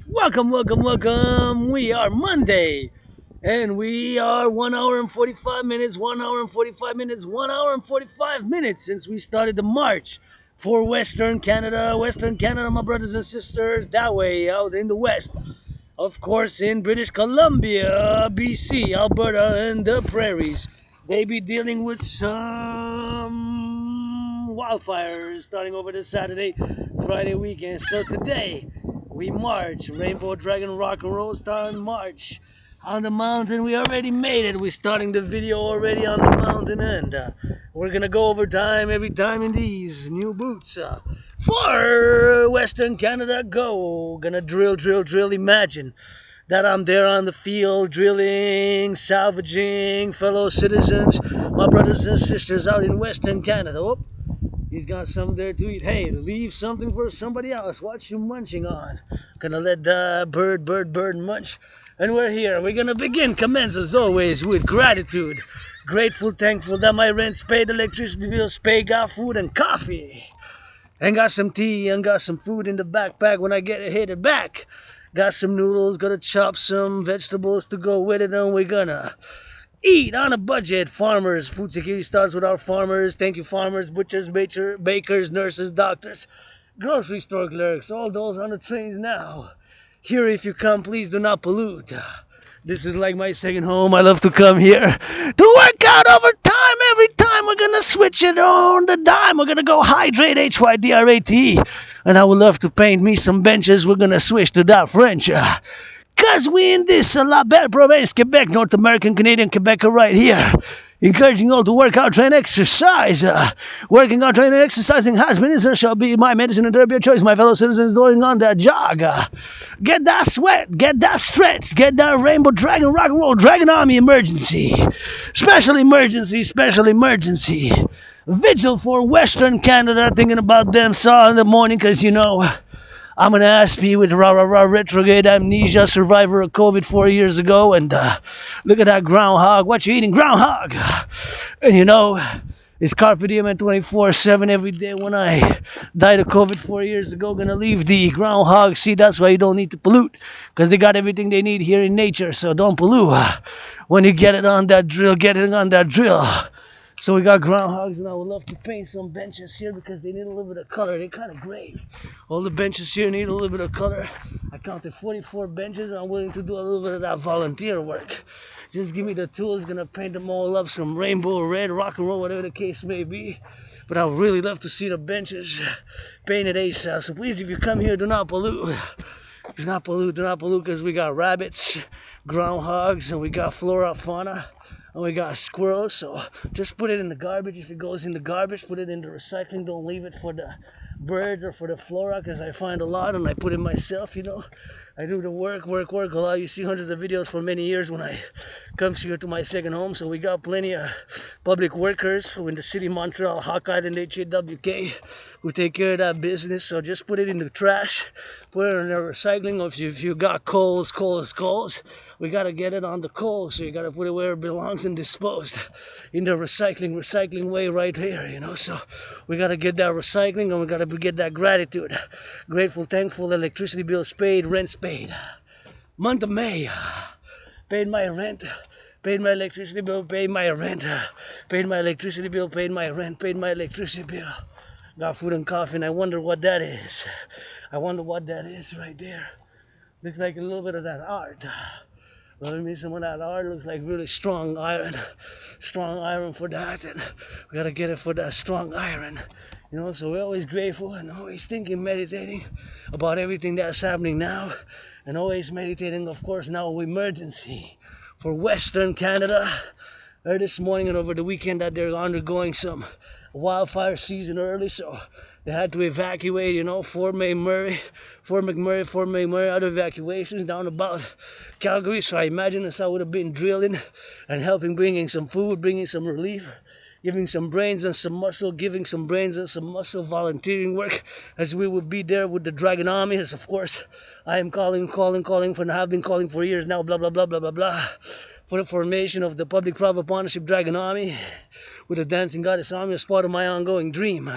Welcome. We are Monday. And we are 1 hour and 45 minutes, 1 hour and 45 minutes, 1 hour and 45 minutes since we started the march for Western Canada. Western Canada, my brothers and sisters, that way out in the West. Of course, in British Columbia, BC, Alberta, and the prairies. They be dealing with some wildfires starting over this Saturday, Friday weekend. So today, we march. Rainbow Dragon Rock&Roll starting march on the mountain. We already made it. We're starting the video already on the mountain, and we're gonna go over time every time in these new boots. For Western Canada, go. Gonna drill. Imagine that I'm there on the field drilling, salvaging fellow citizens, my brothers and sisters out in Western Canada. Oh, he's got something there to eat. Hey, leave something for somebody else. What you munching on? Gonna let the bird munch. And we're here. We're gonna commence as always with gratitude. Grateful, thankful that my rent's paid, electricity bills paid, got food and coffee. And got some tea and got some food in the backpack when I get headed back. Got some noodles, gotta chop some vegetables to go with it, and we're gonna eat on a budget. Farmers, food security starts with our farmers. Thank you, farmers, butchers, bakers, nurses, doctors, grocery store clerks, all those on the trains now. Here, if you come, please do not pollute. This is like my second home. I love to come here to work out overtime. Every time we're gonna switch it on the dime. We're gonna go hydrate, HYDRATE. And I would love to paint me some benches. We're gonna switch to that French. Cause we in this La Belle Province, Quebec, North American, Canadian, Quebecer right here. Encouraging you all to work out, train, exercise. Working out, training, exercising has been and shall be my medicine and therapy of choice. My fellow citizens doing on that jog. Get that sweat, get that stretch, get that Rainbow Dragon Rock&Roll Dragon Army emergency. Special emergency. Vigil for Western Canada, thinking about them saw in the morning, because you know, I'm an ASP with retrograde amnesia, survivor of COVID 4 years ago, and look at that groundhog. What you eating, groundhog? And you know, it's carpe diem and 24/7 every day. When I died of COVID 4 years ago, gonna leave the groundhog. See, that's why you don't need to pollute, because they got everything they need here in nature, so don't pollute. When you get it on that drill. So we got groundhogs, and I would love to paint some benches here because they need a little bit of color. They're kind of gray. All the benches here need a little bit of color. I counted 44 benches, and I'm willing to do a little bit of that volunteer work. Just give me the tools, gonna paint them all up, some rainbow, red, rock and roll, whatever the case may be. But I would really love to see the benches painted ASAP. So please, if you come here, do not pollute. Do not pollute, because we got rabbits, groundhogs, and we got flora, fauna. And we got squirrels, so just put it in the garbage. If it goes in the garbage, put it in the recycling. Don't leave it for the birds or for the flora, because I find a lot and I put it myself, you know. I do the work. Allow you see hundreds of videos for many years when I come here to my second home. So we got plenty of public workers in the city, Montreal, Hawkeye, and HAWK who take care of that business. So just put it in the trash, put it in the recycling. Or if you got coals, we gotta get it on the coal. So you gotta put it where it belongs and disposed in the recycling way right here, you know. So we gotta get that recycling, and we gotta get that gratitude. Grateful, thankful, electricity bills paid, rents paid. Month of May, paid my rent, paid my electricity bill, paid my rent, paid my electricity bill, paid my rent, paid my electricity bill. Got food and coffee, and I wonder what that is. Right there. Looks like a little bit of that art. Well, I mean, some of that art looks like really strong iron for that, and we gotta get it for that strong iron. You know, so we're always grateful and always thinking, meditating about everything that's happening now, and always meditating, of course, now emergency for Western Canada. Heard this morning and over the weekend that they're undergoing some wildfire season early, so they had to evacuate, you know, Fort McMurray out of evacuations down about Calgary. So I imagine as I would have been drilling and helping, bringing some food, bringing some relief, giving some brains and some muscle, volunteering work, as we would be there with the Dragon Army. As of course, I am calling have been calling for years now, blah, blah, blah, blah, blah, blah, for the formation of the public-private partnership Dragon Army with the Dancing Goddess Army as part of my ongoing dream.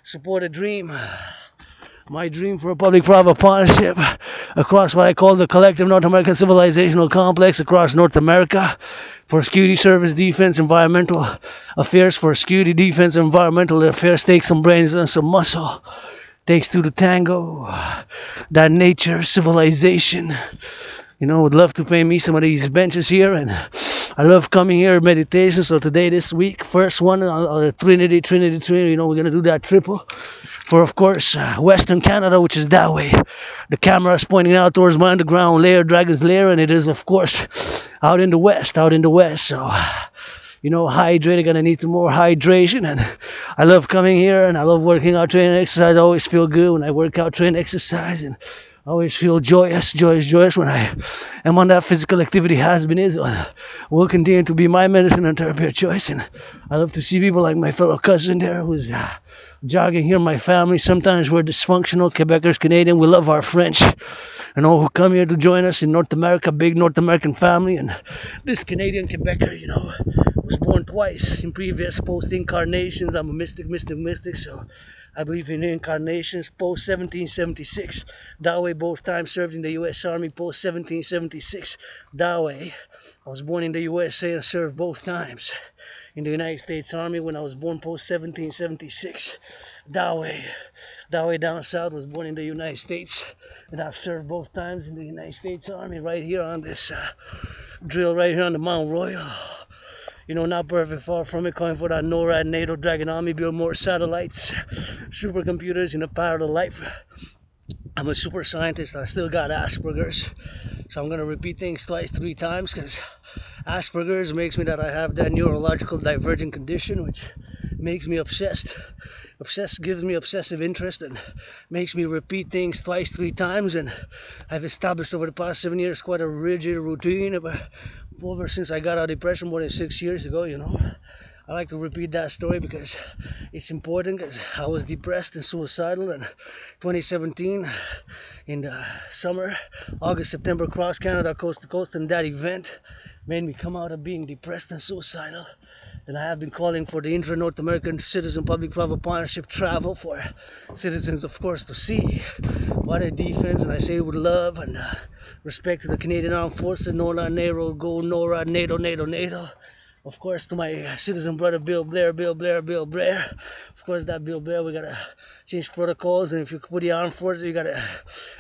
Support a dream. My dream for a public-private partnership across what I call the collective North American civilizational complex across North America for security, service, defense, environmental affairs, for security, defense, environmental affairs. Takes some brains and some muscle. Takes two to tango. That nature, civilization. You know, would love to pay me some of these benches here, and I love coming here meditation. So today, this week, first one on the Trinity. You know, we're gonna do that triple for, of course, Western Canada, which is that way. The camera is pointing out towards my underground lair, Dragon's Lair, and it is, of course, out in the west. So, you know, hydrated, gonna need some more hydration. And I love coming here, and I love working out, training, exercise. I always feel good when I work out, train, exercise, and I always feel joyous when I am on that physical activity. Has been, is, will continue to be my medicine and therapy of choice. And I love to see people like my fellow cousin there who's jogging here. My family, sometimes we're dysfunctional, Quebecers, Canadian. We love our French and all who come here to join us in North America, big North American family. And this Canadian Quebecer, you know, was born twice in previous post-incarnations. I'm a mystic, so I believe in incarnations. Post 1776, that way both times served in the U.S. Army. Post 1776, that way I was born in the USA and served both times in the United States Army. When I was born post 1776, that way down south, was born in the United States, and I've served both times in the United States Army. Right here on this drill, right here on the Mount Royal. You know, not perfect, far from it, calling for that NORAD, NATO, Dragon Army, build more satellites, supercomputers in a parallel life. I'm a super scientist. I still got Asperger's, so I'm going to repeat things twice, 3 times, because Asperger's makes me that I have that neurological divergent condition, which makes me obsessed. Gives me obsessive interest and makes me repeat things twice, 3 times. And I've established over the past 7 years quite a rigid routine over since I got out of depression more than 6 years ago, you know. I like to repeat that story because it's important, because I was depressed and suicidal in 2017 in the summer, August, September, cross Canada, coast to coast, and that event made me come out of being depressed and suicidal. And I have been calling for the intra-North American citizen public-private partnership travel for citizens, of course, to see what a defense, and I say with love and respect to the Canadian Armed Forces, NORAD, NATO, go NORAD, NATO. Of course, to my citizen brother Bill Blair. Of course, that Bill Blair, we gotta change protocols, and if you put the armed forces, you gotta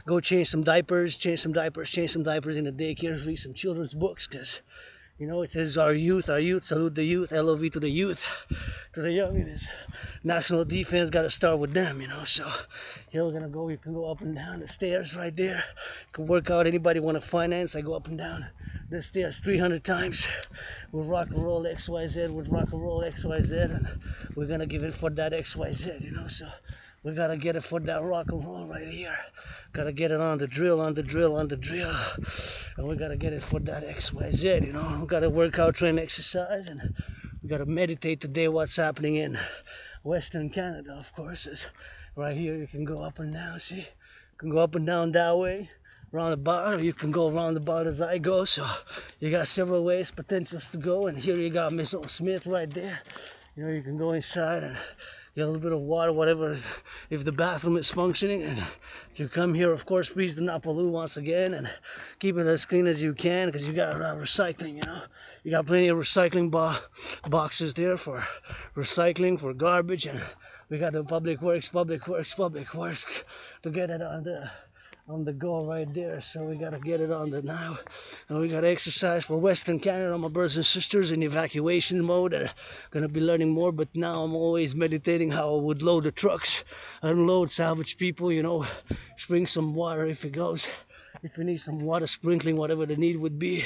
go change some diapers in the daycares, read some children's books, because you know, it says our youth, salute the youth, LOV to the youth, to the young. It is national defense, got to start with them, you know. So here we're gonna go. You can go up and down the stairs right there. You can work out. Anybody want to finance? I go up and down the stairs 300 times with Rock&Roll XYZ, and we're gonna give it for that XYZ, you know. So we gotta get it for that Rock&Roll right here. Gotta get it on the drill. And we gotta get it for that XYZ, you know. We gotta work out, train, exercise, and we gotta meditate today what's happening in Western Canada, of course. Is right here, you can go up and down, see? You can go up and down that way, around the bar, or you can go around the bar as I go. So you got several ways, potentials to go, and here you got Miss O. Smith right there. You know, you can go inside and get a little bit of water, whatever, if the bathroom is functioning. And if you come here, of course, please do not pollute once again, and keep it as clean as you can, because you got recycling, you know. You got plenty of recycling boxes there for recycling, for garbage, and we got the public works to get it on the go right there. So we gotta get it on the now, and we gotta exercise for Western Canada. My brothers and sisters in evacuation mode are gonna be learning more, but now I'm always meditating how I would load the trucks, unload, salvage people, you know, spring some water if it goes. If you need some water sprinkling, whatever the need would be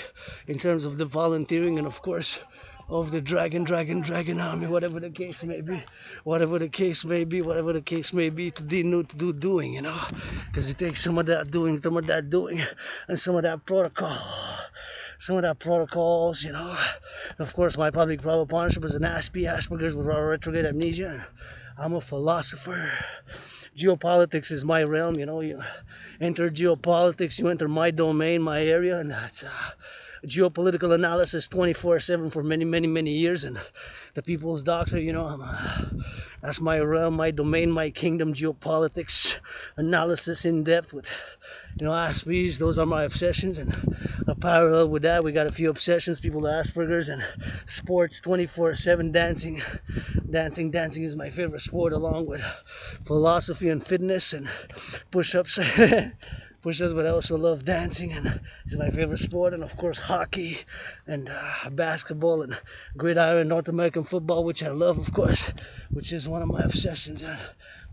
in terms of the volunteering, and of course of the Dragon Army, whatever the case may be, to do doing, you know, because it takes some of that doing, and some of that protocols, you know. Of course, my public-private partnership is an Asperger's with retrograde amnesia. I'm a philosopher. Geopolitics is my realm, you know. You enter geopolitics, you enter my domain, my area, and that's geopolitical analysis 24/7 for many years, and the people's doctor, you know, that's my realm, my domain, my kingdom, geopolitics analysis in depth with, you know, Aspies. Those are my obsessions, and a parallel with that, we got a few obsessions, people with Asperger's, and sports 24/7. Dancing is my favorite sport, along with philosophy and fitness and push-ups. Push-ups, but I also love dancing, and it's my favorite sport, and of course hockey and basketball and gridiron, North American football, which I love, of course, which is one of my obsessions. And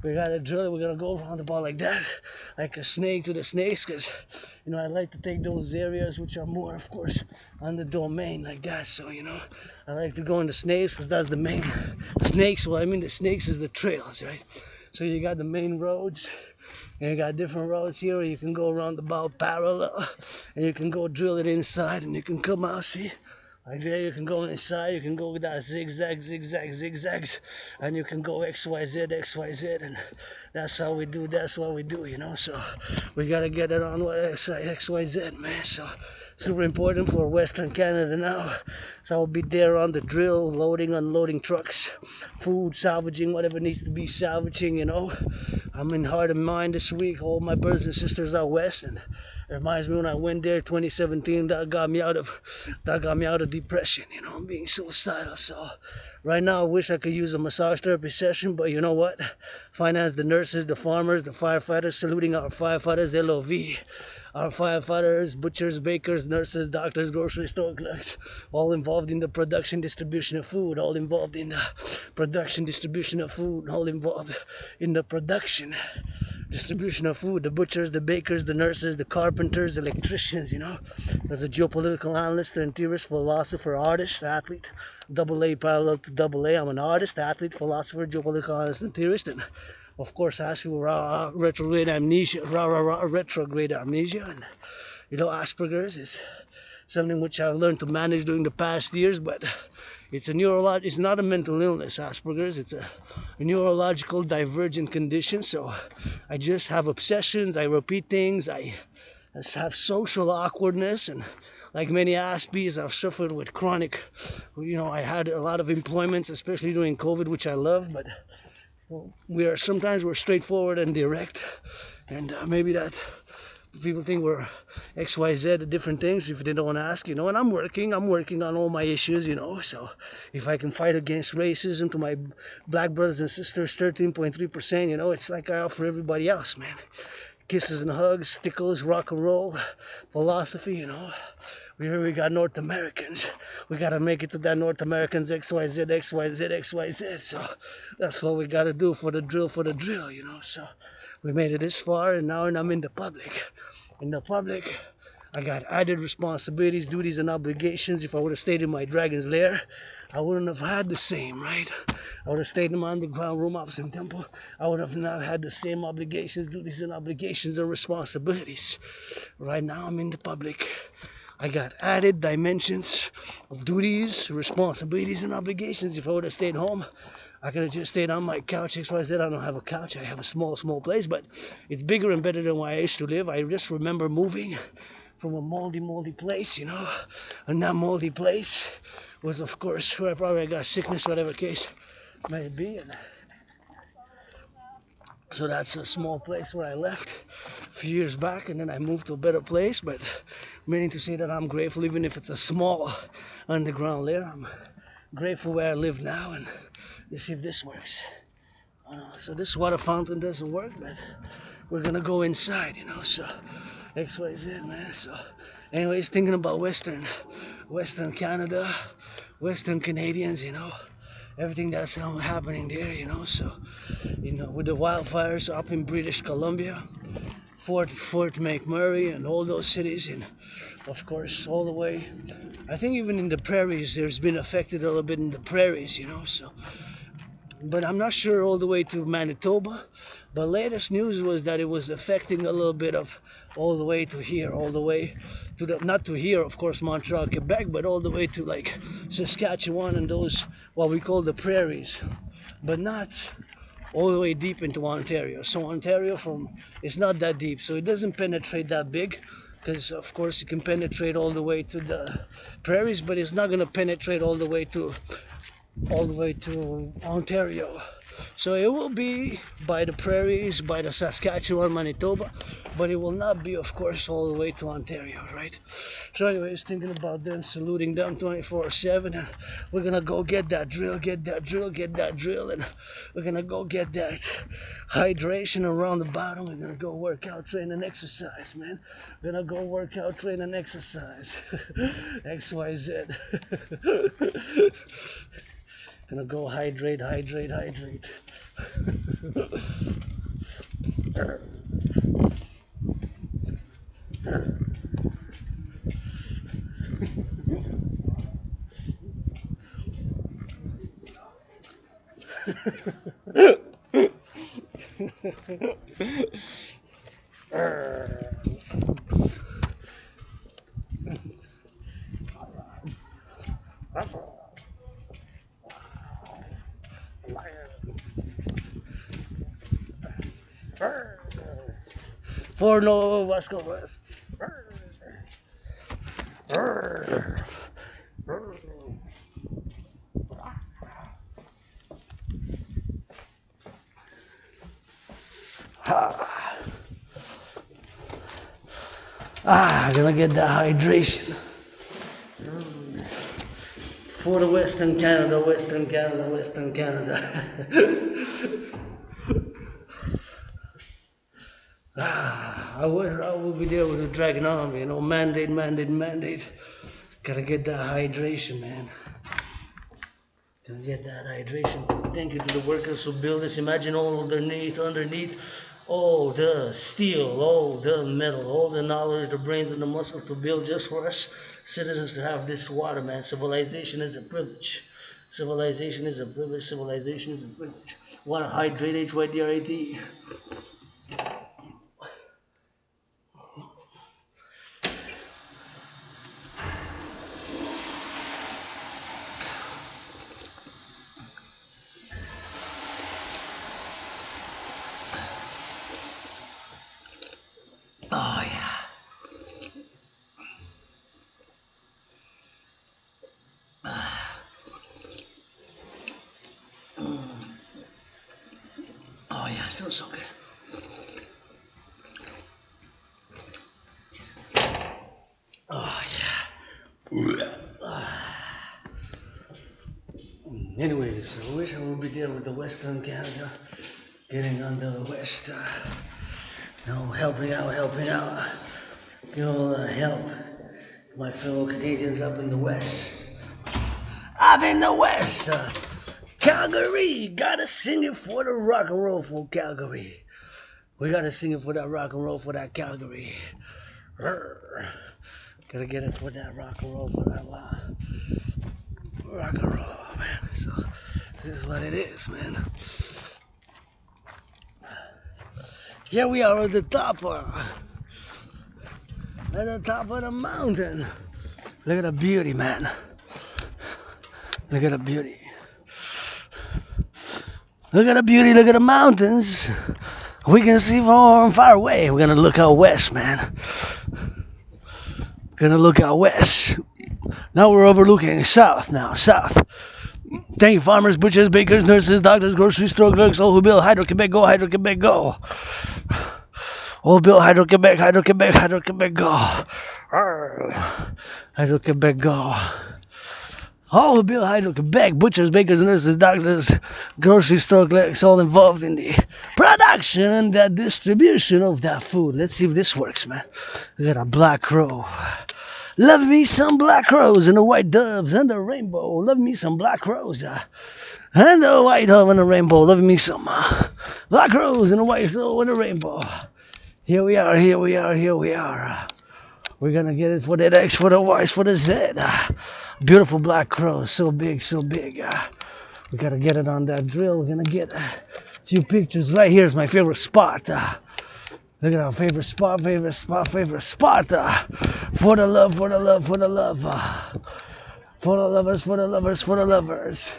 we gotta drill it, we're gonna go around the ball like that, like a snake to the snakes, because, you know, I like to take those areas which are more, of course, on the domain like that. So, you know, I like to go in the snakes because that's the main snakes. Well, I mean, the snakes is the trails, right? So you got the main roads, and you got different roads here where you can go around the ball parallel, and you can go drill it inside, and you can come out, see? Like there, you can go inside, you can go with that zigzags, and you can go XYZ, and that's how we do, that's what we do, you know? So we gotta get it on XYZ, man. So super important for Western Canada now. So I'll be there on the drill, loading, unloading trucks, food, salvaging, whatever needs to be salvaging, you know? I'm in heart and mind this week. All my brothers and sisters out west, and it reminds me when I went there 2017, that got me out of depression, you know, being suicidal. So right now I wish I could use a massage therapy session, but you know what? Finance the nurses, the farmers, the firefighters, saluting our firefighters, LOV. Our firefighters, butchers, bakers, nurses, doctors, grocery store clerks, all involved in the production, distribution of food, all involved in the production, distribution of food, all involved in the production, distribution of food, the butchers, the bakers, the nurses, the carpenters, electricians, you know. As a geopolitical analyst, an theorist, philosopher, artist, athlete, double A parallel to double A. I'm an artist, athlete, philosopher, geopolitical analyst, and theorist, and of course, I ask you retrograde amnesia, and you know, Asperger's is something which I've learned to manage during the past years, but it's it's not a mental illness, Asperger's. It's a neurological divergent condition. So I just have obsessions. I repeat things. I have social awkwardness, and like many Aspies, I've suffered with chronic. You know, I had a lot of employments, especially during COVID, which I love, but sometimes we're straightforward and direct, and maybe that people think we're XYZ, different things if they don't ask, you know. And I'm working on all my issues, you know. So if I can fight against racism to my black brothers and sisters, 13.3%, you know, it's like I offer everybody else, man. Kisses and hugs, tickles, rock and roll, philosophy, you know. We got North Americans. We got to make it to that North Americans, XYZ. So that's what we got to do for the drill, you know. So we made it this far, and now I'm in the public. In the public, I got added responsibilities, duties, and obligations. If I would have stayed in my dragon's lair, I wouldn't have had the same, right? I would have stayed in my underground room office and temple. I would have not had the same obligations, duties, and obligations and responsibilities. Right now, I'm in the public. I got added dimensions of duties, responsibilities, and obligations. If I would have stayed home, I could have just stayed on my couch. XYZ, I don't have a couch. I have a small place, but it's bigger and better than where I used to live. I just remember moving from a moldy place, you know. And that moldy place was, of course, where I got sickness, whatever case may be. And so that's a small place where I left a few years back, and then I moved to a better place. But meaning to say that I'm grateful, even if it's a small underground lair. I'm grateful where I live now, and let's see if this works. So this water fountain doesn't work, but we're gonna go inside, you know. So XYZ, man. So anyways, thinking about Western Canada, Western Canadians, you know, everything that's happening there, you know. So, you know, with the wildfires up in British Columbia, Fort McMurray, and all those cities, and of course all the way, I think even in the prairies, there's been affected a little bit in the prairies, you know. So, but I'm not sure all the way to Manitoba. But latest news was that it was affecting a little bit of all the way to here, all the way to the, not to here, of course, Montreal, Quebec, but all the way to like Saskatchewan and those, what we call the prairies, but not all the way deep into Ontario. So Ontario it's not that deep, so it doesn't penetrate that big because of course you can penetrate all the way to the prairies, but it's not gonna penetrate all the way to Ontario. So it will be by the prairies, by the Saskatchewan, Manitoba, but it will not be, of course, all the way to Ontario, right? So anyways, thinking about them, saluting them 24/7, and we're gonna go get that drill, and we're gonna go get that hydration around the bottom. We're gonna go work out, train, and exercise, man. We're gonna go work out, train, and exercise. XYZ. Gonna go hydrate. For no Vasco West. Gonna get that hydration. For the Western Canada. I will be there with the Dragon Army, mandate. Gotta get that hydration, man. Gotta get that hydration. Thank you to the workers who build this. Imagine all underneath, all the steel, all the metal, all the knowledge, the brains and the muscles to build just for us citizens to have this water, man. Civilization is a privilege. Civilization is a privilege. Water hydrate, HYDRAT. Oh, yeah. Oh, yeah, it feels so good. Oh, yeah. Anyways, I wish I would be there with the Western Canada, getting on the West, helping out, help my fellow Canadians up in the West. Calgary, gotta sing it for the rock and roll for Calgary. We gotta sing it for that rock and roll for that Calgary. Gotta get it for that rock and roll for that rock and roll, man. So this is what it is, man. Here we are at the top of the mountain. Look at the beauty, man. Look at the beauty. Look at the beauty, look at the mountains. We can see from far away. We're gonna look out west, man. Gonna look out west. Now we're overlooking south now, south. Thank you, farmers, butchers, bakers, nurses, doctors, grocery store clerks, all who build Hydro-Quebec, go, Hydro-Quebec, go. All build Hydro-Quebec, Hydro-Quebec, Hydro-Quebec, go. Hydro-Quebec, go. All who build Hydro-Quebec, butchers, bakers, nurses, doctors, grocery store clerks, all involved in the production and the distribution of that food. Let's see if this works, man. We got a black crow. Love me some black crows and the white doves and the rainbow. Love me some black crows and the white dove and the rainbow. Love me some black crows and the white dove and the rainbow. Here we are. We're gonna get it for that X, for the Y, for the Z. Beautiful black crow, so big. We gotta get it on that drill. We're gonna get a few pictures. Right here is my favorite spot. Look at our favorite spot. For the love. For the lovers.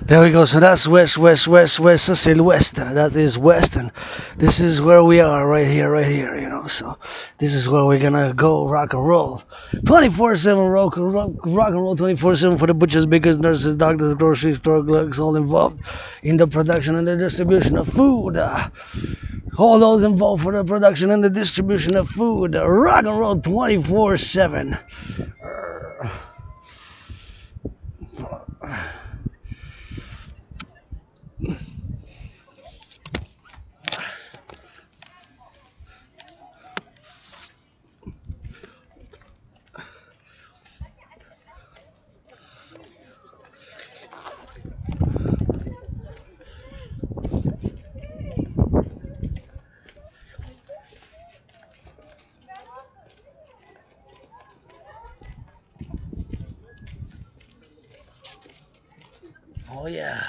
There we go. So that's west. Ça c'est l'ouest. That is west, and this is where we are right here. You know. So this is where we're gonna go rock and roll, 24/7 rock and roll, 24/7 for the butchers, bakers, nurses, doctors, grocery store clerks, all involved in the production and the distribution of food. All those involved for the production and the distribution of food. Rock and roll 24/7. Oh yeah.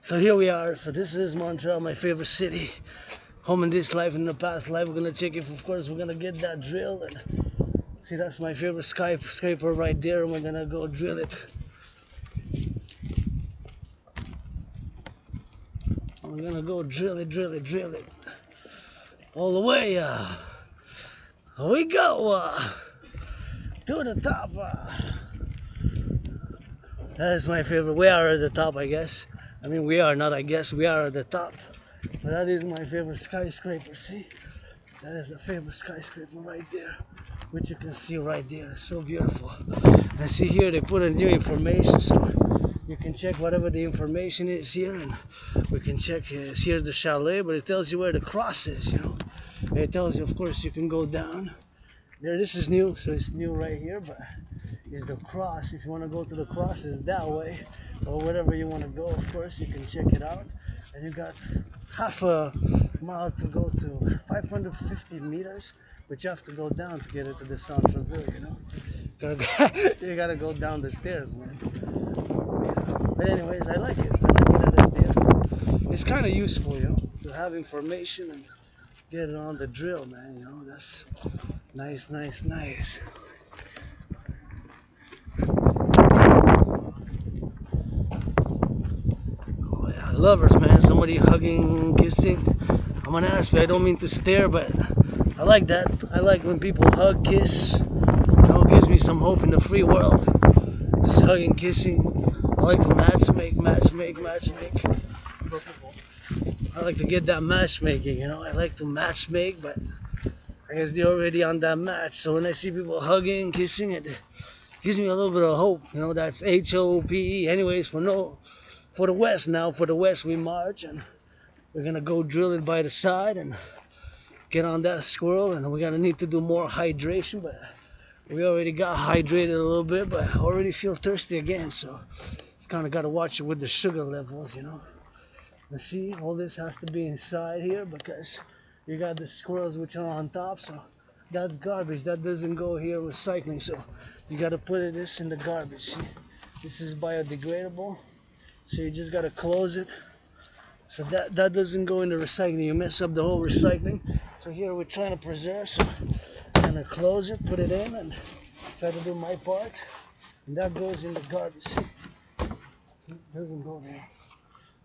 So here we are. So this is Montreal, my favorite city. Home in this life, in the past life. We're gonna check if, of course, we're gonna get that drill. And see, that's my favorite skyscraper right there, and we're gonna go drill it. We're gonna go drill it. All the way. Here we go. To the top. That is my favorite. We are at the top, I guess. I mean, we are not, I guess. We are at the top. But that is my favorite skyscraper. See? That is the favorite skyscraper right there, which you can see right there. So beautiful. And see here, they put in new information, so you can check whatever the information is here, and we can check. Here's the chalet, but it tells you where the cross is, you know. And it tells you, of course, you can go down. There, this is new, so it's new right here, but is the cross. If you want to go to the cross, is that way, or wherever you want to go, of course, you can check it out. And you got half a mile to go to 550 meters, but you have to go down to get into the centre-ville, you know. You gotta go down the stairs, man. But anyways, I like it. I like it that it's there. It's kind of useful, you know, to have information and get it on the drill, man, you know. That's nice. Lovers, man. Somebody hugging, kissing. I'm an ass, but I don't mean to stare, but I like that. I like when people hug, kiss. You know, it gives me some hope in the free world. It's hugging, kissing. I like to matchmake. I like to get that matchmaking, you know. I like to matchmake, but I guess they're already on that match. So when I see people hugging, kissing, it gives me a little bit of hope. You know, that's HOPE. Anyways, for the west now. For the west we march, and we're gonna go drill it by the side and get on that squirrel, and we're gonna need to do more hydration, but we already got hydrated a little bit, but I already feel thirsty again, so it's kind of got to watch it with the sugar levels, you know. And see, all this has to be inside here because you got the squirrels which are on top, so that's garbage. That doesn't go here recycling, so you got to put this in the garbage. See, this is biodegradable. So you just gotta close it. So that doesn't go in the recycling. You mess up the whole recycling. So here we're trying to preserve. So I'm gonna close it, put it in, and try to do my part. And that goes in the garbage. See? It doesn't go there.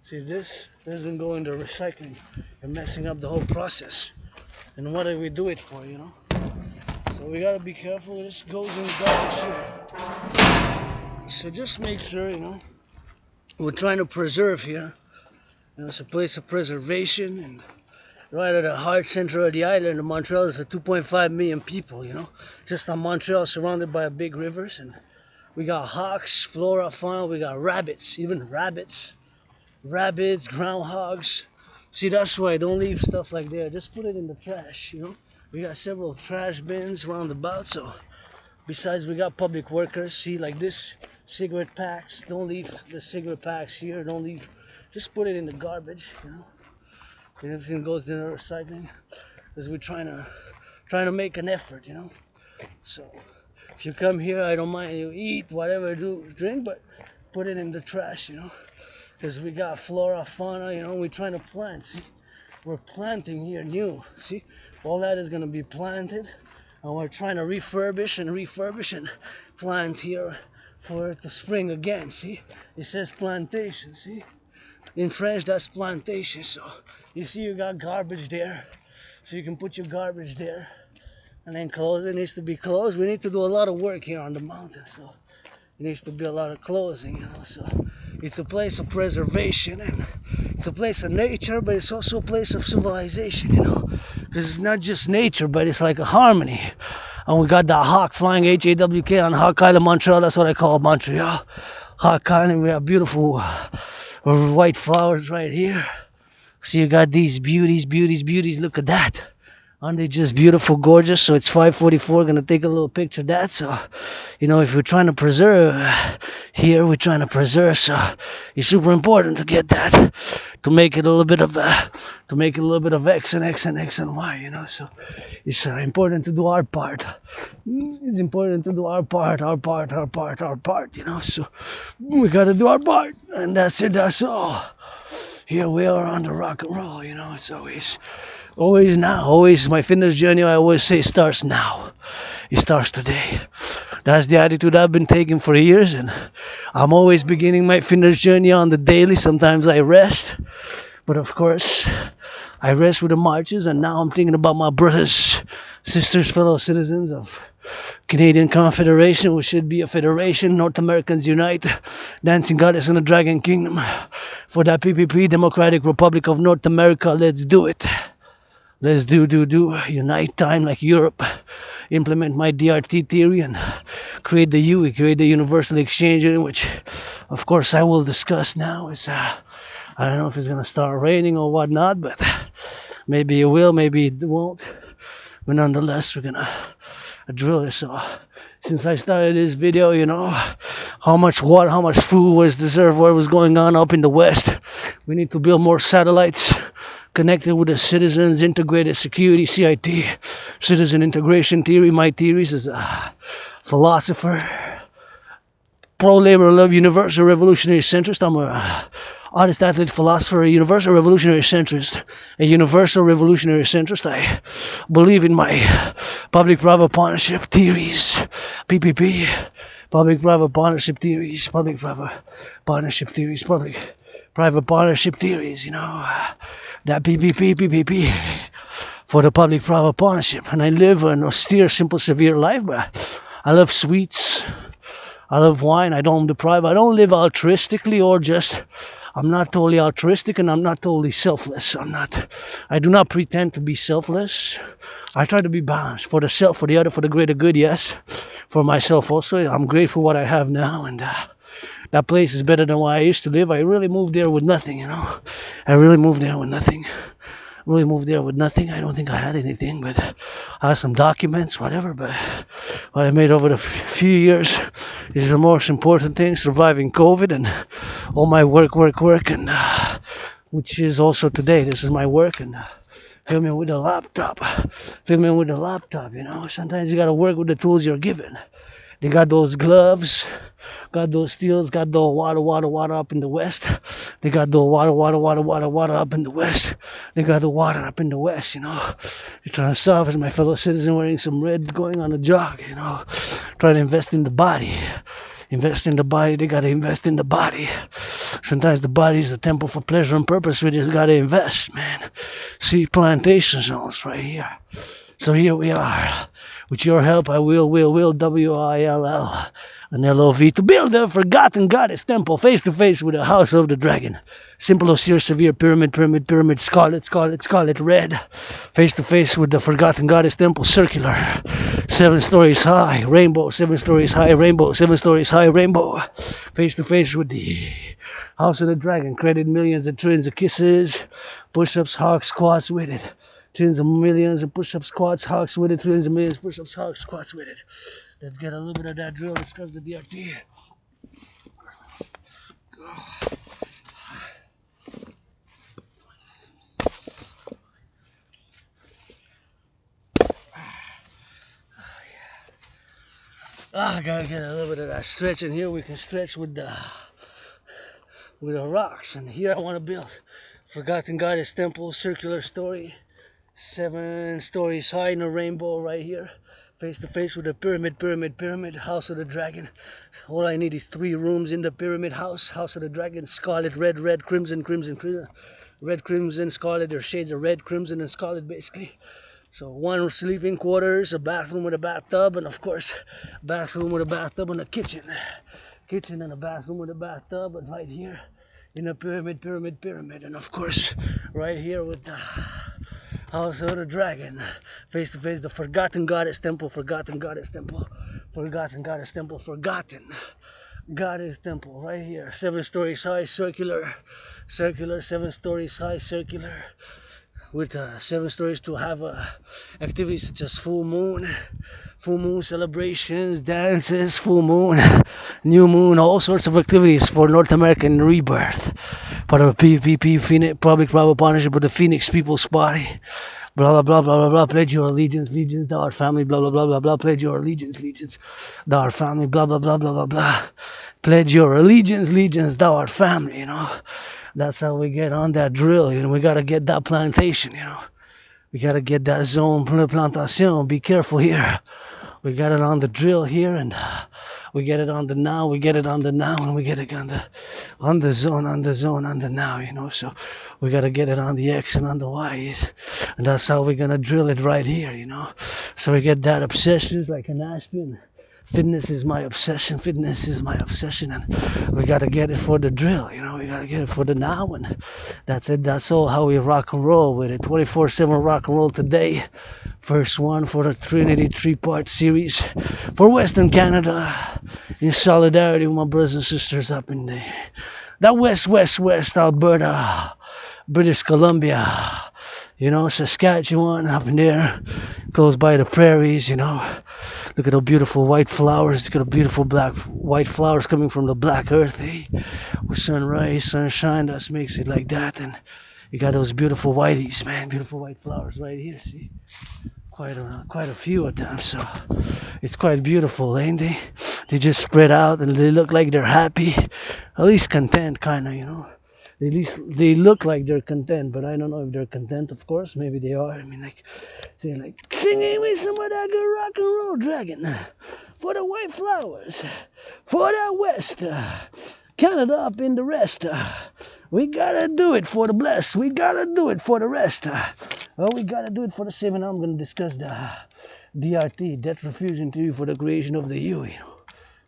See, this doesn't go in the recycling. You're messing up the whole process. And what do we do it for, you know? So we gotta be careful. This goes in the garbage here. So just make sure, you know. We're trying to preserve here. You know, it's a place of preservation, and right at the heart center of the island of Montreal is 2.5 million people, you know. Just on Montreal, surrounded by big rivers, and we got hawks, flora, fauna, we got rabbits, even rabbits, groundhogs. See, that's why don't leave stuff like there. Just put it in the trash, you know. We got several trash bins around about, so besides we got public workers, see, like this. Cigarette packs, don't leave the cigarette packs here, don't leave, just put it in the garbage, you know. And everything goes in the recycling, because we're trying to make an effort, you know. So If you come here, I don't mind you eat, whatever, drink, but put it in the trash, because we got flora, fauna, we're trying to plant. See? We're planting here new. See, all that is gonna be planted, and we're trying to refurbish and plant here for it to spring again. See, it says plantation. See, in French that's plantation. So you see, you got garbage there, so you can put your garbage there, and then close. It needs to be closed. We need to do a lot of work here on the mountain, so it needs to be a lot of closing. So it's a place of preservation, and it's a place of nature, but it's also a place of civilization, because it's not just nature, but it's like a harmony. And we got that hawk flying, H-A-W-K, on Hawk Island, Montreal. That's what I call Montreal. Hawk Island. We have beautiful white flowers right here. So you got these beauties. Look at that. Aren't they just beautiful, gorgeous? So it's 5:44. Gonna take a little picture of that. So, if we're trying to preserve here, we're trying to preserve. So it's super important to get that, to make it a little bit of X and X and X and Y. So it's important to do our part. It's important to do our part. So we gotta do our part, and that's it. That's all. Here we are on the rock and roll. It's always now, always my fitness journey, I always say, starts now. It starts today. That's the attitude I've been taking for years, and I'm always beginning my fitness journey on the daily. Sometimes I rest, but of course, I rest with the marches, and now I'm thinking about my brothers, sisters, fellow citizens of Canadian Confederation, which should be a federation. North Americans unite, dancing goddess in the dragon kingdom. For that PPP, Democratic Republic of North America, let's do it. Let's do. Unite time like Europe. Implement my DRT theory and create the UE, create the Universal Exchange Union, which, of course, I will discuss now. I don't know if it's going to start raining or whatnot, but maybe it will, maybe it won't. But nonetheless, we're going to drill it. So since I started this video, how much water, how much food was deserved, what was going on up in the West. We need to build more satellites connected with the citizens, integrated security, CIT, citizen integration theory. My theories as a philosopher, pro-labor, love, universal revolutionary centrist. I'm a artist, athlete, philosopher, a universal revolutionary centrist. I believe in my public-private partnership theories, PPP, public-private partnership theories, public-private partnership theories, public-private partnership theories, that PPP, for the public-private partnership. And I live an austere, simple, severe life, but I love sweets, I love wine, I don't deprive, I don't live altruistically or just, I'm not totally altruistic, and I'm not totally selfless. I do not pretend to be selfless. I try to be balanced, for the self, for the other, for the greater good, yes. For myself also, I'm grateful for what I have now, and that place is better than where I used to live. I really moved there with nothing, I really moved there with nothing. I don't think I had anything, but I had some documents, whatever. But what I made over the few years is the most important thing, surviving COVID and all my work, and which is also today. This is my work, and filming with the laptop. Sometimes you gotta work with the tools you're given. They got those gloves, got those steels, got the water up in the West. They got the water up in the West. They got the water up in the West, You're trying to solve as my fellow citizen wearing some red going on a jog, Try to invest in the body. They gotta invest in the body. Sometimes the body is the temple for pleasure and purpose. We just gotta invest, man. See, plantation zones right here. So here we are. With your help, I will, W-I-L-L, and L-O-V, to build a forgotten goddess temple face to face with the house of the dragon. Simple, austere, severe, pyramid, scarlet, red. Face to face with the forgotten goddess temple, circular. 7 stories high, rainbow, 7 stories high, rainbow, 7 stories high, rainbow. Face to face with the house of the dragon, created millions and trillions of kisses, push-ups, hawks, squats with it. Trillions of millions of push-ups, squats, hawks with it. Trillions of millions, push-ups, hawks, squats with it. Let's get a little bit of that drill, discuss the DRT. I gotta get a little bit of that stretch, and here we can stretch with the rocks. And here I want to build Forgotten Goddess Temple, circular story, 7 stories high in a rainbow right here, face to face with the pyramid, house of the dragon. All I need is 3 rooms in the pyramid house of the dragon, scarlet, red, crimson, red, crimson, scarlet, or shades of red, crimson, and scarlet basically. So 1 sleeping quarters, a bathroom with a bathtub, and of course, bathroom with a bathtub and a kitchen. Kitchen and a bathroom with a bathtub, and right here in a pyramid. And of course, right here with the house of the dragon. Face to face, the Forgotten Goddess Temple, Forgotten Goddess Temple, Forgotten Goddess Temple, Forgotten Goddess Temple, right here. 7 stories high, circular, 7 stories high, circular. With 7 stories to have activities such as full moon celebrations, dances, full moon, new moon, all sorts of activities for North American rebirth. Part of a PPP, public-private partnership with the Phoenix People's Party. Blah, blah, blah, blah, blah, blah, pledge your allegiance, thou art family, blah, blah, blah, blah, blah, pledge your allegiance, thou art family, blah, blah, blah, blah, blah, blah. Pledge your allegiance, thou art family, you know. That's how we get on that drill, you know. We gotta get that plantation, you know. We gotta get that zone plantation. Be careful here. We got it on the drill here, and we get it on the now. We get it on the now, and we get it on the zone, now, you know. So we gotta get it on the X and on the Y's, and that's how we're gonna drill it right here, you know. So we get that obsessions like an aspen. Fitness is my obsession, and we gotta get it for the drill, you know. We gotta get it for the now, and that's it. That's all how we rock and roll with it. 24/7 rock and roll today. First one for the Trinity 3-part series for Western Canada, in solidarity with my brothers and sisters up in that west Alberta, British Columbia, you know, Saskatchewan, up in there, close by the prairies, you know. Look at the beautiful white flowers. Look at the beautiful white flowers coming from the black earth, eh? With sunrise, sunshine, that makes it like that. And you got those beautiful whiteys, man. Beautiful white flowers right here, see? Quite a few of them, so it's quite beautiful, ain't they? They just spread out and they look like they're happy. At least content, kind of, you know. At least they look like they're content, but I don't know if they're content, of course. Maybe they are. I mean, like, they're like, singing me some of that good rock and roll dragon. For the white flowers. For that west. Canada up in the rest. We gotta do it for the blessed. We gotta do it for the rest. Well, we gotta do it for the same. And I'm gonna discuss the DRT, debt refusion theory, for the creation of the U, you know.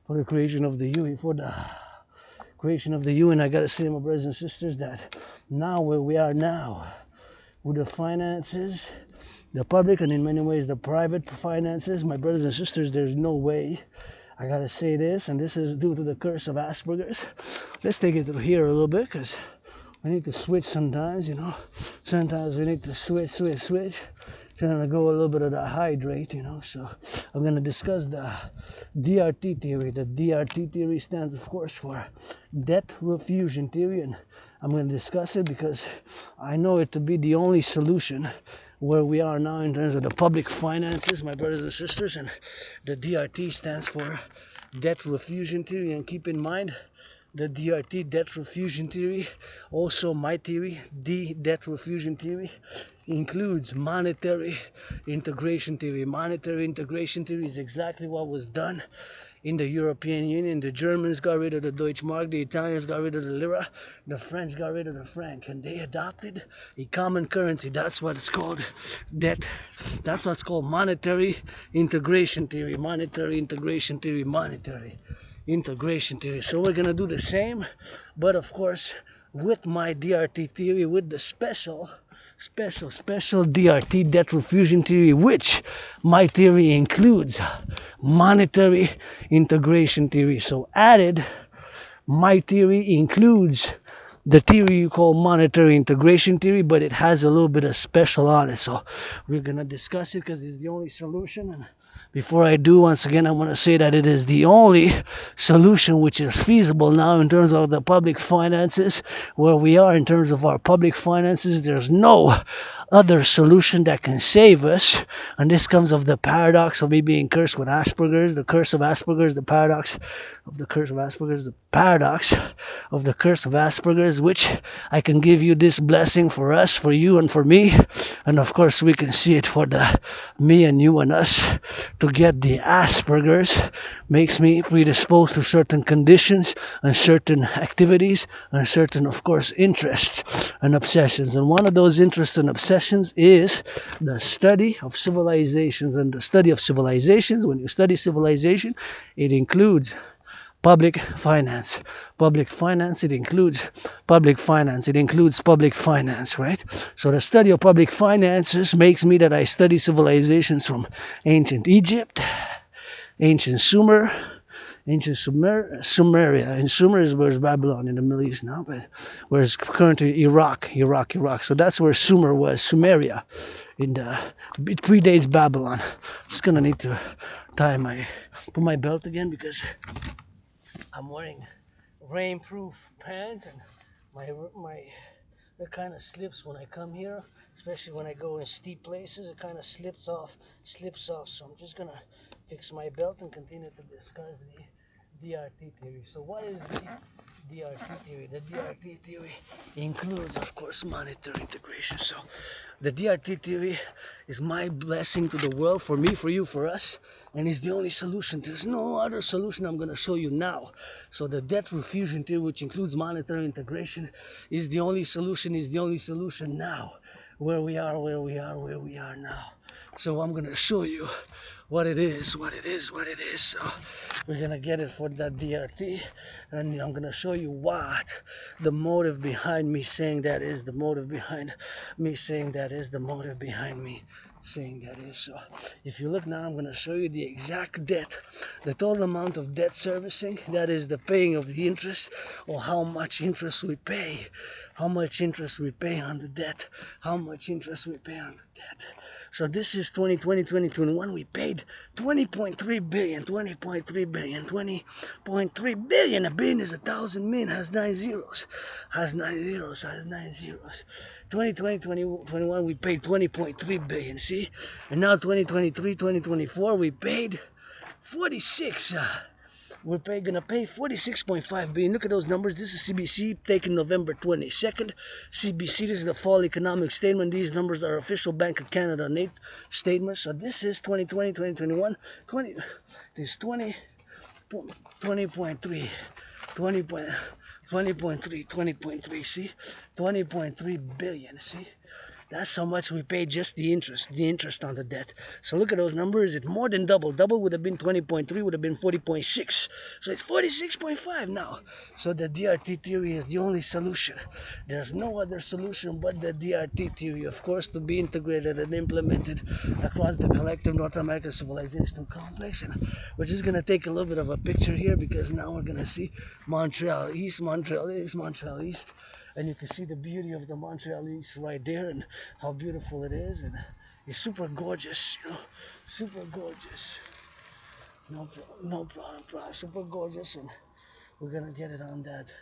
For the creation of the U, for the creation of the U. And I gotta say, my brothers and sisters, that now where we are now, with the finances, the public, and in many ways the private finances, my brothers and sisters, there's no way. I gotta say this, and this is due to the curse of Asperger's. Let's take it through here a little bit, because we need to switch sometimes, you know. Sometimes we need to switch. Trying to go a little bit of the hydrate, you know. So I'm going to discuss the DRT theory. The DRT theory stands, of course, for debt refusion theory, and I'm going to discuss it because I know it to be the only solution where we are now in terms of the public finances, my brothers and sisters. And the DRT stands for debt refusion theory. And keep in mind, the DRT, debt refusion theory, also my theory, the debt refusion theory, includes monetary integration theory. Monetary integration theory is exactly what was done in the European Union. The Germans got rid of the Deutschmark, the Italians got rid of the lira, the French got rid of the franc, and they adopted a common currency. That's what it's called debt. That's what's called monetary integration theory. Monetary integration theory. Monetary integration theory. So we're gonna do the same, but of course with my DRT theory, with the special DRT, debt refusion theory, which my theory includes monetary integration theory. So added, my theory includes the theory you call monetary integration theory, but it has a little bit of special on it. So we're gonna discuss it because it's the only solution. And before I do, once again, I want to say that it is the only solution which is feasible now in terms of the public finances, where we are in terms of our public finances. There's no other solution that can save us. And this comes of the paradox of me being cursed with Asperger's, the curse of Asperger's, the paradox of the curse of Asperger's, the paradox of the curse of Asperger's, which I can give you this blessing for us, for you and for me. And of course we can see it for the me and you and us. To get the Asperger's makes me predisposed to certain conditions and certain activities and certain, of course, interests and obsessions. And one of those interests and obsessions is the study of civilizations. And the study of civilizations, when you study civilization, it includes public finance. Public finance, it includes public finance. It includes public finance, right? So the study of public finances makes me that I study civilizations from ancient Egypt, ancient Sumer, ancient Sumeria. And Sumer is where's Babylon in the Middle East now, but where's currently Iraq. So that's where Sumer was, Sumeria. It predates Babylon. I'm just gonna need to put my belt again because I'm wearing rainproof pants and my it kind of slips when I come here, especially when I go in steep places. It kind of slips off. So I'm just gonna fix my belt and continue to discuss the DRT theory. So what is the DRT theory? The DRT theory includes, of course, monetary integration. So the DRT theory is my blessing to the world, for me, for you, for us, and it's the only solution. There's no other solution I'm going to show you now. So the debt refusion theory, which includes monetary integration, is the only solution now, where we are now. So I'm going to show you what it is. So we're going to get it for that DRT, and I'm going to show you what the motive behind me saying that is, the motive behind me saying that is, the motive behind me saying that is. So if you look now, I'm going to show you the exact debt, the total amount of debt servicing, that is the paying of the interest, or how much interest we pay, on the debt, So this is 2020, 2021, we paid 20.3 billion, 20.3 billion. A billion is 1,000 million, has 9 zeros. 2020, 2021, we paid 20.3 billion, see? And now 2023, 2024, we paid 46. Gonna pay 46.5 billion. Look at those numbers. This is CBC taken November 22nd. CBC, this is the fall economic statement. These numbers are official Bank of Canada statements. So this is 2020, 2021, 20. This 20.3, 20.3, see? 20.3 billion, see? That's how much we paid, just the interest on the debt. So look at those numbers. It's more than double. Double would have been 20.3, would have been 40.6. So it's 46.5 now. So the DRT theory is the only solution. There's no other solution but the DRT theory, of course, to be integrated and implemented across the collective North American civilization complex. And we're just going to take a little bit of a picture here, because now we're going to see Montreal East. And you can see the beauty of the Montreal East right there, and how beautiful it is, and it's super gorgeous, super gorgeous. No problem, super gorgeous, and we're gonna get it on that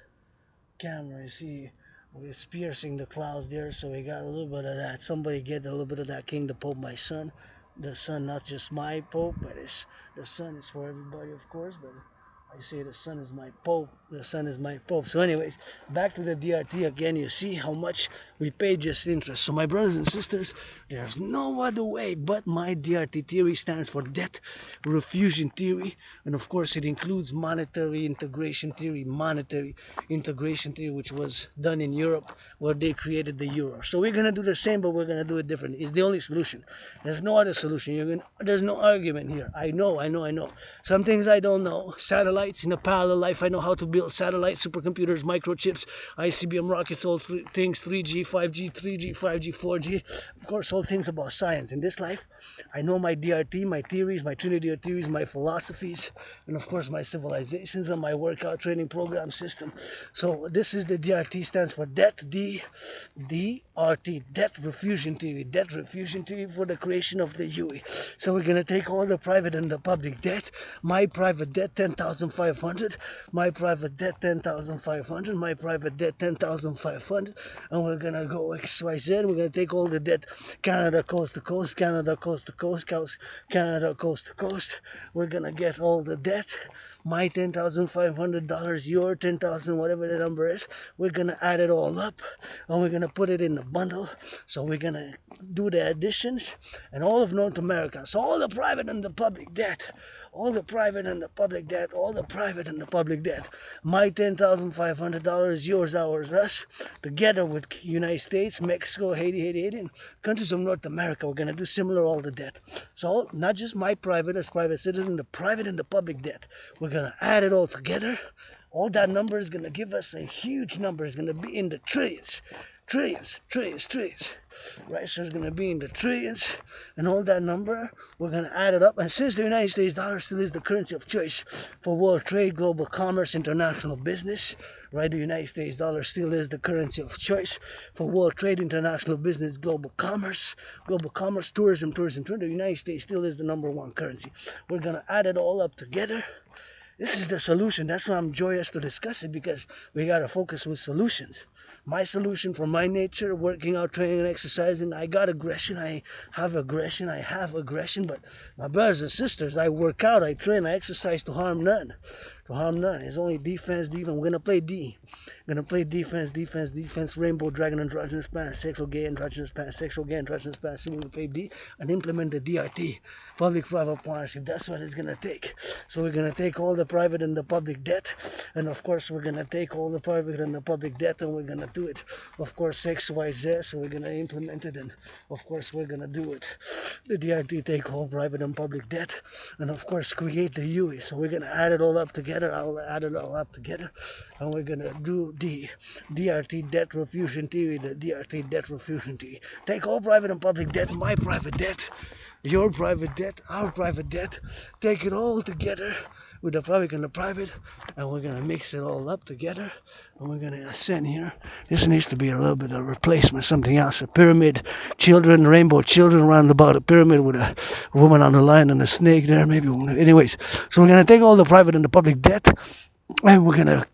camera. You see, it's piercing the clouds there, so we got a little bit of that. Somebody get a little bit of that King the Pope, my son. The sun, not just my Pope, but the sun is for everybody, of course, but I say the sun is my Pope. So anyways, back to the DRT again. You see how much we pay just interest. So my brothers and sisters, there's no other way but my DRT theory stands for debt refusion theory. And of course, it includes monetary integration theory, which was done in Europe, where they created the euro. So we're going to do the same, but we're going to do it differently. It's the only solution. There's no other solution. There's no argument here. I know. Some things I don't know. Satellites in a parallel life, I know how to build satellites, supercomputers, microchips, ICBM rockets, all things 3G, 5G, 3G, 5G, 4G. Of course, all things about science. In this life, I know my DRT, my theories, my Trinity of theories, my philosophies, and of course my civilizations and my workout training program system. So this is the DRT, stands for debt, DRT, debt refusion theory for the creation of the UE. So we're going to take all the private and the public debt. My private debt, 10,000 10,500. My private debt 10,500. My private debt 10,500. And we're gonna go XYZ. We're gonna take all the debt, Canada coast to coast, Canada coast to coast, Canada coast to coast. We're gonna get all the debt. My $10,500, your 10,000, whatever the number is. We're gonna add it all up, and we're gonna put it in the bundle. So we're gonna do the additions, and all of North America. So all the private and the public debt, all the private and the public debt, all the private and the public debt. My $10,500, yours, ours, us, together with United States, Mexico, Haiti, and countries of North America. We're gonna do similar all the debt. So not just my private as private citizen, the private and the public debt. We're gonna add it all together. All that number is gonna give us a huge number. It's gonna be in the trillions. Trillions, right? So it's going to be in the trillions, and all that number, we're going to add it up. And since the United States dollar still is the currency of choice for world trade, global commerce, international business, right? The United States dollar still is the currency of choice for world trade, international business, global commerce, tourism. The United States still is the #1 currency. We're going to add it all up together. This is the solution. That's why I'm joyous to discuss it, because we got to focus with solutions. My solution for my nature, working out, training, and exercising, I got aggression, I have aggression, but my brothers and sisters, I work out, I train, I exercise to harm none. It's only defense. We're going to play D. Gonna play defense, rainbow, dragon, androgynous, pansexual, gay, androgynous, pansexual, gay, androgynous, pansexual. We're gonna play D and implement the DRT, public-private partnership. That's what it's gonna take. So we're gonna take all the private and the public debt, and of course we're gonna take all the private and the public debt, and we're gonna do it, of course, XYZ. So we're gonna implement it, and of course we're gonna do it. The DRT, take all private and public debt, and of course create the UE. So we're gonna add it all up together. I'll add it all up together, and we're gonna do the DRT debt refusion theory, the DRT debt refusion theory. Take all private and public debt, my private debt, your private debt, our private debt, take it all together with the public and the private, and we're gonna mix it all up together, and we're gonna ascend here. This needs to be a little bit of replacement, something else, a pyramid, children, rainbow children around about a pyramid with a woman on the line and a snake there, maybe. Anyways, so we're gonna take all the private and the public debt, and we're gonna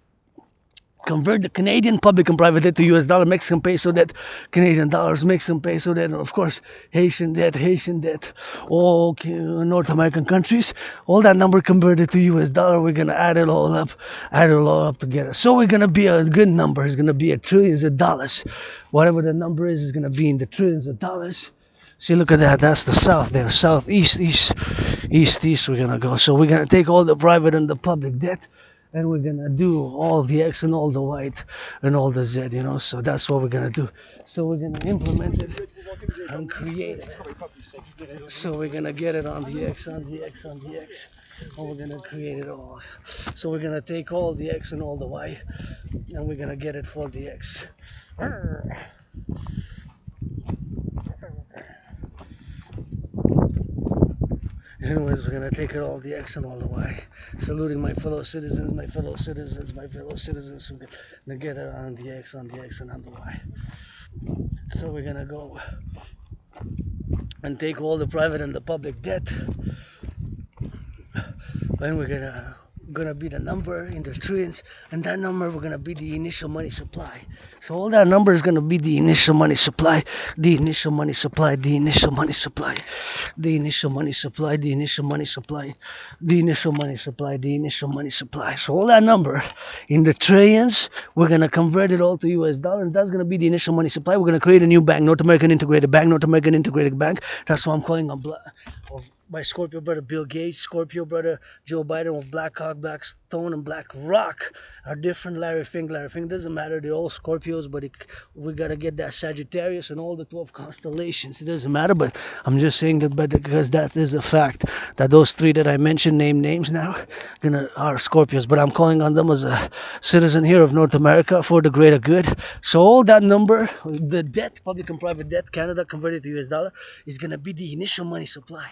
convert the Canadian public and private debt to US dollar, Mexican peso debt, Canadian dollars, Mexican peso debt, and of course Haitian debt, all North American countries, all that number converted to US dollar. We're gonna add it all up together. So we're gonna be a good number. It's gonna be a trillions of dollars. Whatever the number is gonna be in the trillions of dollars. See, look at that. That's the south there. Southeast, east. We're gonna go. So we're gonna take all the private and the public debt, and we're gonna do all the X and all the Y and all the Z, so that's what we're gonna do. So we're gonna implement it and create it. So we're gonna get it on the X, and we're gonna create it all. So we're gonna take all the X and all the Y, and we're gonna get it for the X. Anyways, we're gonna take it all the X and all the Y. Saluting my fellow citizens, We're gonna get it on the X, and on the Y. So we're gonna go and take all the private and the public debt, and we're gonna be the number in the trillions, and that number we're gonna be the initial money supply. So all that number is gonna be the initial money supply, the initial money supply, the initial money supply, the initial money supply, the initial money supply, the initial money supply, the initial money supply. So all that number in the trillions, we're gonna convert it all to US dollar, and that's gonna be the initial money supply. We're gonna create a new bank, North American Integrated Bank, That's what I'm calling on my Scorpio brother Bill Gates, Scorpio brother Joe Biden, with Black Hawk, Black Stone, and Black Rock are different. Larry Fink doesn't matter. They're all Scorpios, but we gotta get that Sagittarius and all the 12 constellations. It doesn't matter, but I'm just saying that, because that is a fact that those three that I mentioned, names now, are Scorpios. But I'm calling on them as a citizen here of North America for the greater good. So all that number, the debt, public and private debt, Canada converted to US dollar, is gonna be the initial money supply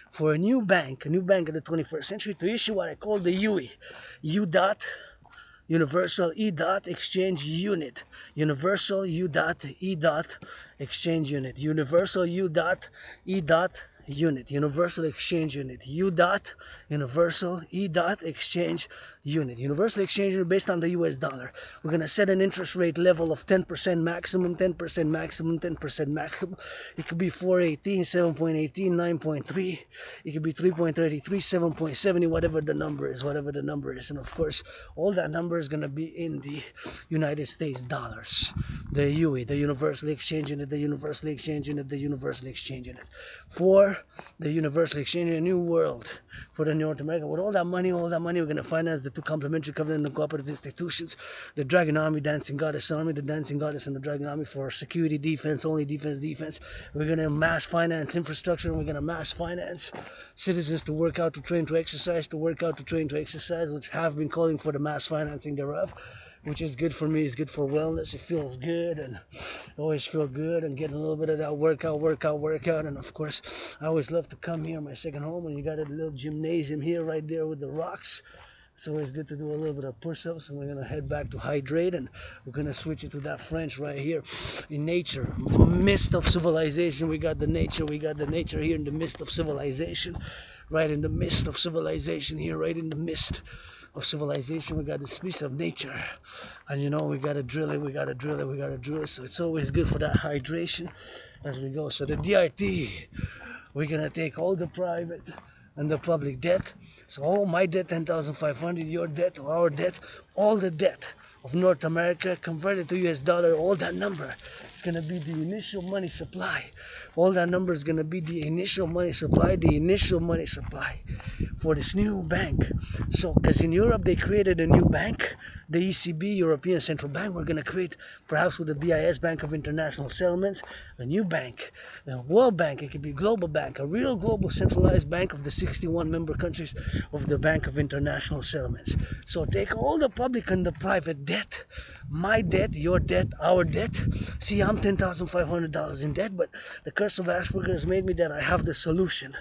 for a new bank in the 21st century to issue what I call the UE, Universal E. Exchange Unit, Universal U. E. Exchange Unit, Universal U. E. unit, universal exchange unit, U dot, universal, E dot, exchange unit. Universal exchange unit based on the US dollar. We're going to set an interest rate level of 10% maximum, 10% maximum, 10% maximum. It could be 4.18, 7.18, 9.3. It could be 3.33, 7.70, whatever the number is, And of course, all that number is going to be in the United States dollars. The UE, the universal exchange unit, the universal exchange unit, the universal exchange unit. For the universal exchange unit, New World, for the North America. With all that money, we're going to finance the two complementary covenant and cooperative institutions, the Dragon Army, Dancing Goddess Army, the Dancing Goddess and the Dragon Army for security, defense, only defense. We're going to mass finance infrastructure, and we're going to mass finance citizens to work out, to train, to exercise, which have been calling for the mass financing thereof, which is good for me. It's good for wellness. It feels good, and I always feel good, and getting a little bit of that workout. And of course, I always love to come here, my second home, and you got a little gymnasium here right there with the rocks. It's always good to do a little bit of push-ups, and we're going to head back to hydrate, and we're going to switch it to that French right here in nature, midst of civilization. We got the nature here in the midst of civilization, right in the midst of civilization here, right in the midst of civilization. We got this piece of nature, and we got to drill it, so it's always good for that hydration as we go. So the DRT, we're going to take all the private and the public debt. So all my debt, 10,500, your debt, or our debt, all the debt of North America converted to US dollar, all that number is going to be the initial money supply. All that number is going to be the initial money supply for this new bank. So, because in Europe they created a new bank, the ECB, European Central Bank. We're going to create, perhaps with the BIS, Bank of International Settlements, a new bank, a World Bank. It could be a global bank, a real global centralized bank of the 61 member countries of the Bank of International Settlements. So take all the public and the private debt, my debt, your debt, our debt. See, I'm $10,500 in debt, but the curse of Asperger has made me that I have the solution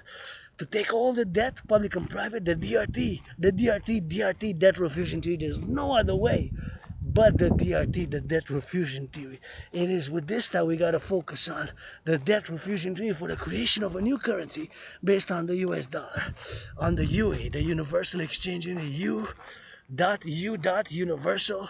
to take all the debt, public and private, the DRT, debt refusion theory. There's no other way but the DRT, the debt refusion theory. It is with this that we got to focus on the debt refusion theory for the creation of a new currency based on the US dollar, on the UE, the universal exchange unit, U dot universal,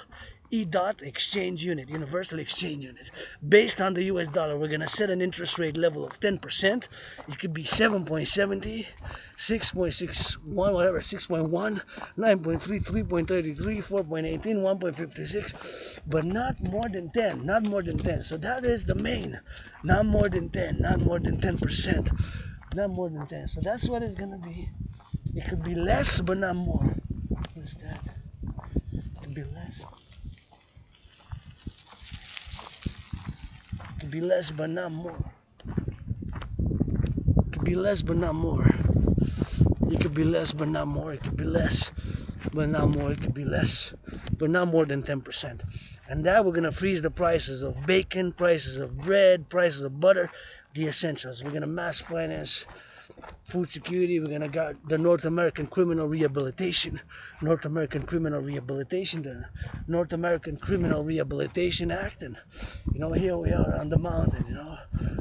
E dot exchange unit, universal exchange unit. Based on the US dollar, we're going to set an interest rate level of 10%. It could be 7.70, 6.61, whatever, 6.1, 9.3, 3.33, 4.18, 1.56, but not more than 10, not more than 10. So that is the main, not more than 10, not more than 10%, not more than 10. So that's what it's going to be. It could be less, but not more. What's that? It could be less. It could be less, but not more. It could be less, but not more. It could be less, but not more. It could be less, but not more. It could be less, but not more than 10%. And that we're going to freeze the prices of bacon, prices of bread, prices of butter, the essentials. We're going to mass finance food security. We're going to got the North American Criminal Rehabilitation, the North American Criminal Rehabilitation Act. And, here we are on the mountain,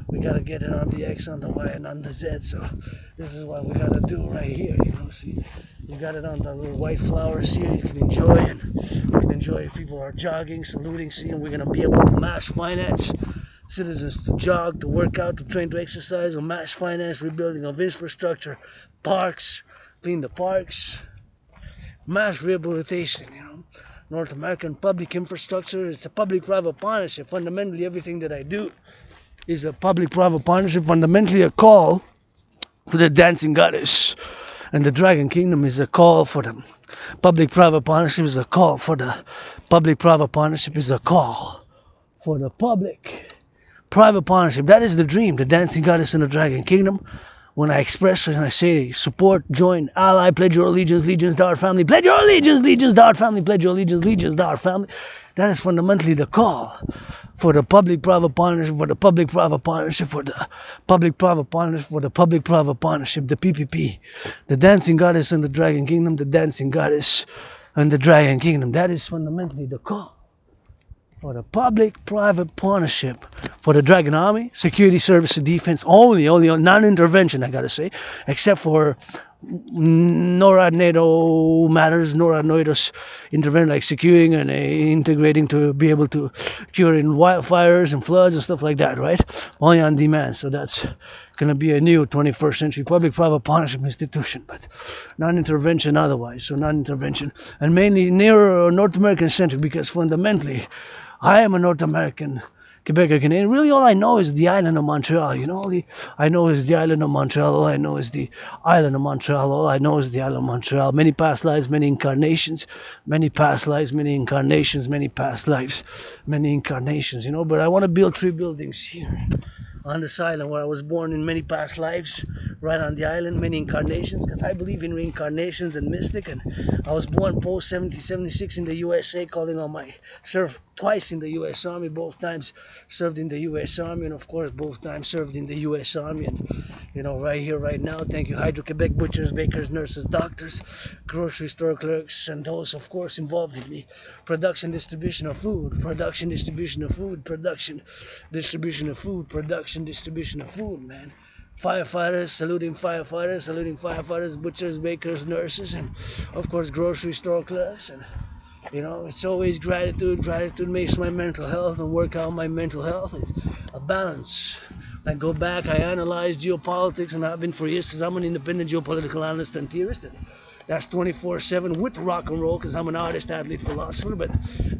we got to get it on the X, on the Y, and on the Z. So this is what we got to do right here, see. You got it on the little white flowers here. You can enjoy it. You can enjoy if people are jogging, saluting, seeing. We're going to be able to mass finance citizens to jog, to work out, to train, to exercise, or mass finance rebuilding of infrastructure, parks, clean the parks, mass rehabilitation, North American public infrastructure. It's a public-private partnership. Fundamentally, everything that I do is a public-private partnership, fundamentally a call to the Dancing Goddess. And the Dragon Kingdom is a call for the public-private partnership, is a call for the public-private partnership, is a call for the public-private partnership. That is the dream, the Dancing Goddess and the Dragon Kingdom. When I express and I say support, join, ally, pledge your allegiance, legions, our family, pledge your allegiance, legions, our family, pledge your allegiance, legions, our family. That is fundamentally the call for the public-private partnership, for the public-private partnership, for the public-private partnership, for the public-private partnership, the PPP, the Dancing Goddess and the Dragon Kingdom, the Dancing Goddess and the Dragon Kingdom. That is fundamentally the call for the public-private partnership for the Dragon Army, security service and defense only on non-intervention, I gotta say, except for NORAD NATO matters, NORAD NATO's intervene like securing and integrating to be able to cure in wildfires and floods and stuff like that, right? Only on demand. So that's going to be a new 21st century public-private partnership institution, but non-intervention otherwise. So non-intervention and mainly near North American centric because fundamentally I am a North American Quebec Canadian. Really, all I know is the island of Montreal. You know, all I know is the island of Montreal. All I know is the island of Montreal. All I know is the island of Montreal. Many past lives, many incarnations. Many past lives, many incarnations. Many past lives, many incarnations. You know, but I want to build 3 buildings here on this island where I was born in many past lives, right on the island, many incarnations, because I believe in reincarnations and mystic, and I was born post 1776 in the USA, calling on my served twice in the US Army, both times served in the US Army, and of course both times served in the US Army, and you know, right here, right now, thank you Hydro-Quebec butchers, bakers, nurses, doctors, grocery store clerks, and those of course involved in the production, distribution of food, production, distribution of food, production, distribution of food, production, distribution of food, man. Firefighters, saluting firefighters, butchers, bakers, nurses, and of course grocery store clerks. And you know, it's always gratitude. Gratitude makes my mental health and work out my mental health. It's a balance. I go back, I analyze geopolitics, and I've been for years because I'm an independent geopolitical analyst and theorist. And that's 24/7 with rock and roll because I'm an artist, athlete, philosopher. But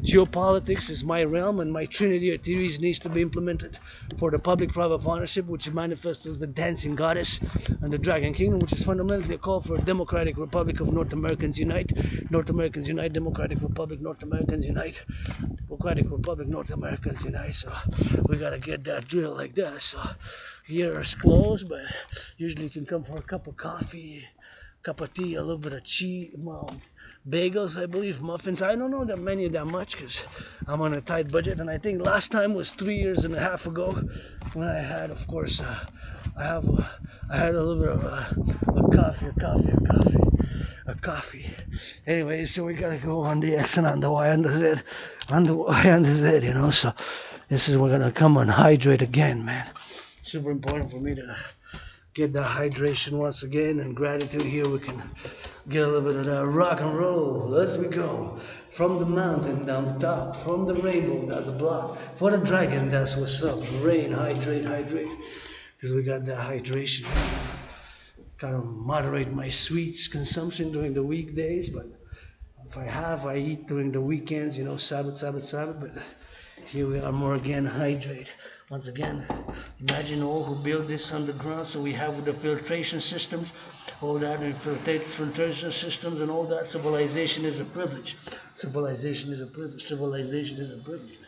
geopolitics is my realm, and my trinity of theories needs to be implemented for the public-private partnership, which manifests as the dancing goddess and the dragon kingdom, which is fundamentally a call for a democratic republic of North Americans unite. North Americans unite, democratic republic, North Americans unite. Democratic republic, North Americans unite. So we gotta get that drill like that. So here is closed, but usually you can come for a cup of coffee, cup of tea, a little bit of cheese, bagels, I believe, muffins. I don't know that many that much because I'm on a tight budget, and I think last time was 3.5 years ago when I had, of course, I had a little bit of a coffee. Anyway, so we gotta go on the X and on the Y and the Z, you know. So this is we're gonna come and hydrate again, man. Super important for me to get that hydration once again, and gratitude. Here we can get a little bit of that rock and roll as we go from the mountain down the top, from the rainbow down the block. For the dragon, that's what's up. Rain, hydrate, because we got that hydration. Kind of moderate my sweets consumption during the weekdays, but if I eat during the weekends, you know, Sabbath. But here we are more again, hydrate. Once again, imagine all who built this underground, so we have the filtration systems, all that, and filtration systems and all that. Civilization is a privilege. Civilization is a privilege. Civilization is a privilege.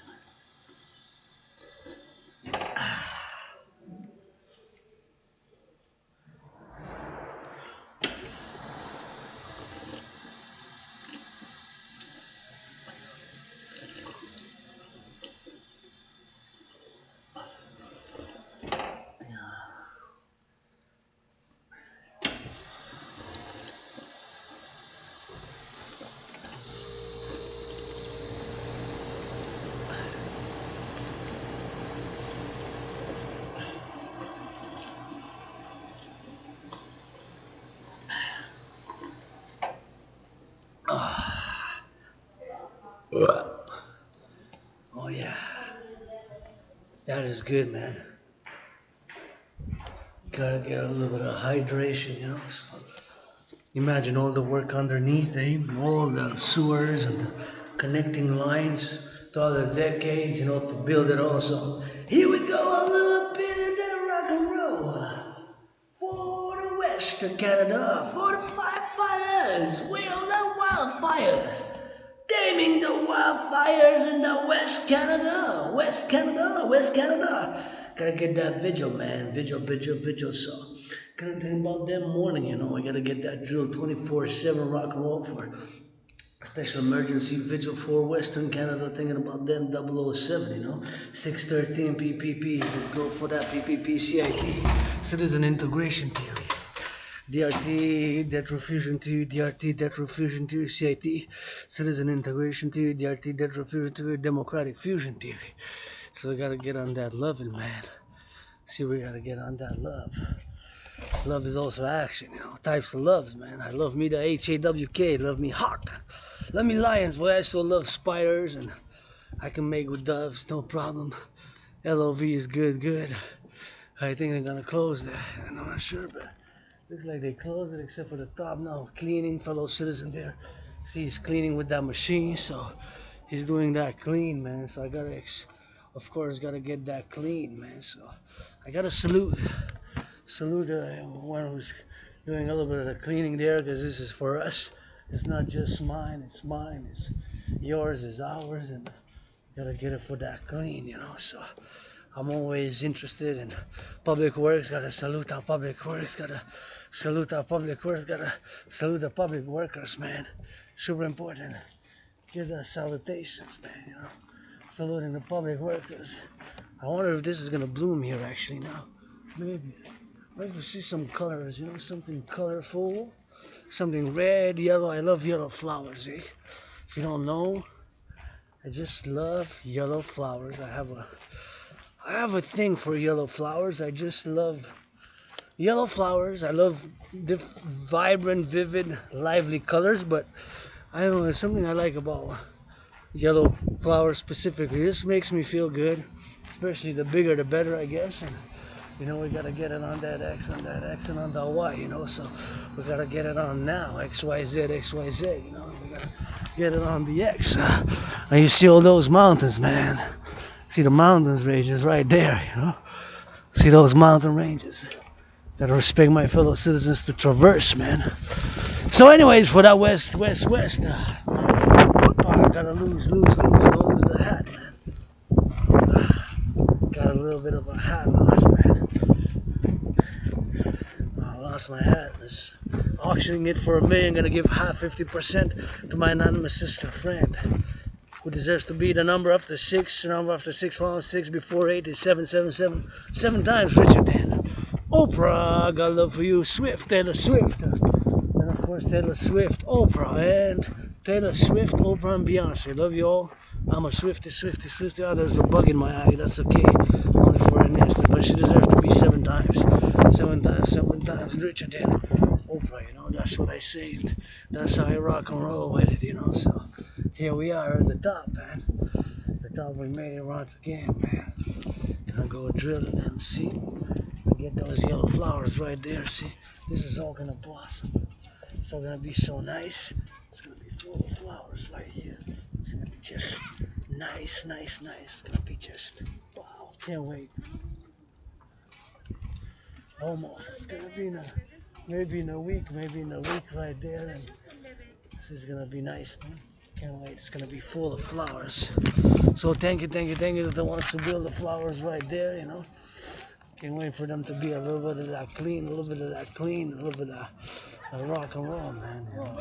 Oh yeah, that is good, man. Gotta get a little bit of hydration, you know. So imagine all the work underneath, all the sewers and the connecting lines throughout the decades, you know, to build it all. So here we go, a little bit of that rock and roll for the Western Canada, for the firefighters, we love wildfires. Taming the wildfires in the West Canada. Gotta get that vigil, man. Vigil. So, gotta think about them morning, you know. I gotta get that drill 24/7 rock and roll for special emergency vigil for Western Canada. Thinking about them 007, you know. 613 PPP. Let's go for that PPP CIT. Citizen integration theory. DRT, debt refusion to you, DRT, debt refusion to you, CIT, citizen integration to you, DRT, debt refusion to you, democratic fusion to you. So we gotta get on that loving, man. See, we gotta get on that love. Love is also action, you know. Types of loves, man. I love me the HAWK, love me hawk. Love me lions, boy. I still love spiders, and I can make with doves, no problem. LOV is good, good. I think they're gonna close that. I'm not sure, but looks like they closed it except for the top now. Cleaning, fellow citizen there. See, he's cleaning with that machine, so he's doing that clean, man. So I gotta, of course, gotta get that clean, man. So I gotta salute one who's doing a little bit of the cleaning there, because this is for us. It's not just mine, it's mine, it's yours, it's ours, and gotta get it for that clean, you know. So I'm always interested in public works, gotta salute our public works, gotta salute our public works, gotta salute the public workers, man. Super important. Give us salutations, man, you know. Saluting the public workers. I wonder if this is gonna bloom here actually now. Maybe. I'd like to see some colors, you know, something colorful. Something red, yellow. I love yellow flowers, eh? If you don't know, I just love yellow flowers. I have a thing for yellow flowers. I just love yellow flowers. I love vibrant, vivid, lively colors, but I don't know, there's something I like about yellow flowers specifically. This makes me feel good, especially the bigger the better, I guess. And you know, we gotta get it on that X, on that X, and on the Y, you know, so we gotta get it on now, XYZ, XYZ, you know, we gotta get it on the X. And you see all those mountains, man. See the mountains ranges right there, you know. See those mountain ranges. Gotta respect my fellow citizens to traverse, man. So anyways, for that west, I gotta lose the hat, man. Got a little bit of a hat lost, man. I lost my hat. This auctioning it for $1 million. Gonna give half 50% to my anonymous sister friend, who deserves to be the number after 6. Number after 6 following 6 before 8 is 777. 7 times Richard Dan. Oprah, got love for you. Swift, Taylor Swift. And of course Taylor Swift, Oprah, and Taylor Swift, Oprah, and Beyonce. Love you all. I'm a Swiftie. Oh, there's a bug in my eye. That's okay. Only for an instant. But she deserves to be 7 times. 7 times richer than Oprah, you know. That's what I say. And that's how I rock and roll with it, you know. So here we are at the top, man. The top, we made it once again, man. Gonna go drilling and see. Get those yellow flowers right there. See, this is all gonna blossom. It's all gonna be so nice. It's gonna be full of flowers right here. It's gonna be just nice. It's gonna be just wow. Can't wait. Almost. It's gonna be maybe in a week right there. And this is gonna be nice, man. Can't wait. It's gonna be full of flowers. So thank you to the ones who build the flowers right there, you know. Can't wait for them to be a little bit of that clean, a little bit of rock and roll, man. You know?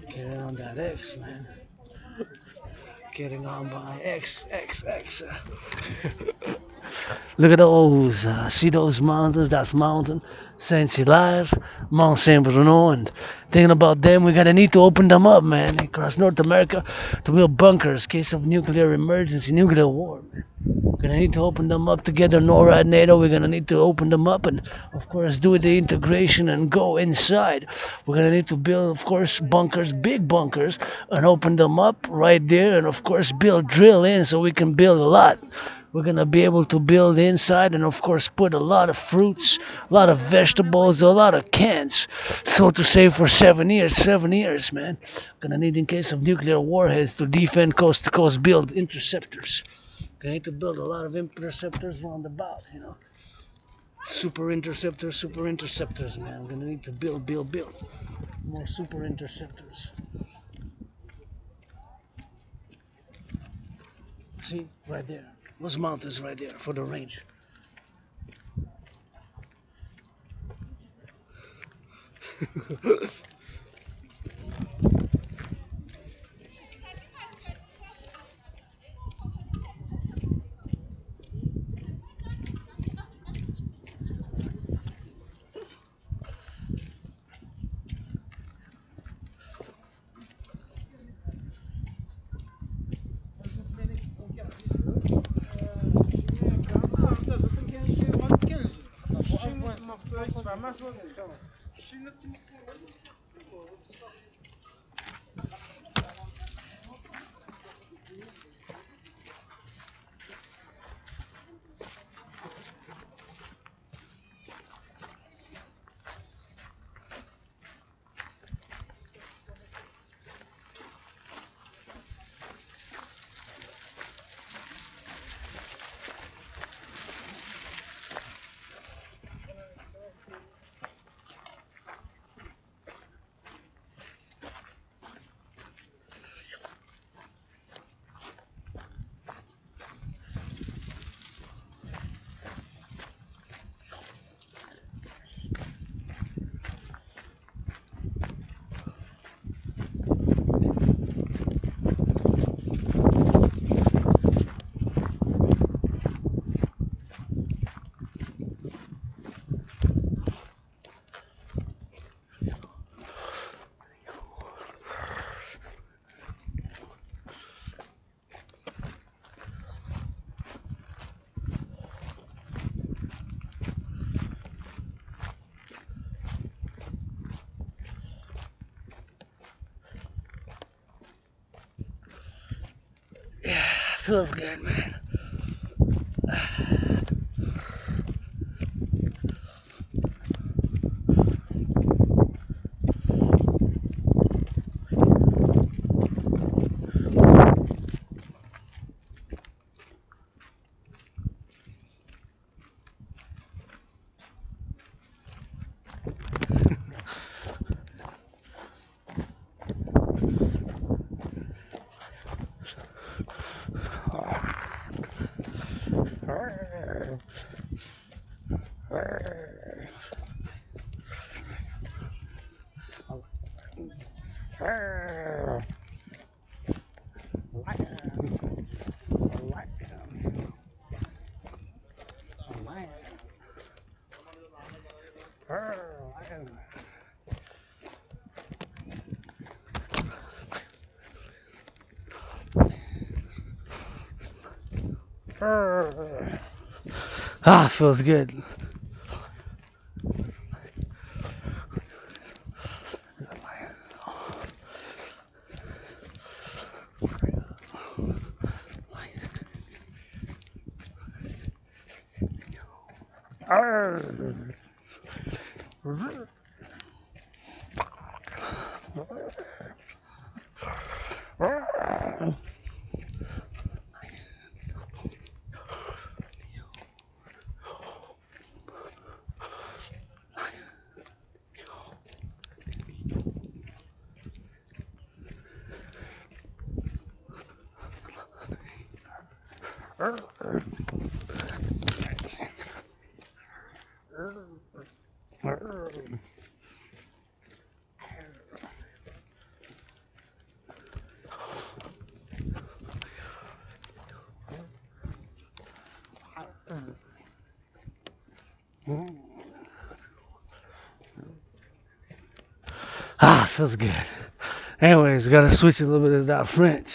Getting on that X, man. Getting on by X. Look at those, see those mountains? That's mountain Saint-Hilaire, Mount Saint Bruno, and thinking about them, we're gonna need to open them up, man, across North America to build bunkers, case of nuclear emergency, nuclear war, man. We're gonna need to open them up together, NORAD, NATO. We're gonna need to open them up and, of course, do the integration and go inside. We're gonna need to build, of course, bunkers, big bunkers, and open them up right there, and, of course, drill in so we can build a lot. We're gonna be able to build inside and, of course, put a lot of fruits, a lot of vegetables, a lot of cans, so to say, for 7 years. 7 years, man. Gonna need, in case of nuclear warheads, to defend coast to coast, build interceptors. Gonna need to build a lot of interceptors roundabout, you know. Super interceptors, man. We're gonna need to build more super interceptors. See, right there. Those mountains right there for the range. Yeah, feels good, man. Ah, feels good. Ah, feels good. Anyways, gotta switch a little bit of that French.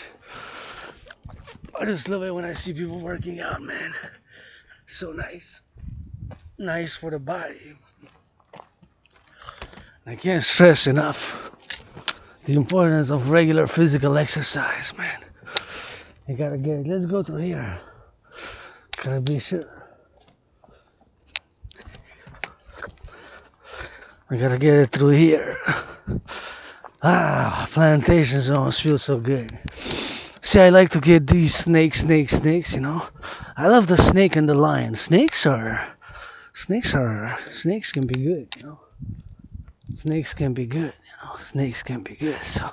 I just love it when I see people working out, man. So nice. Nice for the body. I can't stress enough the importance of regular physical exercise, man. You gotta get it. Let's go through here. Gotta be sure. I gotta get it through here. Ah, plantation zones feel so good. See, I like to get these snakes, you know. I love the snake and the lion. Snakes can be good, you know. Snakes can be good, you know. Snakes can be good, so.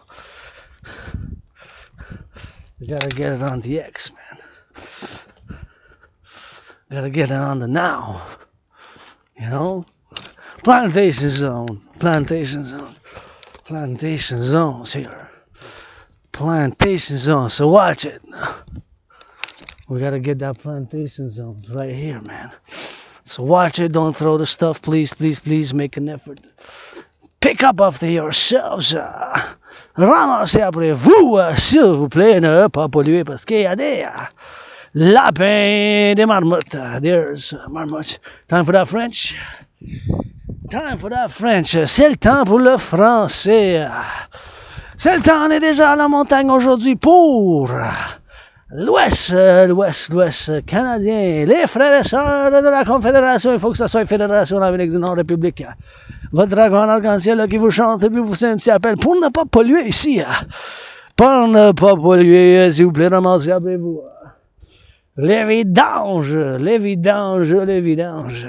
You gotta get it on the X, man. Gotta get it on the now. You know? Plantation zones here. Plantation zone, so watch it. We gotta get that plantation zone right here, man. So watch it, don't throw the stuff, please, make an effort. Pick up after yourselves. Ramassez après vous, s'il vous plaît, ne pas polluer parce qu'il y a des lapins, des marmottes. There's marmottes. Time for that French. Time for that French. C'est le temps pour le français. C'est le temps, on est déjà à la montagne aujourd'hui pour l'Ouest canadien, les frères et sœurs de la Confédération. Il faut que ça soit une fédération de l'Amérique du Nord République. Votre dragon en arc-en-ciel qui vous chante et puis vous fait un petit appel pour ne pas polluer ici. Pour ne pas polluer, s'il vous plaît, ramassez-vous. Les vidanges, les vidanges, les vidanges.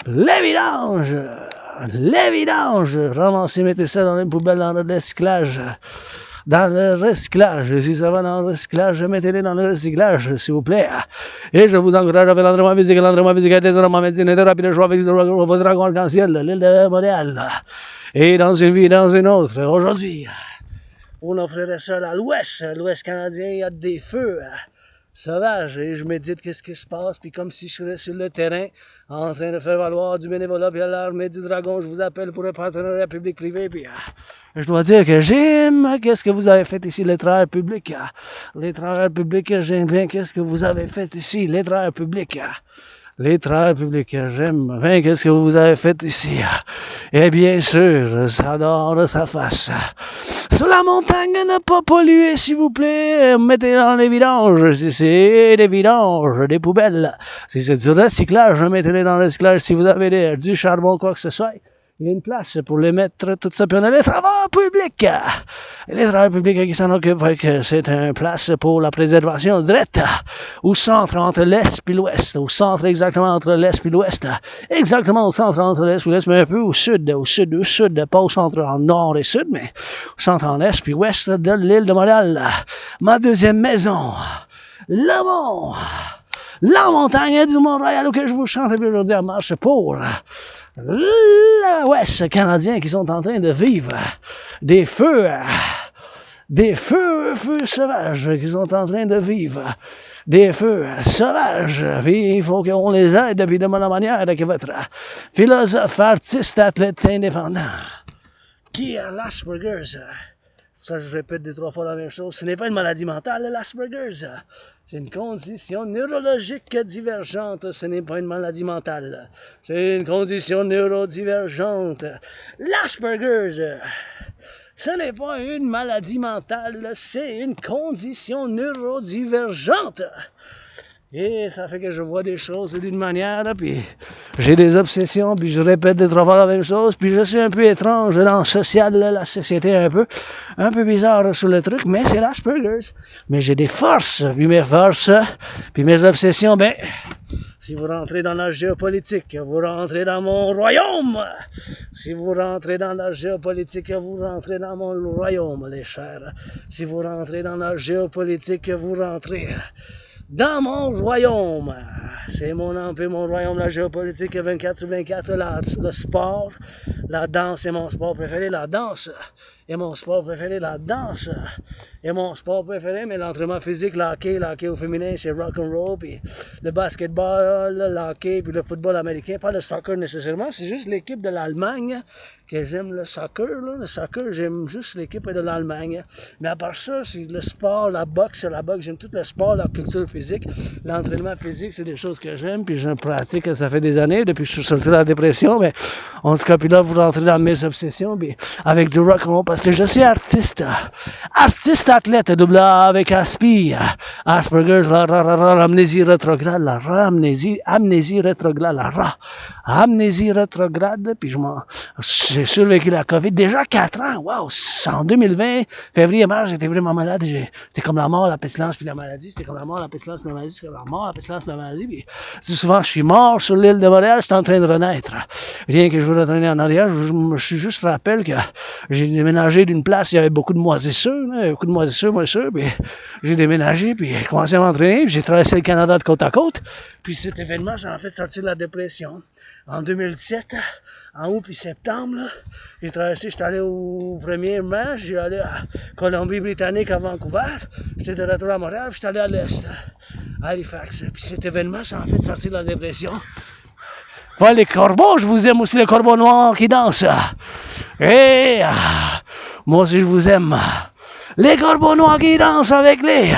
Les vidanges! Les vidanges! Ramassez, mettez ça dans les poubelles, dans le recyclage. Dans le recyclage. Si ça va dans le recyclage, mettez-les dans le recyclage, s'il vous plaît. Et je vous encourage à faire l'entraînement physique et désormais médecine et thérapie de choix avec votre dragon arc-en-ciel, l'île de Montréal. Et dans une vie, dans une autre. Aujourd'hui, pour nos frères et sœurs à l'Ouest canadien, il y a des feux sauvage, et je médite qu'est-ce qui se passe, puis comme si je serais sur le terrain, en train de faire valoir du bénévolat, puis à l'armée du dragon, je vous appelle pour un partenariat public-privé, puis je dois dire que j'aime qu'est-ce que vous avez fait ici, les travailleurs publics. Les travailleurs publics, j'aime bien qu'est-ce que vous avez fait ici, les travailleurs publics. Les travailleurs publics, j'aime bien qu'est-ce que vous avez fait ici. Et bien sûr, ça adore sa face. Sur la montagne, ne pas polluer, s'il vous plaît. Mettez dans les vidanges, si c'est des vidanges, des poubelles. Si c'est du recyclage, mettez-les dans le recyclage. Si vous avez du charbon, quoi que ce soit, il y a une place pour les mettre, tout ça. Puis on a les travaux publics. Les travaux publics qui s'en occupent, c'est une place pour la préservation direct au centre entre l'Est et l'Ouest. Au centre exactement entre l'Est et l'Ouest. Exactement au centre entre l'Est et l'Ouest, mais un peu au sud, pas au centre en nord et sud, mais au centre en Est puis Ouest de l'île de Montréal. Ma deuxième maison, la montagne du Mont-Royal auquel je vous chante aujourd'hui en marche pour l'Ouest canadien qui sont en train de vivre des feux sauvages qui sont en train de vivre des feux sauvages, puis il faut qu'on les aide, puis de la manière que votre philosophe, artiste, athlète indépendant qui a l'Asperger's. Ça, je répète 2-3 fois la même chose. Ce n'est pas une maladie mentale, l'Asperger's. C'est une condition neurologique divergente. Ce n'est pas une maladie mentale. C'est une condition neurodivergente. L'Asperger's, ce n'est pas une maladie mentale. C'est une condition neurodivergente. Et ça fait que je vois des choses d'une manière, puis j'ai des obsessions, puis je répète 2-3 fois la même chose, puis je suis un peu étrange dans le social, la société un peu bizarre sur le truc, mais c'est l'Asperger's. Mais j'ai des forces, puis mes obsessions, si vous rentrez dans la géopolitique, vous rentrez dans mon royaume. Si vous rentrez dans la géopolitique, vous rentrez dans mon royaume, les chers. Si vous rentrez dans la géopolitique, vous rentrez dans mon royaume. C'est mon empire, mon royaume, la géopolitique 24/24, le sport, la danse est mon sport préféré, la danse est mon sport préféré, la danse est mon sport préféré, mais l'entraînement physique, le hockey au féminin, c'est Rock&Roll, puis le basketball, le hockey, puis le football américain, pas le soccer nécessairement, c'est juste l'équipe de l'Allemagne que j'aime le soccer, le soccer, j'aime juste l'équipe de l'Allemagne. Mais à part ça, c'est le sport, la boxe, j'aime tout le sport, la culture physique, l'entraînement physique, c'est des choses que j'aime, puis je pratique, ça fait des années, depuis que je suis sorti de la dépression, mais en tout cas, puis là, vous rentrez dans mes obsessions, puis avec du rock'n'roll, parce que je suis artiste athlète, double A avec Asperger's, l'amnésie rétrograde, amnésie rétrograde, puis j'ai survécu la COVID, déjà 4 ans, wow, en 2020, février-mars, j'étais vraiment malade, c'était comme la mort, la pestilence, puis la maladie, c'était comme la mort, la pestilence, puis la maladie, c'était comme la mort, la pestilence, puis la maladie, puis tout souvent, je suis mort sur l'île de Montréal, je suis en train de renaître. Rien que je veux retourner en arrière, je suis juste rappelle que j'ai déménagé d'une place, il y avait beaucoup de moisissures, puis j'ai déménagé, puis j'ai commencé à m'entraîner, puis j'ai traversé le Canada de côte à côte, puis cet événement, ça m'a fait sortir de la dépression. En 2017, en août puis septembre, là, j'ai traversé, j'étais allé au premier match, j'ai allé à Colombie-Britannique, à Vancouver, j'étais de retour à Montréal, puis j'étais allé à l'Est, à Halifax. Puis cet événement, ça m'a fait sortir de la dépression. Voilà les corbeaux, je vous aime aussi, les corbeaux noirs qui dansent. Et moi aussi, je vous aime. Les corbeaux noirs qui dansent avec les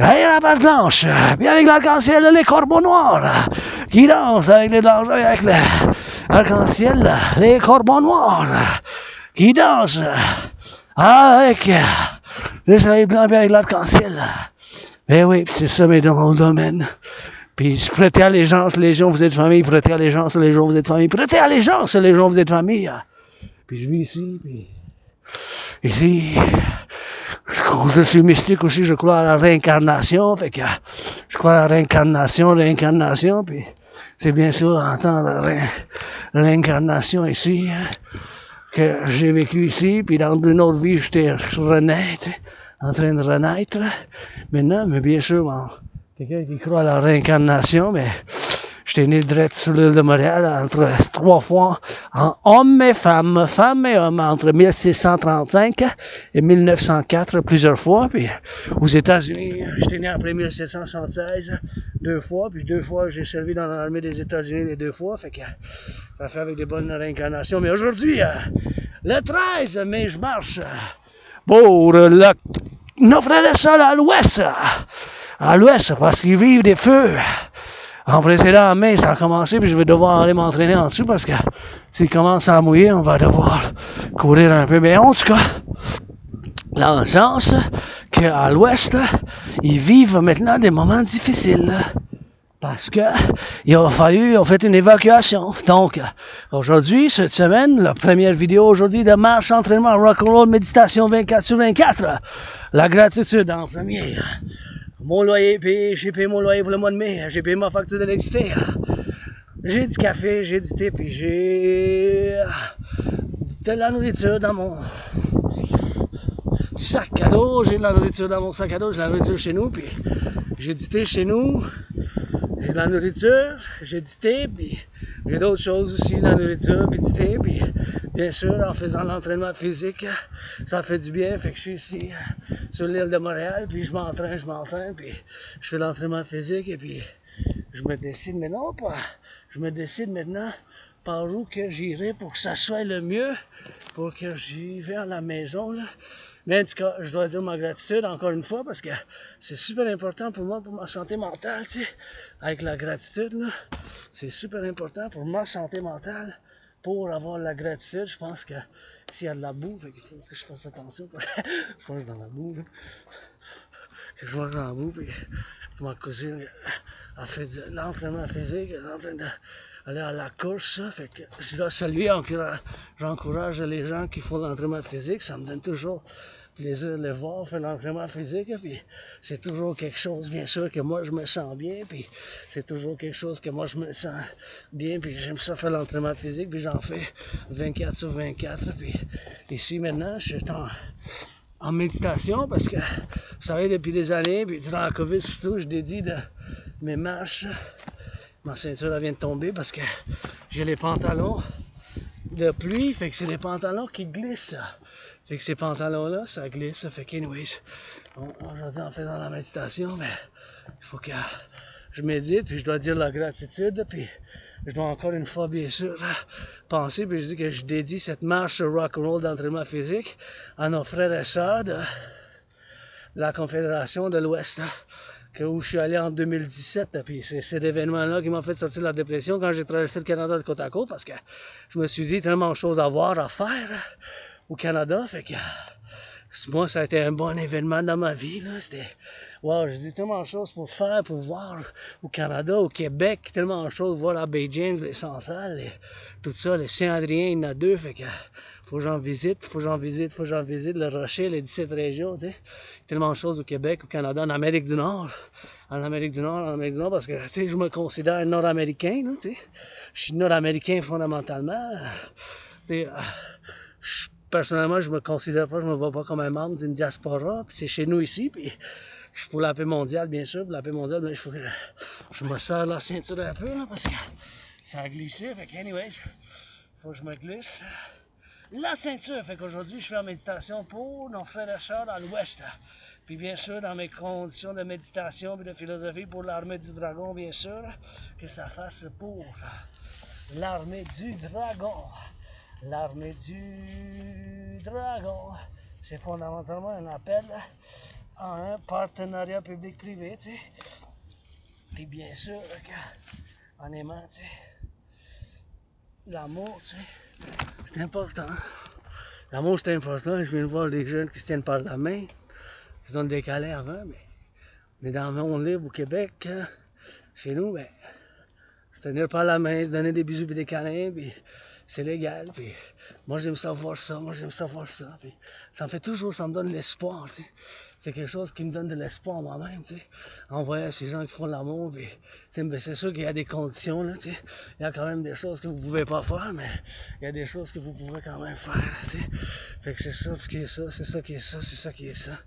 Hey, la patte blanche, puis avec l'arc-en-ciel, les corbeaux noirs, qui dansent avec les blanches, avec l'arc-en-ciel, les corbeaux noirs, qui dansent avec les soleils blancs, puis avec l'arc-en-ciel. Ben oui, puis c'est ça, mais dans mon domaine. Puis prêtez allégeance, légion, vous êtes famille, prêtez allégeance, légion, vous êtes famille, prêtez allégeance, légion, vous êtes famille. Puis je vis ici, puis ici... Je suis mystique aussi, je crois à la réincarnation, fait que je crois à la réincarnation, puis c'est bien sûr entendre la réincarnation ici, que j'ai vécu ici, puis dans une autre vie, j'étais renaître, en train de renaître. Maintenant, mais bien sûr, bon, quelqu'un qui croit à la réincarnation, mais j'étais né direct sur l'île de Montréal entre 3 fois en hommes et femmes et hommes entre 1635 et 1904 plusieurs fois. Puis aux États-Unis, j'étais né après 1776 2 fois, puis 2 fois j'ai servi dans l'armée des États-Unis les 2 fois, fait que ça fait avec des bonnes réincarnations. Mais aujourd'hui, le 13 mai, je marche pour nos frères et sœurs à l'ouest, parce qu'ils vivent des feux. En précédent, en mai, ça a commencé, puis je vais devoir aller m'entraîner en dessous parce que s'il commence à mouiller, on va devoir courir un peu. Mais en tout cas, dans le sens qu'à l'ouest, ils vivent maintenant des moments difficiles. Parce que il a fallu, on fait une évacuation. Donc, aujourd'hui, cette semaine, la première vidéo aujourd'hui de marche, entraînement, rock&roll, méditation 24/24. La gratitude en premier. Mon loyer payé, j'ai payé mon loyer pour le mois de mai, j'ai payé ma facture d'électricité. J'ai du café, j'ai du thé, puis j'ai de la nourriture dans mon sac à dos. J'ai de la nourriture dans mon sac à dos, j'ai de la nourriture chez nous, puis j'ai du thé chez nous. J'ai de la nourriture, j'ai du thé, puis j'ai d'autres choses aussi, de la nourriture, puis du thé, puis bien sûr, en faisant l'entraînement physique, ça fait du bien, fait que je suis ici sur l'île de Montréal, puis je m'entraîne, puis je fais l'entraînement physique, et puis je me décide, mais non pas, je me décide maintenant par où que j'irai pour que ça soit le mieux, pour que j'y vais à la maison, là. Mais en tout cas, je dois dire ma gratitude encore une fois parce que c'est super important pour moi, pour ma santé mentale, tu sais. Avec la gratitude, là, c'est super important pour ma santé mentale, pour avoir la gratitude. Je pense que s'il y a de la boue, il faut que je fasse attention. Je pense dans la boue, là. Que je vois dans la boue, puis ma cousine a fait de l'entraînement physique, elle est en train d'aller à la course, ça. Fait que je dois saluer, j'encourage les gens qui font l'entraînement physique, ça me donne toujours plaisir de les voir faire l'entraînement physique, puis c'est toujours quelque chose, bien sûr, que moi je me sens bien, puis c'est toujours quelque chose que moi je me sens bien, puis j'aime ça faire l'entraînement physique, puis j'en fais 24/24, puis ici maintenant, je suis en méditation parce que, vous savez, depuis des années, puis durant la COVID surtout, je dédie de mes marches. Ma ceinture elle vient de tomber parce que j'ai les pantalons de pluie, fait que c'est des pantalons qui glissent. Fait que ces pantalons-là, ça glisse, ça fait qu'anyways, aujourd'hui en faisant la méditation, mais il faut que je médite, puis je dois dire la gratitude, puis je dois encore une fois, bien sûr, penser, puis je dis que je dédie cette marche rock&roll d'entraînement physique à nos frères et sœurs de la Confédération de l'Ouest, où je suis allé en 2017, puis c'est cet événement-là qui m'a fait sortir de la dépression quand j'ai traversé le Canada de côte à côte, parce que je me suis dit tellement de choses à voir, à faire au Canada, fait que moi, ça a été un bon événement dans ma vie, là. C'était, wow, j'ai dit tellement de choses pour faire, pour voir au Canada, au Québec, tellement de choses, voir la baie James, les centrales, tout ça, les Saint-Adrien, il y en a 2, fait que faut que j'en visite, le Rocher, les 17 régions, tu sais. Tellement de choses au Québec, au Canada, en Amérique du Nord, parce que, tu sais, je me considère nord-américain, là, tu sais. Je suis nord-américain fondamentalement, tu sais. Personnellement, je me considère pas, je me vois pas comme un membre d'une diaspora, puis c'est chez nous ici, puis je suis pour la paix mondiale, bien sûr, pour la paix mondiale, mais il faut que je me serre la ceinture un peu, là, parce que ça a glissé, fait qu'anyway, il faut que je me glisse la ceinture, fait qu'aujourd'hui, je fais en méditation pour nos frères et sœurs dans l'Ouest, puis bien sûr, dans mes conditions de méditation et de philosophie pour l'armée du dragon, bien sûr, que ça fasse pour l'armée du dragon. L'armée du dragon, c'est fondamentalement un appel un partenariat public-privé, tu sais. Puis bien sûr, en aimant, tu sais, l'amour, tu sais, c'est important. L'amour, c'est important. Je viens de voir des jeunes qui se tiennent par la main. Ils se donnent des câlins avant, mais on est dans le monde libre au Québec. Chez nous, ben, se tenir par la main, se donner des bisous et des câlins, puis c'est légal. Puis moi, j'aime ça voir ça, Puis ça me fait toujours, ça me donne l'espoir, tu sais. C'est quelque chose qui me donne de l'espoir moi-même, tu sais. En voyant ces gens qui font de l'amour, puis ben, c'est sûr qu'il y a des conditions, là, tu sais. Il y a quand même des choses que vous pouvez pas faire, mais il y a des choses que vous pouvez quand même faire, tu sais. Fait que c'est ça qui est ça, c'est ça qui est ça, c'est ça qui est ça.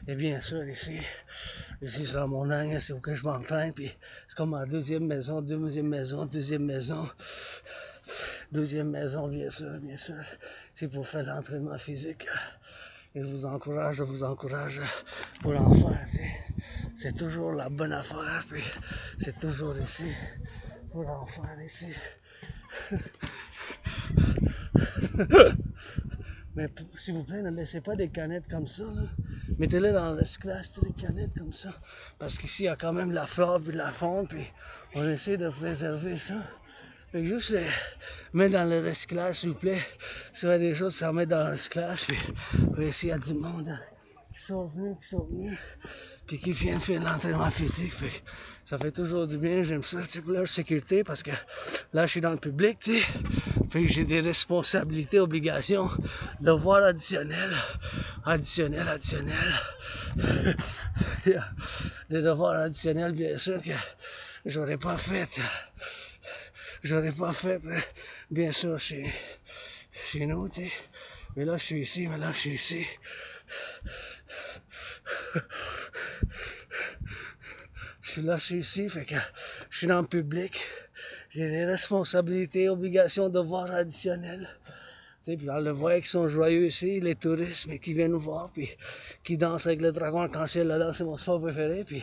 Et bien sûr, ici sur mon angle, c'est où que je m'entraîne, puis c'est comme ma deuxième maison, deuxième maison, bien sûr. C'est pour faire l'entraînement physique. Et je vous encourage pour en faire, tu sais. C'est toujours la bonne affaire, puis c'est toujours ici pour en faire ici. Mais s'il vous plaît, ne laissez pas des canettes comme ça, là. Mettez-les dans le recyclage, des canettes comme ça. Parce qu'ici, il y a quand même de la flore et de la faune, puis on essaie de préserver ça. Fait que juste les mettre dans le recyclage, s'il vous plaît. Si vous avez des choses, ça mettre dans le recyclage, puis ici, il y a du monde qui sont venus, puis qui viennent faire l'entraînement physique. Fait que ça fait toujours du bien, j'aime ça, tu sais, pour leur sécurité, parce que là, je suis dans le public, tu sais. Fait que j'ai des responsabilités, obligations, devoirs additionnels. Des devoirs additionnels, bien sûr, que j'aurais pas fait, bien sûr, chez nous, tu sais. Mais là, je suis ici. Je suis ici, fait que je suis dans le public. J'ai des responsabilités, obligations, devoirs additionnels. Puis on le voit qui sont joyeux ici, les touristes, mais qui viennent nous voir, puis qui dansent avec le dragon arc-en-ciel là-dedans, c'est mon sport préféré, puis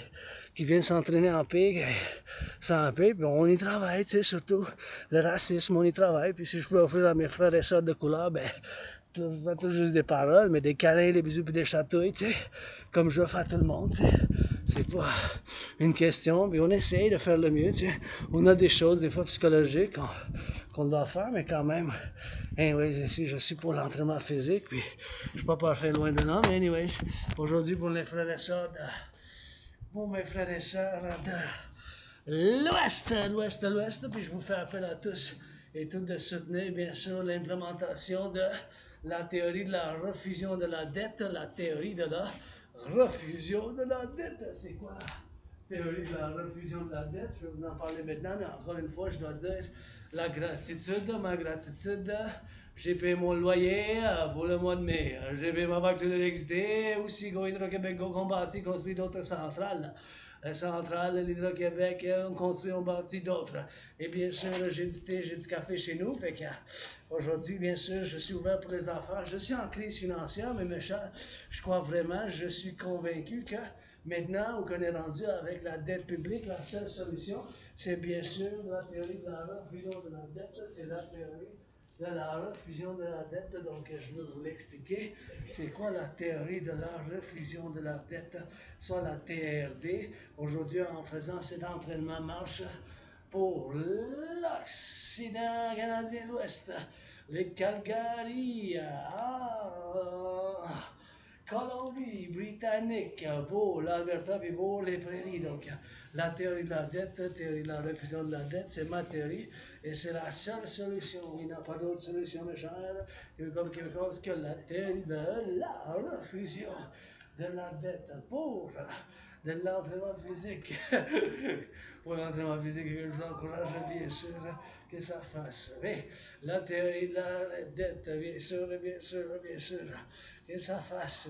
qui viennent s'entraîner en paix, sans paix, puis on y travaille, tu sais, surtout le racisme, on y travaille, puis si je peux offrir à mes frères et sœurs de couleur, ben, pas tout juste des paroles, mais des câlins, des bisous, puis des chatouilles, tu sais, comme je fais à tout le monde, tu sais. C'est pas une question, puis on essaye de faire le mieux, tu sais. On a des choses, des fois psychologiques, qu'on doit faire, mais quand même, anyways, ici, je suis pour l'entraînement physique, puis je suis pas parfait loin de là, mais anyways, aujourd'hui, pour les frères et sœurs mes frères et sœurs de l'Ouest, puis je vous fais appel à tous et toutes de soutenir, bien sûr, l'implémentation de la théorie de la refusion de la dette, c'est quoi la théorie de la refusion de la dette? Je vais vous en parler maintenant, mais encore une fois, je dois dire ma gratitude. J'ai payé mon loyer pour le mois de mai. J'ai payé ma facture d'électricité. Aussi, Hydro-Québec a combattu, construit d'autres centrales. La centrale, l'Hydro-Québec, on construit, on bâtit d'autres. Et bien sûr, j'ai du thé, j'ai du café chez nous. Fait que aujourd'hui, bien sûr, je suis ouvert pour les affaires. Je suis en crise financière, mais je crois vraiment, je suis convaincu que maintenant, où on est rendu avec la dette publique, la seule solution, c'est bien sûr la théorie de la refusion de la dette. C'est la théorie de la refusion de la dette. Donc, je veux vous l'expliquer. C'est quoi la théorie de la refusion de la dette, soit la TRD. Aujourd'hui, en faisant cet entraînement marche pour l'Occident canadien, l'Ouest, les Calgary, Colombie, Britannique, pour l'Alberta et pour les prairies. Donc, la théorie de la dette, théorie de la refusion de la dette, c'est ma théorie et c'est la seule solution. Il n'y a pas d'autre solution, mes chers, que la théorie de la refusion de la dette pour de l'entraînement physique. Pour l'entraînement physique, je vous encourage bien sûr que ça fasse. Mais la théorie de la dette, bien sûr. Que ça fasse.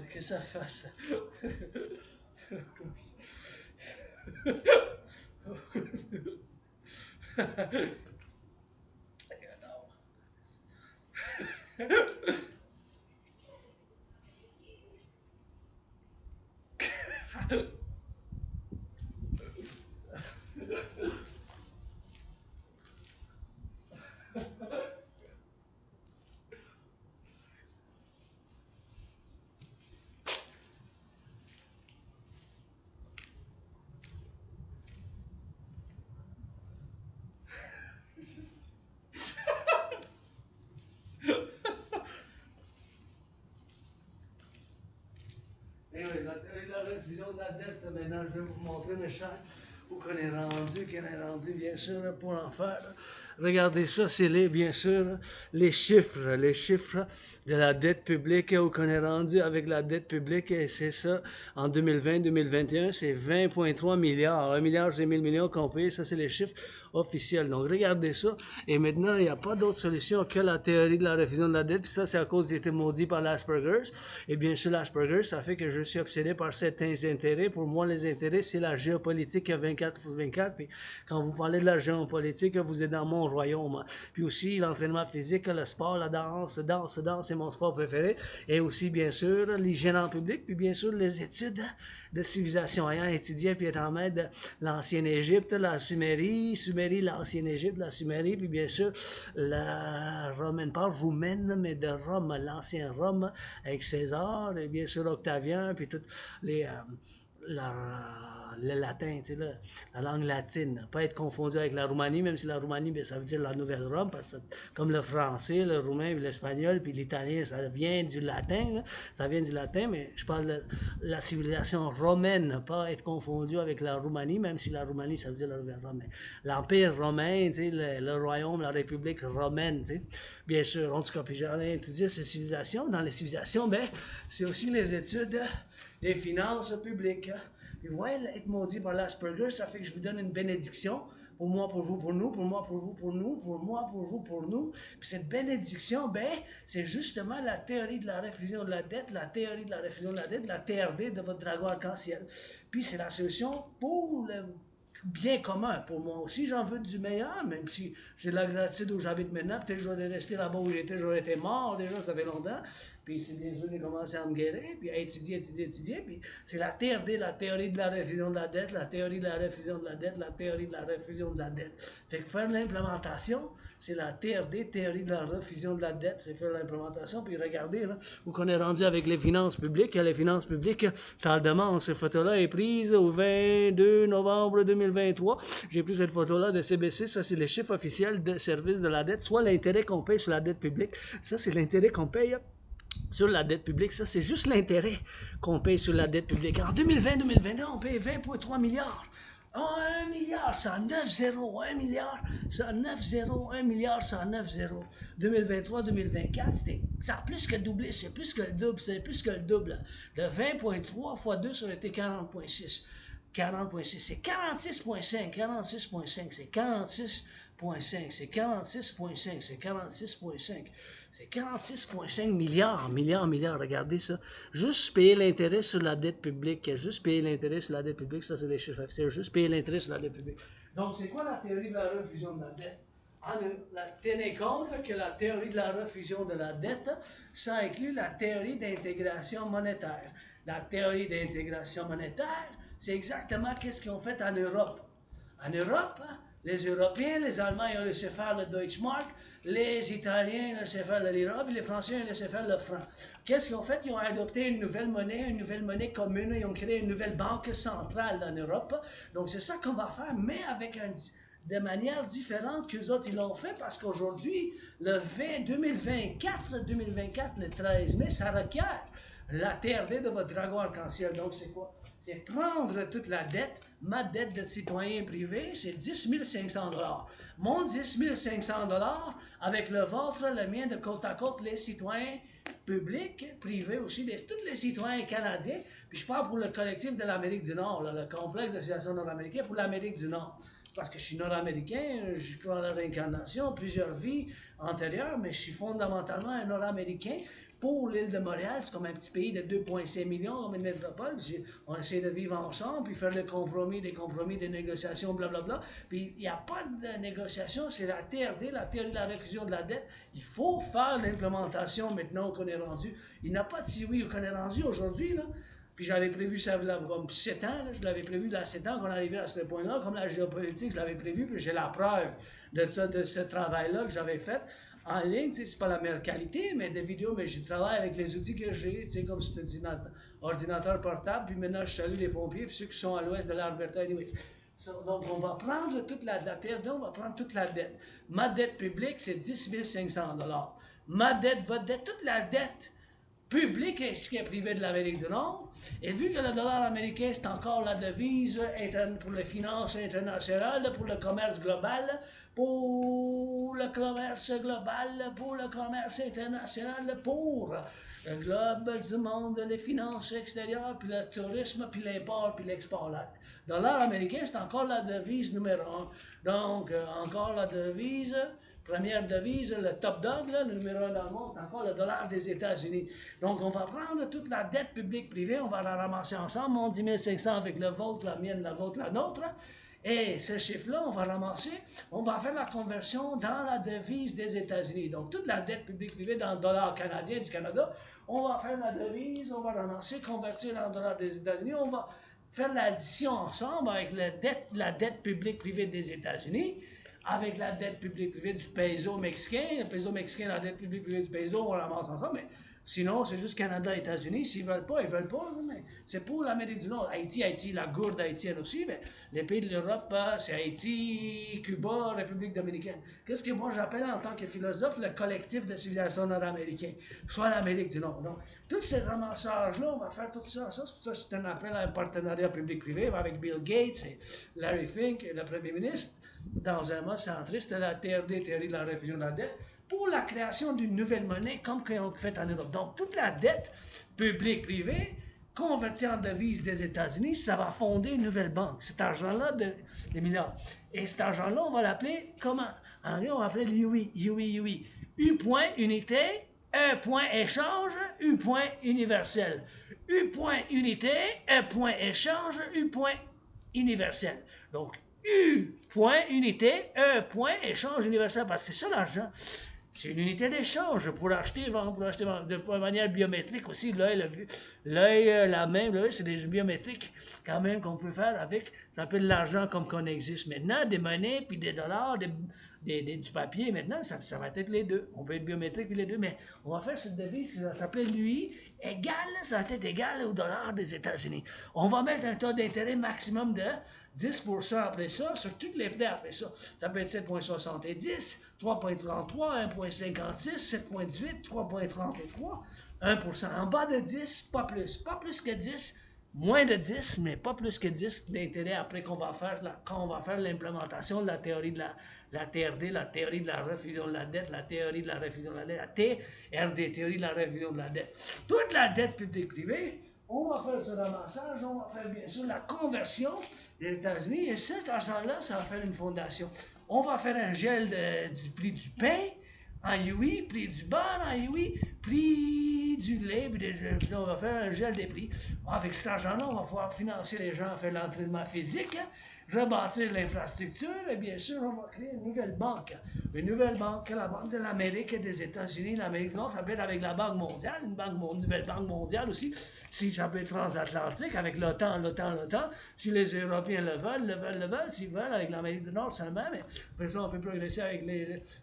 la théorie de la réfusion de la dette, maintenant je vais vous montrer, mes chers, où qu'on est rendu, bien sûr, pour en faire. Regardez ça, c'est bien sûr, les chiffres de la dette publique, où qu'on est rendu avec la dette publique, et c'est ça, en 2020-2021, c'est 20,3 milliards, 1 milliard, c'est 1000 millions qu'on paye, ça c'est les chiffres officiels. Donc regardez ça, et maintenant, il n'y a pas d'autre solution que la théorie de la réfusion de la dette, puis ça c'est à cause d'être maudit par l'Asperger's, et bien sûr l'Asperger's, ça fait que je suis obsédé par certains intérêts. Pour moi, les intérêts, c'est la géopolitique 24/24, puis quand vous parlez de la géopolitique, vous êtes dans mon royaume. Puis aussi l'entraînement physique, le sport, la danse, c'est mon sport préféré, et aussi bien sûr l'hygiène en public, puis bien sûr les études de civilisation, ayant étudié puis étant maître de l'ancienne Égypte, la Sumérie, l'ancienne Égypte, la Sumérie, puis bien sûr la romaine, pas roumaine, mais de Rome, l'ancien Rome, avec César, et bien sûr Octavien, puis toutes les... le latin, tu sais, la langue latine, pas être confondu avec la Roumanie, même si la Roumanie, bien, ça veut dire la Nouvelle Rome, parce que comme le français, le roumain, l'espagnol, puis l'italien, ça vient du latin, là, ça vient du latin, mais je parle de la civilisation romaine, pas être confondu avec la Roumanie, même si la Roumanie, ça veut dire la Nouvelle Rome, mais l'Empire romain, tu sais, le royaume, la République romaine, tu sais, bien sûr, en tout cas, puis j'ai rien étudié ces civilisations. Dans les civilisations, ben, c'est aussi les études des finances publiques. Puis vous voyez, être maudit par l'Asperger, ça fait que je vous donne une bénédiction. Pour moi, pour vous, pour nous, pour moi, pour vous, pour nous, pour moi, pour vous, pour nous. Puis cette bénédiction, ben, c'est justement la théorie de la réfusion de la dette, la théorie de la réfusion de la dette, la TRD de votre dragon arc-en-ciel. Puis c'est la solution pour le bien commun. Pour moi aussi, j'en veux du meilleur, même si j'ai de la gratitude où j'habite maintenant. Peut-être que j'aurais resté là-bas où j'étais, j'aurais été mort déjà, ça fait longtemps. Puis c'est bien sûr, j'ai commencé à me guérir, puis à étudier. Puis c'est la TRD, la théorie de la réfusion de la dette, la théorie de la réfusion de la dette, la théorie de la réfusion de la dette. Fait que faire l'implémentation, c'est la TRD, théorie de la réfusion de la dette, c'est faire l'implémentation. Puis regardez, là, où qu'on est rendu avec les finances publiques. Les finances publiques, ça demande. Cette photo-là est prise au 22 novembre 2023. J'ai pris cette photo-là de CBC, ça c'est les chiffres officiels de service de la dette, soit l'intérêt qu'on paye sur la dette publique. Ça, c'est l'intérêt qu'on paye sur la dette publique. Ça, c'est juste l'intérêt qu'on paye sur la dette publique. En 2020-2021, on paye 20,3 milliards. Oh, 1 milliard, ça 9 zéros. 1 milliard, ça 9 zéros. 1 milliard, ça 9 zéros. 2023-2024, ça a plus que doublé. C'est plus que le double. C'est plus que le double. Le 20,3 fois 2, ça aurait été 40,6. 40,6, c'est 46,5, 46,5, c'est 46,5, c'est 46,5, c'est 46,5, c'est 46,5 milliards, regardez ça. Juste payer l'intérêt sur la dette publique, juste payer l'intérêt sur la dette publique, ça c'est les chiffres officiels, juste payer l'intérêt sur la dette publique. Donc c'est quoi la théorie de la refusion de la dette? Tenez compte que la théorie de la refusion de la dette, ça inclut la théorie d'intégration monétaire. La théorie d'intégration monétaire, c'est exactement qu'est-ce qu'ils ont fait en Europe. En Europe, les Européens, les Allemands, ils ont laissé faire le Deutschmark, les Italiens, ils ont laissé faire le lira, puis les Français, ils ont laissé faire le franc. Qu'est-ce qu'ils ont fait? Ils ont adopté une nouvelle monnaie commune, ils ont créé une nouvelle banque centrale en Europe. Donc, c'est ça qu'on va faire, mais avec de manière différente qu'eux autres, ils l'ont fait, parce qu'aujourd'hui, le 2024, le 13 mai, ça requiert la TRD de votre dragon arc-en-ciel. Donc, c'est quoi? C'est prendre toute la dette. Ma dette de citoyen privé, c'est 10 500 $. Mon 10 500 $, avec le vôtre, le mien, de côte à côte, les citoyens publics, privés aussi, tous les citoyens canadiens. Puis je parle pour le collectif de l'Amérique du Nord, là, le complexe de civilisation nord-américaine pour l'Amérique du Nord. Parce que je suis nord-américain, je crois à la réincarnation, plusieurs vies antérieures, mais je suis fondamentalement un nord-américain. Pour l'île de Montréal, c'est comme un petit pays de 2,5 millions, comme une métropole. On essaie de vivre ensemble, puis faire des compromis, des négociations, blablabla. Puis il n'y a pas de négociation, c'est la TRD, la théorie de la réfusion de la dette. Il faut faire l'implémentation maintenant qu'on est rendu. Il n'y a pas de si oui qu'on est rendu aujourd'hui, là. Puis j'avais prévu ça comme 7 ans, là, je l'avais prévu là 7 ans qu'on arrivait à ce point-là, comme la géopolitique, je l'avais prévu, puis j'ai la preuve de ce travail-là que j'avais fait. En ligne, c'est pas la meilleure qualité, mais des vidéos, mais je travaille avec les outils que j'ai, comme cet ordinateur portable, puis maintenant je salue les pompiers, puis ceux qui sont à l'ouest de l'Alberta, anyway. Donc on va prendre toute la terre, on va prendre toute la dette. Ma dette publique, c'est 10 500 $. Ma dette, votre dette, toute la dette public ainsi que privé de l'Amérique du Nord. Et vu que le dollar américain, c'est encore la devise pour les finances internationales, pour le commerce global, pour le commerce global, pour le commerce international, pour le globe du monde, les finances extérieures, puis le tourisme, puis l'import, puis l'export. Le dollar américain, c'est encore la devise numéro 1. Donc, encore la devise, première devise, le top dog, là, le numéro 1 dans le monde, c'est encore le dollar des États-Unis. Donc, on va prendre toute la dette publique-privée, on va la ramasser ensemble, mon 10 500 avec le vôtre, la mienne, la vôtre, la nôtre. Et ce chiffre-là, on va ramasser, on va faire la conversion dans la devise des États-Unis. Donc, toute la dette publique-privée dans le dollar canadien du Canada, on va faire la devise, on va ramasser, convertir dans le dollar des États-Unis, on va faire l'addition ensemble avec la dette publique-privée des États-Unis, avec la dette publique-privée du peso mexicain. Le peso mexicain, la dette publique-privée du peso, on ramasse ensemble, mais sinon, c'est juste Canada et États-Unis. S'ils veulent pas, ils veulent pas. Mais c'est pour l'Amérique du Nord. Haïti, la gourde haïtienne aussi, mais les pays de l'Europe, c'est Haïti, Cuba, République dominicaine. Qu'est-ce que moi j'appelle en tant que philosophe le collectif de civilisation nord-américain, soit l'Amérique du Nord. Donc, tout ce ramassage-là, on va faire tout ça. C'est pour ça que c'est un appel à un partenariat public-privé avec Bill Gates et Larry Fink, le premier ministre, dans un mot centriste, la TRD, théorie de la réfusion de la dette, pour la création d'une nouvelle monnaie comme qu'on fait en Europe. Donc, toute la dette publique-privée convertie en devise des États-Unis, ça va fonder une nouvelle banque. Cet argent-là, des milliards. Et cet argent-là, on va l'appeler comment? En anglais, on va l'appeler UI. U point unité, E point échange, U point universel. U point unité, E point échange, U point universel. Donc, U point unité, E point échange universel. Parce que c'est ça l'argent. C'est une unité d'échange pour acheter, vendre, de manière biométrique aussi. L'œil, la main, c'est des biométriques quand même qu'on peut faire avec. Ça s'appelle l'argent comme qu'on existe maintenant, des monnaies, puis des dollars, du papier. Maintenant, ça va être les deux. On peut être biométrique puis les deux, mais on va faire cette devise, ça s'appelle l'UI, égal, ça va être égal au dollar des États-Unis. On va mettre un taux d'intérêt maximum de 10% après ça, sur toutes les prêts après ça. Ça peut être 7,70, 3,33, 1,56, 7,18, 3,33, 1%. En bas de 10, pas plus. Pas plus que 10, moins de 10, mais pas plus que 10 d'intérêt après quand on va faire l'implémentation de la théorie de la TRD, la théorie de la refusion de la dette, la théorie de la refusion de la dette, la TRD, théorie de la refusion de la dette. Toute la dette publique-privée, on va faire ce ramassage, on va faire bien sûr la conversion des États-Unis, et cet argent-là, ça va faire une fondation. On va faire un gel du prix du pain en UI, prix du beurre en UI, prix du lait, puis on va faire un gel des prix. Avec cet argent-là, on va pouvoir financer les gens à faire l'entraînement physique, rebâtir l'infrastructure, et bien sûr, on va créer une nouvelle banque. Une nouvelle banque, la Banque de l'Amérique et des États-Unis. L'Amérique du Nord, ça peut être avec la Banque mondiale, une nouvelle banque mondiale aussi, si ça peut être transatlantique, avec l'OTAN. Si les Européens le veulent, s'ils veulent, avec l'Amérique du Nord seulement, mais après ça, on peut progresser avec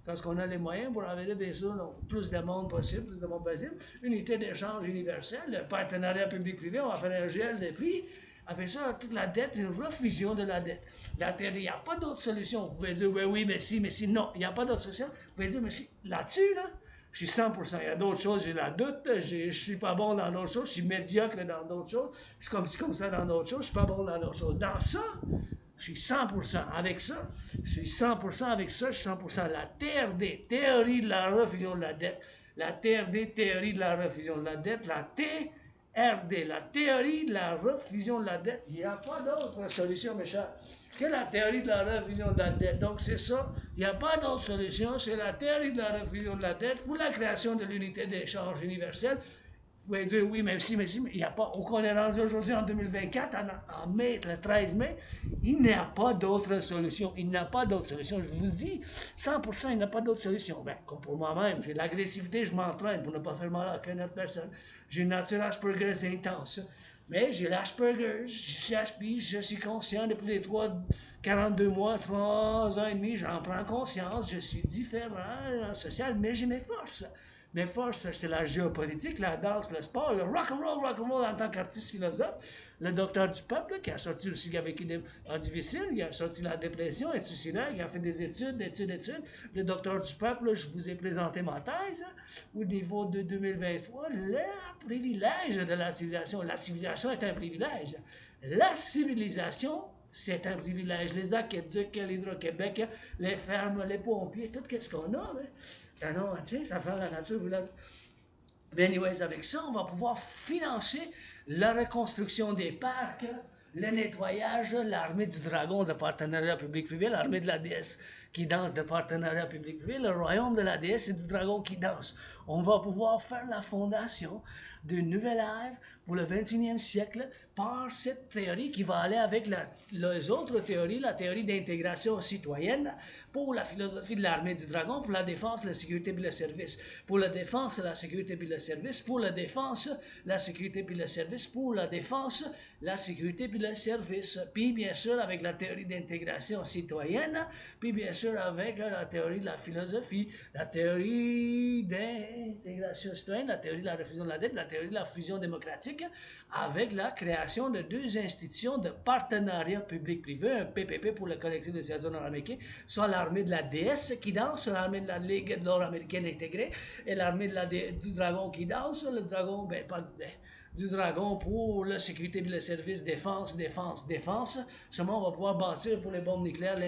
quand on a les moyens pour avoir, bien sûr, plus de monde possible, unité d'échange universelle, le partenariat public-privé, on va faire un gel des prix. Après ça, toute la dette, une refusion de la dette. Il n'y a pas d'autre solution. Vous pouvez dire, oui, mais si. Non, il n'y a pas d'autre solution. Vous pouvez dire, mais si, là-dessus, là, je suis 100%. Il y a d'autres choses, j'ai la doute, je suis pas bon dans d'autres choses, je suis médiocre dans d'autres choses, je suis comme ça dans d'autres choses, je suis pas bon dans d'autres choses. Dans ça, je suis 100%. Avec ça, je suis 100%. Avec ça, je suis 100%. La TRD, théorie de la refusion de la dette. La TRD, théorie de la refusion de la dette. La TRD, la théorie de la refusion de la dette. Il n'y a pas d'autre solution, mes chers, que la théorie de la refusion de la dette. Donc, c'est ça. Il n'y a pas d'autre solution. C'est la théorie de la refusion de la dette pour la création de l'unité d'échange universelle. Vous pouvez dire oui, mais si, mais il n'y a pas. Qu'on est rendu aujourd'hui en 2024, en mai, le 13 mai, il n'y a pas d'autre solution. Il n'y a pas d'autre solution. Je vous dis, 100%, il n'y a pas d'autre solution. Ben, comme pour moi-même, j'ai de l'agressivité, je m'entraîne pour ne pas faire mal à aucune autre personne. J'ai une nature Asperger's intense. Mais j'ai l'Asperger, je suis conscient depuis les 42 mois, 3 ans et demi, j'en prends conscience, je suis différent social, mais j'ai mes forces. Mes forces, c'est la géopolitique, la danse, le sport, le rock'n'roll en tant qu'artiste philosophe, le docteur du peuple, qui a sorti aussi avec une difficile, il a sorti la dépression, est suicidaire, il a fait des études. Le docteur du peuple, je vous ai présenté ma thèse, au niveau de 2023, le privilège de la civilisation. La civilisation est un privilège. La civilisation, c'est un privilège. Les aqueducs, l'Hydro-Québec, les fermes, les pompiers, tout ce qu'on a. Ben non, tiens, ça fait la nature. Mais anyways, avec ça, on va pouvoir financer la reconstruction des parcs, le nettoyage, l'armée du dragon de partenariat public-privé, l'armée de la déesse qui danse de partenariat public-privé, le royaume de la déesse et du dragon qui danse. On va pouvoir faire la fondation d'une nouvelle ère pour le 21e siècle par cette théorie qui va aller avec les autres théories, la théorie d'intégration citoyenne pour la philosophie de l'armée du dragon, pour la défense, la sécurité et le service, pour la défense, la sécurité et le service, pour la défense, la sécurité et le service, pour la défense, la sécurité et le service, puis bien sûr avec la théorie d'intégration citoyenne, puis bien sûr avec la théorie de la philosophie, la théorie d'intégration citoyenne, la théorie de la refusion de la dette, la théorie de la fusion démocratique, avec la création de 2 institutions de partenariat public-privé, un PPP pour le Collectif de Civilisation nord-américain, soit l'armée de la déesse qui danse, l'armée de la Ligue nord-américaine Integrée, et l'armée du dragon qui danse, le dragon, du dragon pour la sécurité et le service défense. Seulement, on va pouvoir bâtir pour les bombes nucléaires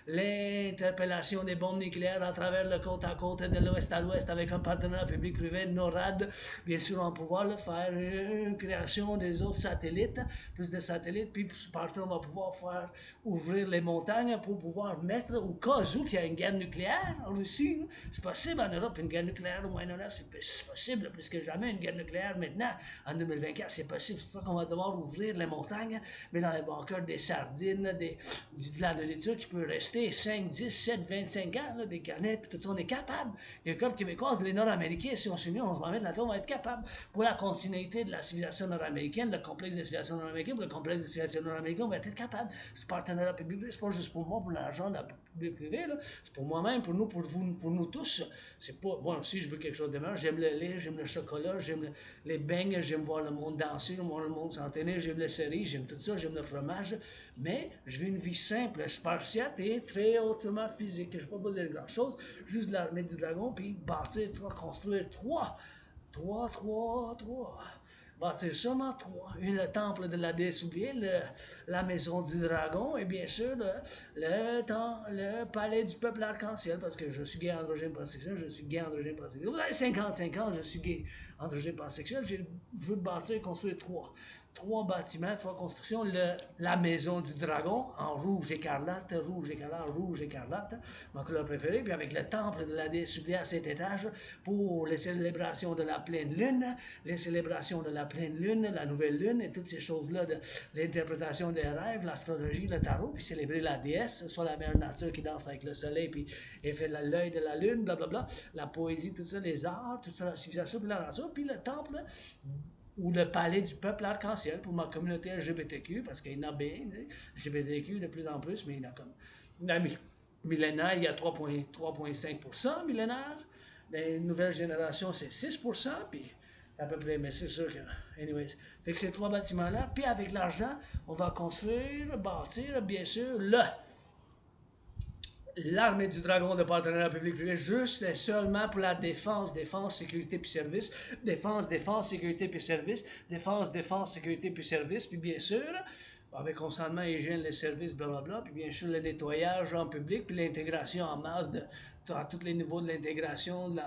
l'interpellation des bombes nucléaires à travers le côte à côte de l'ouest à l'ouest avec un partenariat public-privé, NORAD. Bien sûr, on va pouvoir le faire, une création des autres satellites, plus de satellites, puis partout, on va pouvoir faire ouvrir les montagnes pour pouvoir mettre, au cas où il y a une guerre nucléaire en Russie. C'est possible en Europe, une guerre nucléaire au Moyen-Orient, c'est possible plus que jamais, une guerre nucléaire maintenant. En 2024, c'est possible. C'est pour ça qu'on va devoir ouvrir les montagnes, mais dans les bunkers, des sardines, de la nourriture qui peut rester 5, 10, 7, 25 ans, là, des canettes, tout ça, on est capable. Les peuples québécois, les Nord-Américains, si on s'unit, on va mettre là-dedans, on va être capable. Pour la continuité de la civilisation nord-américaine, le complexe de civilisation nord-américaine, pour le complexe de civilisation nord-américaine, on va être capable. Ce partenariat public-privé, c'est pas juste pour moi, pour l'argent de la public-privé, c'est pour moi-même, pour nous, pour nous tous. C'est pas, bon, si je veux quelque chose de meilleur, j'aime le lait, j'aime le chocolat, j'aime les beignes, j'aime voir le monde danser, j'aime voir le monde s'entraîner, j'aime les séries, j'aime tout ça, j'aime le fromage, mais je veux une vie simple, spartiate et très hautement physique. Je n'ai pas besoin de grand-chose, juste l'armée du dragon, puis bâtir construire trois. Bâtir seulement 3. Le temple de la déesse oubliée, la maison du dragon, et bien sûr le palais du peuple arc-en-ciel, parce que je suis gay, androgène, pansexuel, Vous avez 55 ans, je suis gay, androgène, pansexuel, je veux bâtir et construire 3 bâtiments, 3 constructions, la maison du dragon, en rouge écarlate, ma couleur préférée, puis avec le temple de la déesse oubliée à 7 étages, pour les célébrations de la pleine lune, la nouvelle lune, et toutes ces choses-là, de l'interprétation des rêves, l'astrologie, le tarot, puis célébrer la déesse, soit la mère nature qui danse avec le soleil, puis elle fait l'œil de la lune, blablabla, la poésie, tout ça, les arts, tout ça, la civilisation, puis la nature, puis le temple, ou le palais du peuple arc-en-ciel pour ma communauté LGBTQ, parce qu'il y en a bien, LGBTQ de plus en plus, mais il y en a comme... Millénaire, il y a 3,5% millénaire. Les nouvelles générations, c'est 6%, puis à peu près, mais c'est sûr que... Anyways. Fait que ces 3 bâtiments-là, puis avec l'argent, on va construire, bâtir, bien sûr, l'armée du dragon de partenariat public-privé, juste et seulement pour la défense, sécurité puis service, défense, sécurité puis service, défense, sécurité puis service, puis bien sûr, avec consentement, hygiène, les services, blablabla, puis bien sûr le nettoyage en public, puis l'intégration en masse à tous les niveaux de l'intégration, de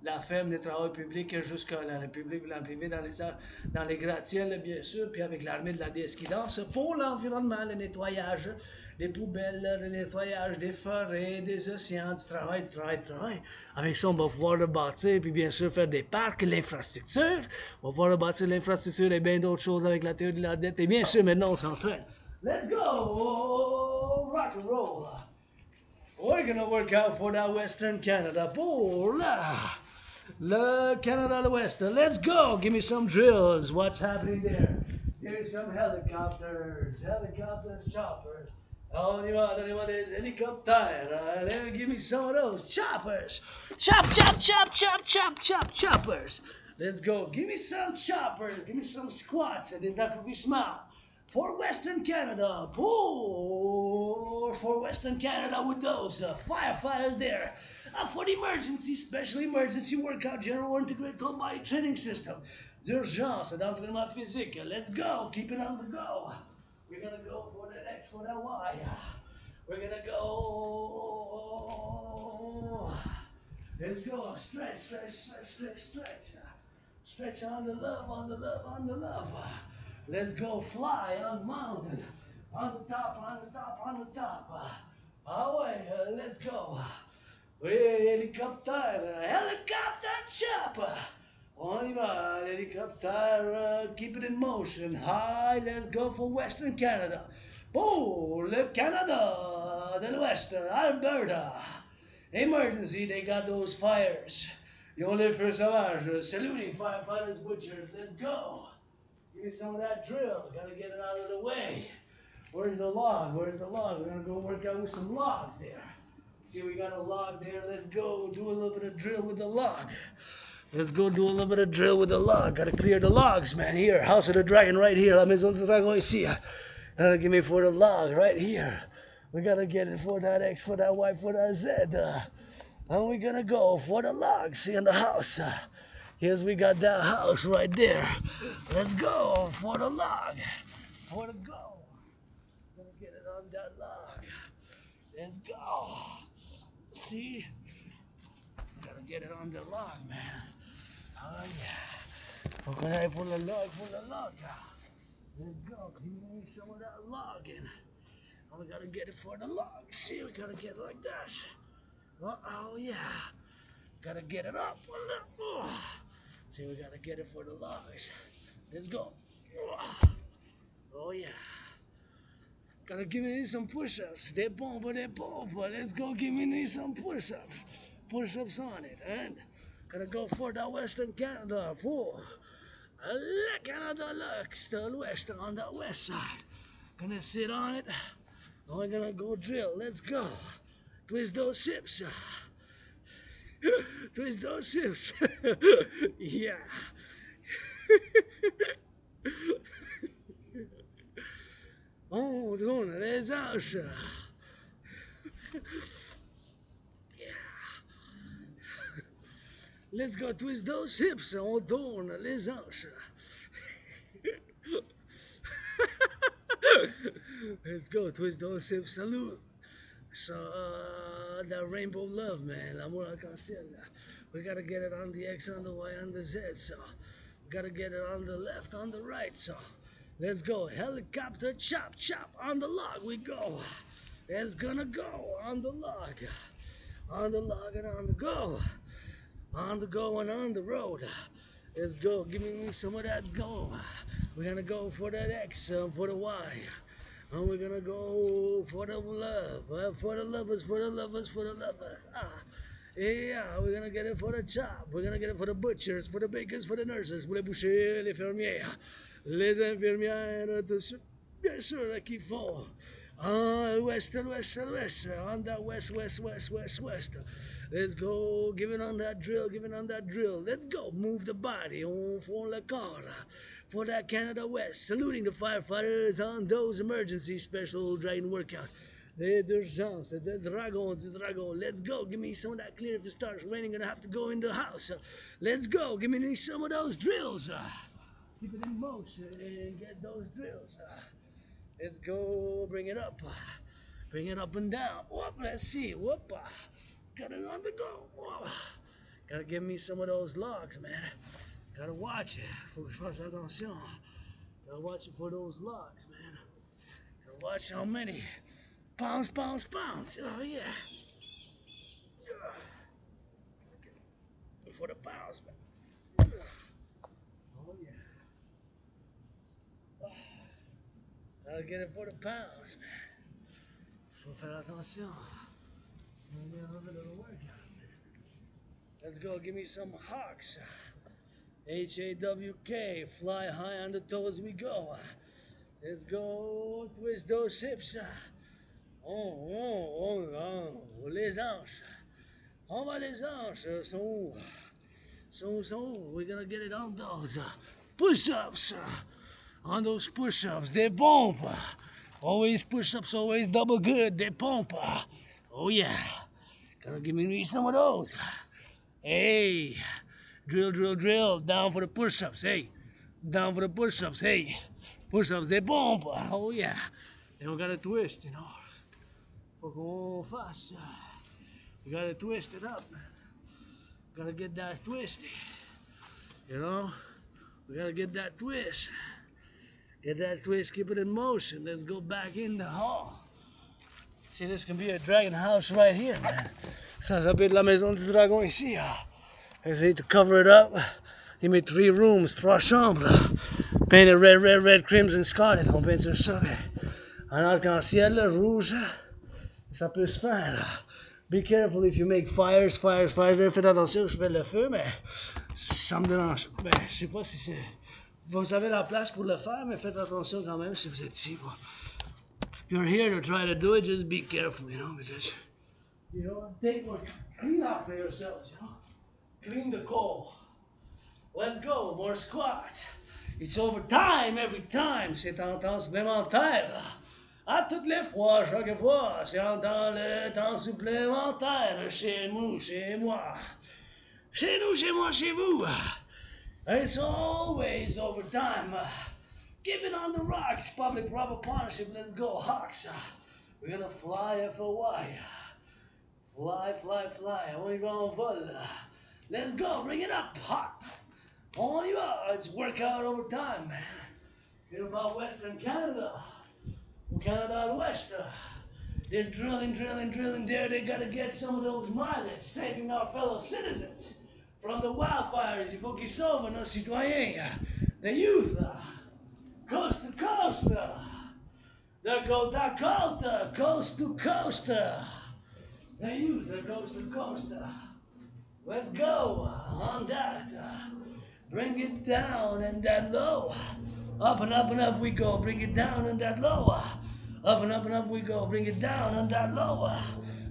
la ferme, des travailleurs publics jusqu'à la public, la privée, dans les gratte-ciels, bien sûr, puis avec l'armée de la déesse qui danse, pour l'environnement, le nettoyage des poubelles, le nettoyage des forêts, des océans, du travail. Avec ça, on va pouvoir le bâtir, puis bien sûr faire des parcs, l'infrastructure. On va pouvoir le bâtir, l'infrastructure et bien d'autres choses avec la théorie de la dette. Et bien sûr, maintenant, on s'entraîne. Let's go! Rock and roll! We're gonna work out for that Western Canada pour le Canada de l'Ouest. Let's go! Give me some drills. What's happening there? Here's some helicopters, choppers. Anyone is helicopter. Let me give me some of those choppers. Chop, chop, chop, chop, chop, chop, choppers. Let's go. Give me some choppers. Give me some squats. And this that could be small. For Western Canada. Pour for Western Canada with those firefighters there. For the emergency, special emergency workout, general integrated whole body training system. D'urgence, d'entraînement physique. Let's go. Keep it on the go. We're gonna go for that X, for that Y. We're gonna go. Let's go. Stretch, stretch, stretch, stretch, stretch. Stretch on the love, on the love, on the love. Let's go fly on the mountain. On the top, on the top, on the top. Away, let's go. We're helicopter, helicopter chopper. On y va, helicopter, keep it in motion. High, let's go for Western Canada. Oh, le Canada de l'Ouest, Alberta. Emergency, they got those fires. You only for sauvage, saluting firefighters, butchers, let's go. Give me some of that drill, gotta get it out of the way. Where's the log? Where's the log? We're gonna go work out with some logs there. See, we got a log there. Let's go do a little bit of drill with the log. Let's go do a little bit of drill with the log. Gotta clear the logs, man. Here, House of the Dragon right here. La Maison du Dragon ici. Give me for the log right here. We gotta get it for that X, for that Y, for that Z. And we're gonna go for the log. See, in the house. Here's we got that house right there. Let's go for the log. For the go. Gonna get it on that log. Let's go. See? Gotta get it on the log, man. Oh, yeah. Okay, pull the log, pull the log out. Let's go. Give me some of that log in. And we gotta get it for the log. See, we gotta get it like that. Oh, yeah. Gotta get it up. Oh. See, we gotta get it for the logs. Let's go. Oh, yeah. Gotta give me some push-ups. They bomb, but they bomb. Let's go give me some push-ups. Push-ups on it. And gotta go for the Western Canada. Pull. Canada looks the west on the west side. Gonna sit on it. And we're gonna go drill. Let's go. Twist those hips. Twist those hips. Yeah. On tourne les hanches. Yeah. Let's go twist those hips. On tourne les hanches. Let's go twist those hips. Salute. So, that rainbow love, man. L'amour arc-en-ciel. We gotta get it on the X, on the Y, on the Z. So, we gotta get it on the left, on the right. So, let's go. Helicopter chop, chop. On the log we go. It's gonna go on the log. On the log and on the go. On the go and on the road. Let's go. Give me some of that go. We're gonna go for that X, for the Y. And we're gonna go for the love, for the lovers, for the lovers, for the lovers. Yeah, we're gonna get it for the chop. We're gonna get it for the butchers, for the bakers, for the nurses, pour les bouchers, les fermières, les infirmières, tout ça, bien sûr, qui font. West, west, west, on that west, west, west, west, west. Let's go, give it on that drill, give it on that drill. Let's go, move the body, on fond le corps. For that Canada West, saluting the firefighters on those emergency special dragon workout. The d'urgence, the dragon. Let's go. Give me some of that clear if it starts raining. Gonna have to go in the house. Let's go. Give me some of those drills. Keep it in motion and get those drills. Let's go. Bring it up. Bring it up and down. Whoop, let's see. Whoop. It's got it on the go. Whoop. Gotta give me some of those logs, man. Gotta watch it. Faut que je fasse attention. Gotta watch it for those logs, man. Gotta watch how many. Pounds. Oh, yeah. For the pounds, man. Oh, yeah. Gotta get it for the pounds, man. Faut faire attention. Let's go. Give me some hawks. HAWK, fly high on the toes we go. Let's go twist those hips. Les anges. On va les anges. Sont où? We're gonna get it on those push-ups. On those push-ups. They bump. Always push-ups, always double good. They pump. Oh yeah. Gonna give me some of those. Hey. Drill, drill, drill. Down for the push-ups. Hey. Down for the push-ups. Hey. Push-ups, they bump. Oh yeah. They don't gotta twist, you know. Fucking fast. You gotta twist it up, man. Gotta get that twisty. You know? We gotta get that twist. Get that twist, keep it in motion. Let's go back in the hall. See, this can be a dragon house right here, man. Ça s'appelle la maison du dragon ici. I just need to cover it up. Give me 3 rooms, 3 chambres. Painted red, red, red, crimson, scarlet. On peint sur ça, en arc-en-ciel, rouge. Ça peut se faire, là. Be careful if you make fires. Faites attention, je fais le feu, mais ça me dérange. Ben, je sais pas si c'est... Vous avez la place pour le faire, mais faites attention quand même si vous êtes ici. If you're here to try to do it, just be careful, you know, because you know, take more clean up for yourselves, you know. Clean the coal. Let's go, more squats. It's overtime every time. C'est en temps supplémentaire. À toutes les fois, chaque fois, c'est en temps le temps supplémentaire. Chez nous, chez moi. Chez nous, chez moi, chez vous. It's always overtime. Keeping on the rocks, public-private partnership, let's go, Hawks. We're gonna fly FOY. Fly, fly, fly, on y va en vol. Let's go, bring it up, hot. On y va, it's workout overtime, man. Hear about Western Canada. Canada out west. They're drilling, drilling, drilling there. They gotta get some of those mileage, saving our fellow citizens from the wildfires. Il faut qu'ils sauvent nos citoyens, the youth, coast to coast, Dakota, coast to coast, the youth, coast to coast. Let's go on that. Bring it down and that low. Up and up and up we go. Bring it down and that low. Up and up we go. Bring it down and that low.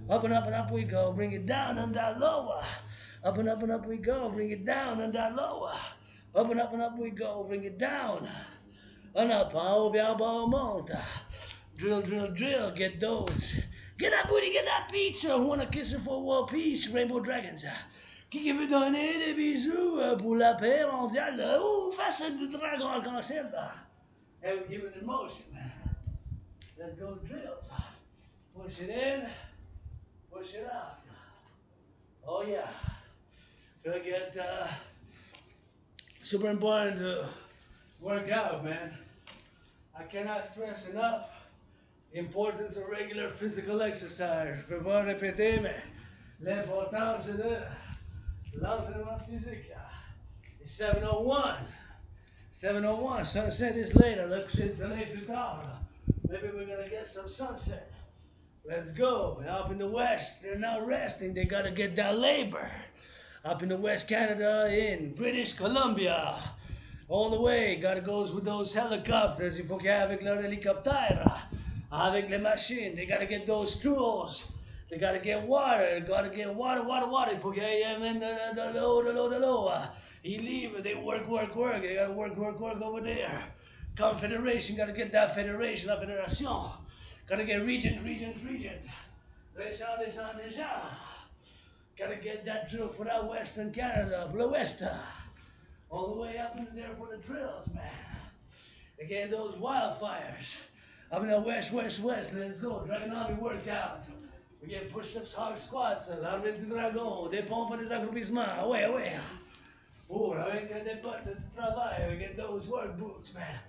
Up and up we go. Bring it down and that low. Up and up we go. Bring it down and that low. Up and up we go. Bring it down. And up, en haut, bien bas, monte. Drill, drill, drill. Get those. Get that booty, get that pizza. Who wanna kiss her for world peace? Rainbow Dragons. Qui veut donner des bisous pour la paix mondiale? Ouh, face du dragon en cancer. And we keep it in motion. Let's go to drills. Push it in, push it out. Oh yeah. Gonna get super important to work out, man. I cannot stress enough the importance of regular physical exercise. Je peux pas répéter, mais l'importance de l'entraînement physique. It's 7:01. 7:01. Sunset is later. Le coucher de soleil plus tard. Maybe we're gonna get some sunset. Let's go. Up in the west, they're not resting. They gotta get that labor. Up in the West Canada, in British Columbia. All the way, gotta go with those helicopters. Il faut qu'il y ait avec leur hélicoptère. Avec les machines. They gotta get those tools. They gotta get water. Gotta get water. Il faut qu'il y ait de l'eau. Ils livrent. They work. They gotta work over there. Confederation, gotta get that federation, la fédération. Gotta get region. Région. Gotta get that drill for that Western Canada, for the West. All the way up in there for the drills, man. Again, those wildfires. Up in the west. Let's go. Dragon Army workout. We get push-ups, hard squats. L'armée du dragon. Des pompes, des accroupissements. Away. Oh, avec des bottes de travail. We get those work boots, man.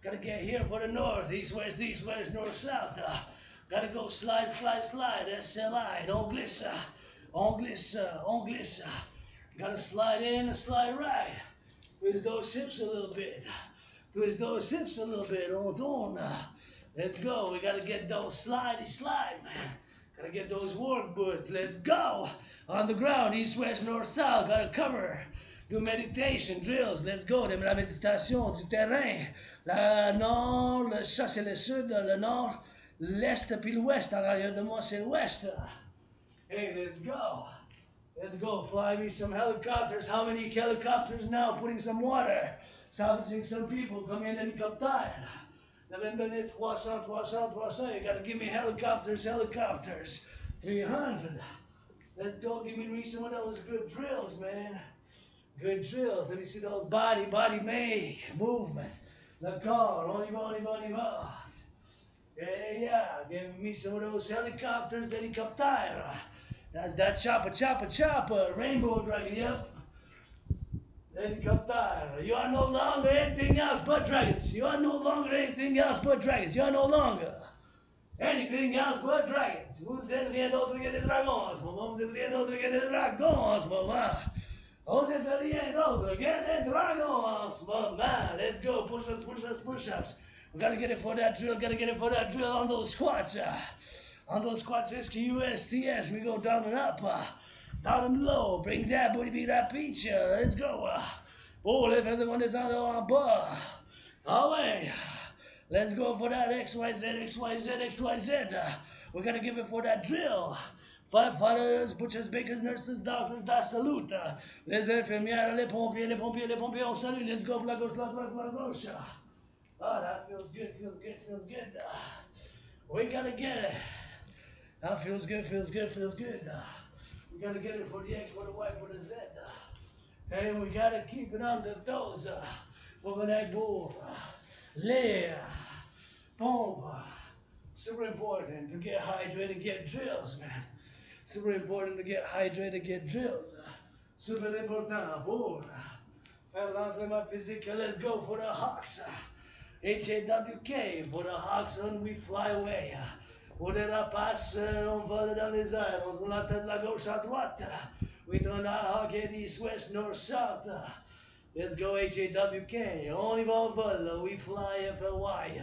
Gotta get here for the north, east, west, north, south. Gotta go slide. SLI, on glisse. Gotta slide in and slide right. Twist those hips a little bit. On tourne. Let's go. We gotta get those slide, man. Gotta get those work boots. Let's go. On the ground, east, west, north, south. Gotta cover. Do meditation, drills. Let's go. De la méditation, du terrain. Le nord, ça c'est le sud, le nord, l'est puis l'ouest, en arrière de moi c'est l'ouest. Hey, let's go. Let's go. Fly me some helicopters. How many helicopters now? Putting some water. Salvaging some people. Come in helicopter. Never been it. 300, 300, 300. You gotta give me helicopters, helicopters. 300. Let's go. Give me some of those good drills, man. Good drills. Let me see those body make. Movement. Le corps. On y va, on y va, on y va. Yeah. Give me some of those helicopters, helicopter. That's that chopper. Rainbow dragon, yep. Helicopter. You are no longer anything else but dragons. You are no longer anything else but dragons. You are no longer anything else but dragons. Vous êtes rien d'autre que des dragons en ce moment. Vous êtes rien d'autre que des dragons en ce moment. Vous êtes rien d'autre que des dragons en ce moment. Let's go. Push-ups. We gotta get it for that drill. On those squats. On those squats, SQSTS, we go down and up, down and low. Bring that booty beat that beach. Let's go. Oh, let everyone descend en bas. Away. Let's go for that XYZ. We gotta give it for that drill. Firefighters, butchers, bakers, nurses, doctors, da salute. Les infirmières, les pompiers, on salue. Let's go, la gauche. Oh, that feels good. We gotta get it. That feels good. We gotta get it for the X, for the Y, for the Z. And we gotta keep it on the toes. Overnight bull. Layer. Pomp. Super important to get hydrated, get drills, man. Super important to get hydrated, get drills. Super important. Bull. Faire l'entraînement physique. Let's go for the Hawks. HAWK for the Hawks and we fly away. On dérapace, on vole dans les airs, on tourne la tête de la gauche à droite. We turn our hawk east, west, north, south. Let's go HAWK, on y va en vol, we fly FLY.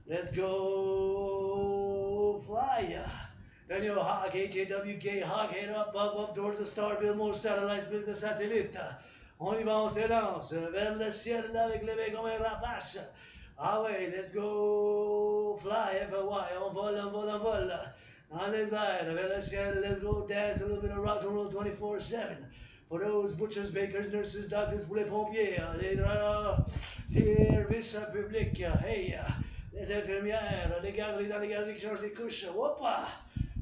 Let's go fly. Then your hawk, HAWK, hawk head up towards the star, build more satellites, business satellite. On y va, on s'élance vers le ciel avec les becs comme un rapace. Ah ouais, let's go fly, FLY, on vole, dans les airs, vers le ciel, let's go dance a little bit of rock and roll 24/7. For those butchers, bakers, nurses, doctors, pour les pompiers, les services publics, hey, les infirmières, les garderies dans les garderies qui changent les couches, whoopa,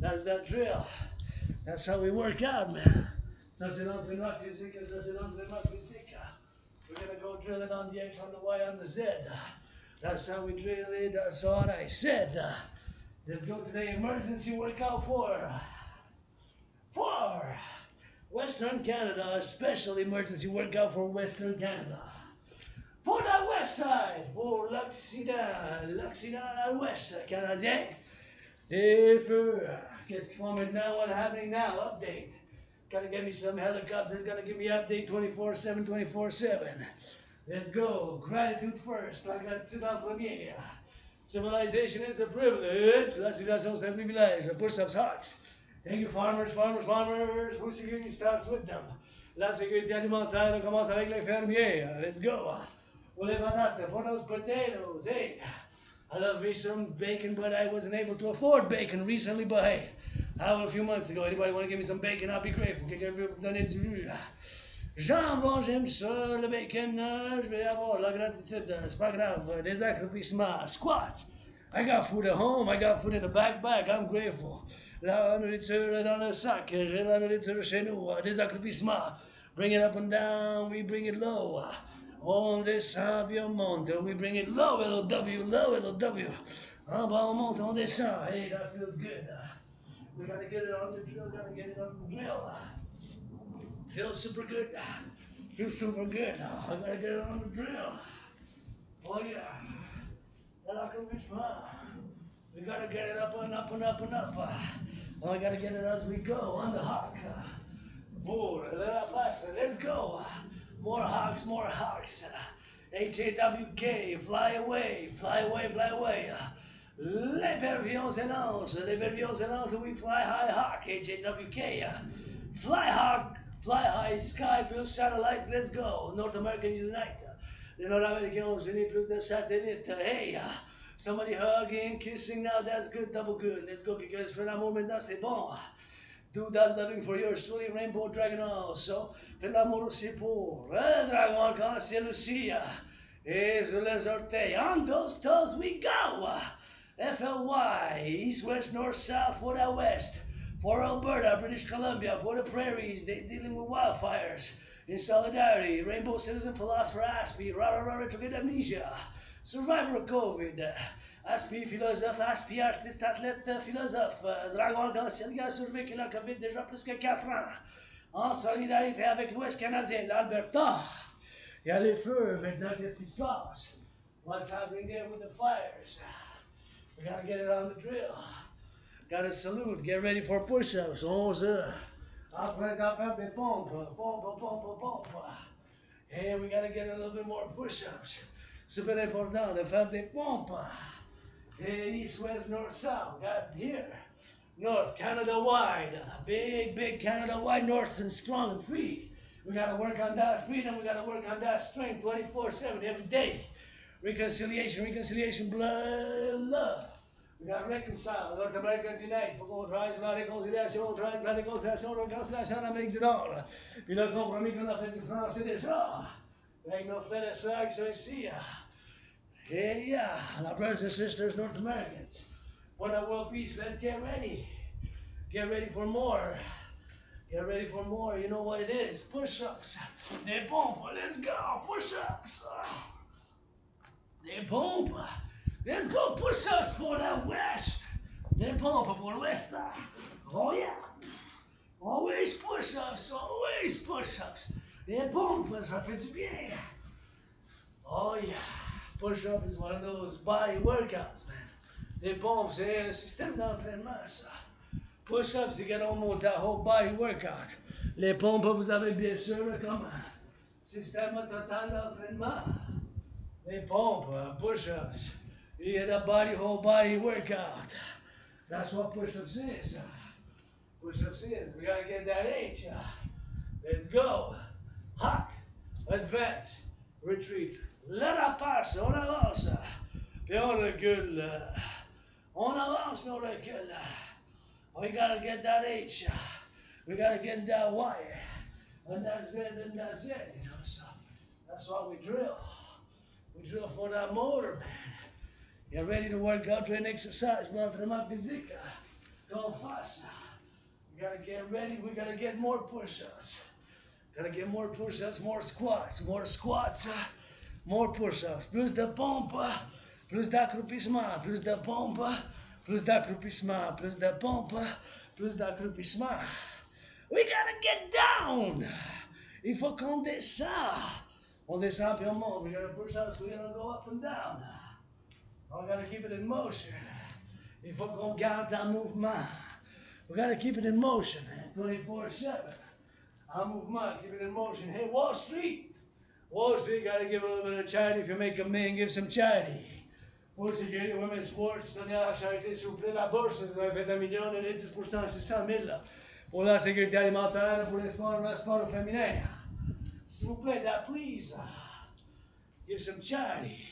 that's that drill. That's how we work out, man. Ça c'est l'entraînement physique, We're gonna go drill it on the X, on the Y, on the Z. That's how we drill it, that's what I said. Let's go to the emergency workout for Western Canada, special emergency workout for Western Canada. For the west side, pour l'Occident à l'ouest canadien. Et feu. Qu'est-ce qu'ils font maintenant? What's happening now? Update. Gotta get me some helicopters, gotta give me update 24/7. Let's go. Gratitude first. La gratitude en premier. Civilization is a privilege. La civilisation c'est un privilège. Push-ups, hawks. Thank you, farmers. Food security starts with them. La sécurité alimentaire commence avec les fermiers. Let's go. For les patates, for those potatoes. Hey, I love me some bacon, but I wasn't able to afford bacon recently. But hey, a few months ago, anybody want to give me some bacon? I'll be grateful. Quelqu'un veut me donner du jambon, j'aime ça, le bacon, je vais avoir la gratitude, c'est pas grave, des accroupissements, squats. I got food at home, I got food in the backpack, I'm grateful. La nourriture dans le sac, j'ai la nourriture chez nous, des accroupissements. Bring it up and down, we bring it low. On descend puis on monte, we bring it low, L-O-W. En bas on monte, on descend, hey, that feels good. We gotta get it on the drill. Feels super good. I gotta get it on the drill. Oh yeah. We gotta get it up and up. Oh, I gotta get it as we go on the hawk. Let's go. More hawks. HAWK, fly away. Les pavillons s'élancent, we fly high hawk, HAWK. Fly high, sky, build satellites, let's go. North American unite. Les Nord-Américains ont géné plus de satellites, hey. Somebody hugging, kissing now, that's good, double good. Let's go, because for l'amour maintenant c'est bon. Do that loving for yours truly, Rainbow Dragon also. Fais l'amour aussi pour le dragon arc-en-ciel aussi. Et sur les orteils, on those toes we go. FLY, east, west, north, south, for the west. For Alberta, British Columbia, for the prairies, they dealing with wildfires. In solidarity, Rainbow Citizen Philosopher Aspie, rah retrograde amnesia. Survivor of COVID, Aspie philosophe, Aspie artiste, athlète, philosophe, dragon arc-en-ciel, gars survécu la COVID déjà plus que 4 ans. En solidarité avec l'Ouest canadien, l'Alberta. Il y a les feux, maintenant qu'est-ce qui se passe? What's happening there with the fires? We gotta get it on the drill. Gotta salute, get ready for push-ups. 11 après d'après des pompes. Hey, we gotta get a little bit more push-ups. Super important de faire des pompes. Hey, east, west, north, south. Got here. North, Canada wide. Big Canada wide, north and strong and free. We gotta work on that freedom. We gotta work on that strength 24/7 every day. Reconciliation, blood, love. We gotta reconcile. North Americans unite. Faut qu'on travaille sur la réconciliation. On travaille sur la réconciliation en Amérique du Nord. Puis le compromis qu'on a fait du français déjà. Avec nos frères et sœurs qui sont ici. Yeah, our brothers and sisters, North Americans. For the world peace, let's get ready. Get ready for more. Get ready for more. You know what it is. Push-ups. Des pompes. Let's go. Push-ups. Des pompes. Let's go push-ups for the West. Des pompes pour l'Ouest. Oh yeah. Always push-ups. Always push-ups. Des pompes, ça fait du bien. Oh yeah. Push-up is one of those body workouts, man. Des pompes, c'est un système d'entraînement, ça. Push-ups, you get almost that whole body workout. Les pompes, vous avez bien sûr comme système total d'entraînement. Les pompes, push-ups, you get a whole body workout. That's what push-ups is. Push-ups is, we gotta get that H. Let's go. Hack, advance, retreat. Let la passe, on avance. Puis on recule. On avance, puis on recule. We gotta get that H. We gotta get that Y. And that's it, and that's it. You know, so that's why we drill. We drill for that motor, man. You're ready to work out, train, exercise, l'entraînement physique. Go fast. We gotta get ready. We gotta get more push-ups. Gotta get more push-ups, more squats, more push-ups. Plus de pompes, plus d'accroupissement, plus de pompes, plus d'accroupissement, plus de pompes, plus d'accroupissement. We gotta get down. Il faut qu'on descend. On descend puis on monte. We gotta push-ups, we gotta go up and down. We gotta keep it in motion. Il faut qu'on garde un mouvement. We gotta keep it in motion, 24/7. Un mouvement, keep it in motion. Hey, Wall Street, gotta give a little bit of charity. If you make a million, give some charity. Pour sécurité, women's sports, donner à la charité, s'il vous plaît, la bourse, vous avez fait 1 million, donnez 10%, 600 000, là. Pour la sécurité alimentaire, pour le sport féminin. S'il vous plaît, that please, give some charity.